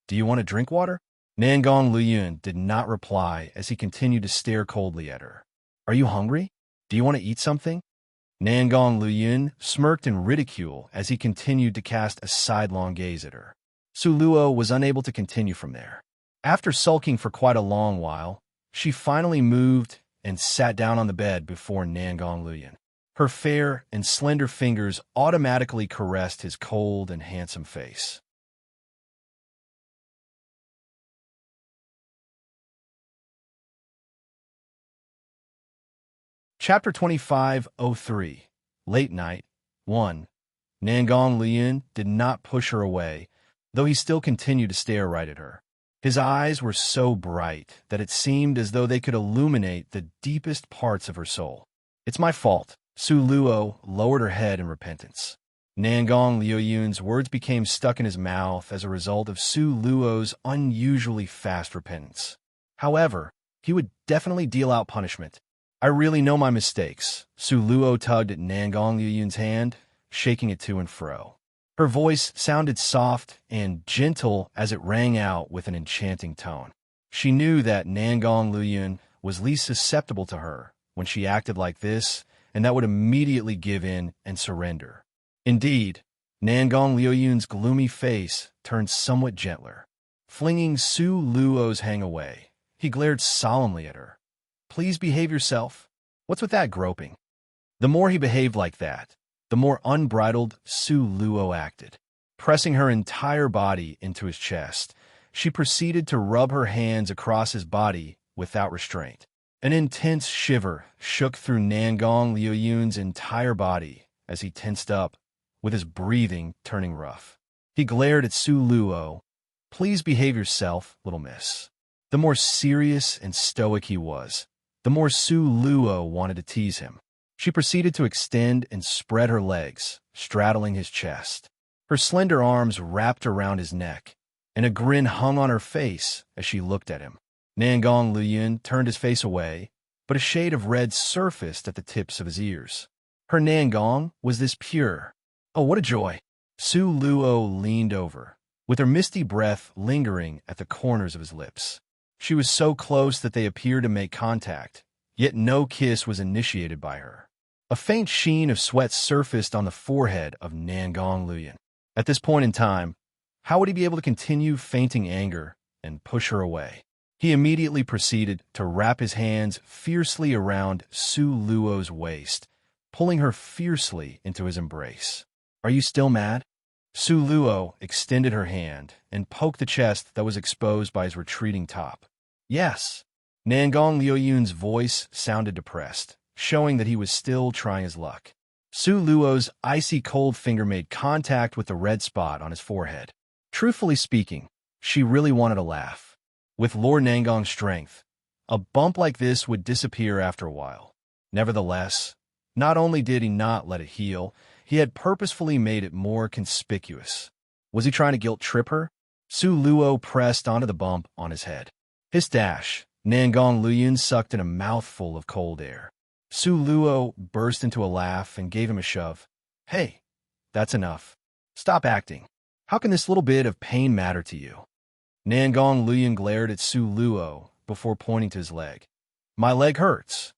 "Do you want to drink water?" Nangong Liyun did not reply as he continued to stare coldly at her. "Are you hungry? Do you want to eat something?" Nangong Liyun smirked in ridicule as he continued to cast a sidelong gaze at her. Su Luo was unable to continue from there. After sulking for quite a long while, she finally moved and sat down on the bed before Nangong Liyun. Her fair and slender fingers automatically caressed his cold and handsome face. Chapter 2503, Late Night 1. Nangong Liyun did not push her away, though he still continued to stare right at her. His eyes were so bright that it seemed as though they could illuminate the deepest parts of her soul. "It's my fault." Su Luo lowered her head in repentance. Nangong Liuyun's words became stuck in his mouth as a result of Su Luo's unusually fast repentance. However, he would definitely deal out punishment. "I really know my mistakes." Su Luo tugged at Nangong Liuyun's hand, shaking it to and fro. Her voice sounded soft and gentle as it rang out with an enchanting tone. She knew that Nangong Liyun was least susceptible to her when she acted like this, and that would immediately give in and surrender. Indeed, Nangong Liuyun's gloomy face turned somewhat gentler. Flinging Su Luo's hang away, he glared solemnly at her. "Please behave yourself. What's with that groping?" The more he behaved like that, the more unbridled Su Luo acted. Pressing her entire body into his chest, she proceeded to rub her hands across his body without restraint. An intense shiver shook through Nangong Liuyun's entire body as he tensed up, with his breathing turning rough. He glared at Su Luo. "Please behave yourself, little miss." The more serious and stoic he was, the more Su Luo wanted to tease him. She proceeded to extend and spread her legs, straddling his chest. Her slender arms wrapped around his neck, and a grin hung on her face as she looked at him. Nangong Luyun turned his face away, but a shade of red surfaced at the tips of his ears. Her Nangong was this pure. Oh, what a joy! Su Luo leaned over, with her misty breath lingering at the corners of his lips. She was so close that they appeared to make contact, yet no kiss was initiated by her. A faint sheen of sweat surfaced on the forehead of Nangong Luyun. At this point in time, how would he be able to continue feinting anger and push her away? He immediately proceeded to wrap his hands fiercely around Su Luo's waist, pulling her fiercely into his embrace. Are you still mad? Su Luo extended her hand and poked the chest that was exposed by his retreating top. Yes. Nangong Liuyun's voice sounded depressed, showing that he was still trying his luck. Su Luo's icy cold finger made contact with the red spot on his forehead. Truthfully speaking, she really wanted to laugh. With Lord Nangong's strength, a bump like this would disappear after a while. Nevertheless, not only did he not let it heal, he had purposefully made it more conspicuous. Was he trying to guilt-trip her? Su Luo pressed onto the bump on his head. His dash, Nangong Luyun sucked in a mouthful of cold air. Su Luo burst into a laugh and gave him a shove. Hey, that's enough. Stop acting. How can this little bit of pain matter to you? Nangong Luyun glared at Su Luo before pointing to his leg. My leg hurts.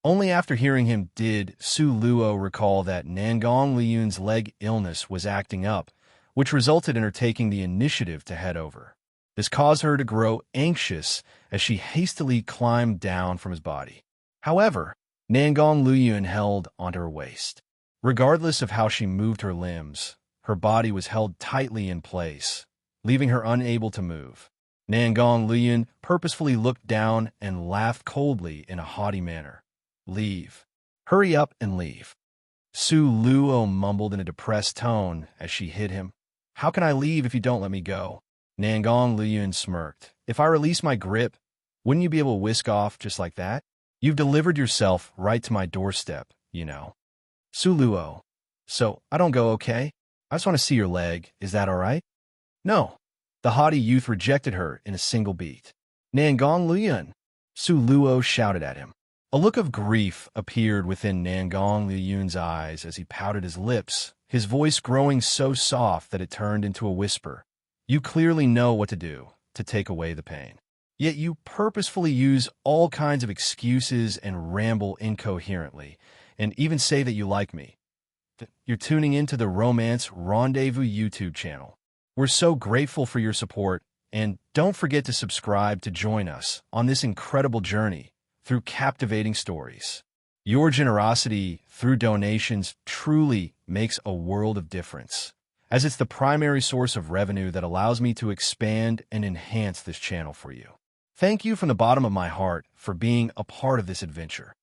Only after hearing him did Su Luo recall that Nangong Luyun's leg illness was acting up, which resulted in her taking the initiative to head over. This caused her to grow anxious as she hastily climbed down from his body. However, Nangong Luyun held onto her waist. Regardless of how she moved her limbs, her body was held tightly in place, leaving her unable to move. Nangong Luyun purposefully looked down and laughed coldly in a haughty manner. Leave. Hurry up and leave. Su Luo mumbled in a depressed tone as she hit him. How can I leave if you don't let me go? Nangong Luyun smirked. If I release my grip, wouldn't you be able to whisk off just like that? You've delivered yourself right to my doorstep, you know. Su Luo. So, I don't go, okay? I just want to see your leg. Is that all right? No. The haughty youth rejected her in a single beat. Nangong Luyun. Su Luo shouted at him. A look of grief appeared within Nangong Luyun's eyes as he pouted his lips, his voice growing so soft that it turned into a whisper. You clearly know what to do to take away the pain. Yet you purposefully use all kinds of excuses and ramble incoherently, and even say that you like me. You're tuning into the Romance Rendezvous YouTube channel. We're so grateful for your support, and don't forget to subscribe to join us on this incredible journey through captivating stories. Your generosity through donations truly makes a world of difference, as it's the primary source of revenue that allows me to expand and enhance this channel for you. Thank you from the bottom of my heart for being a part of this adventure.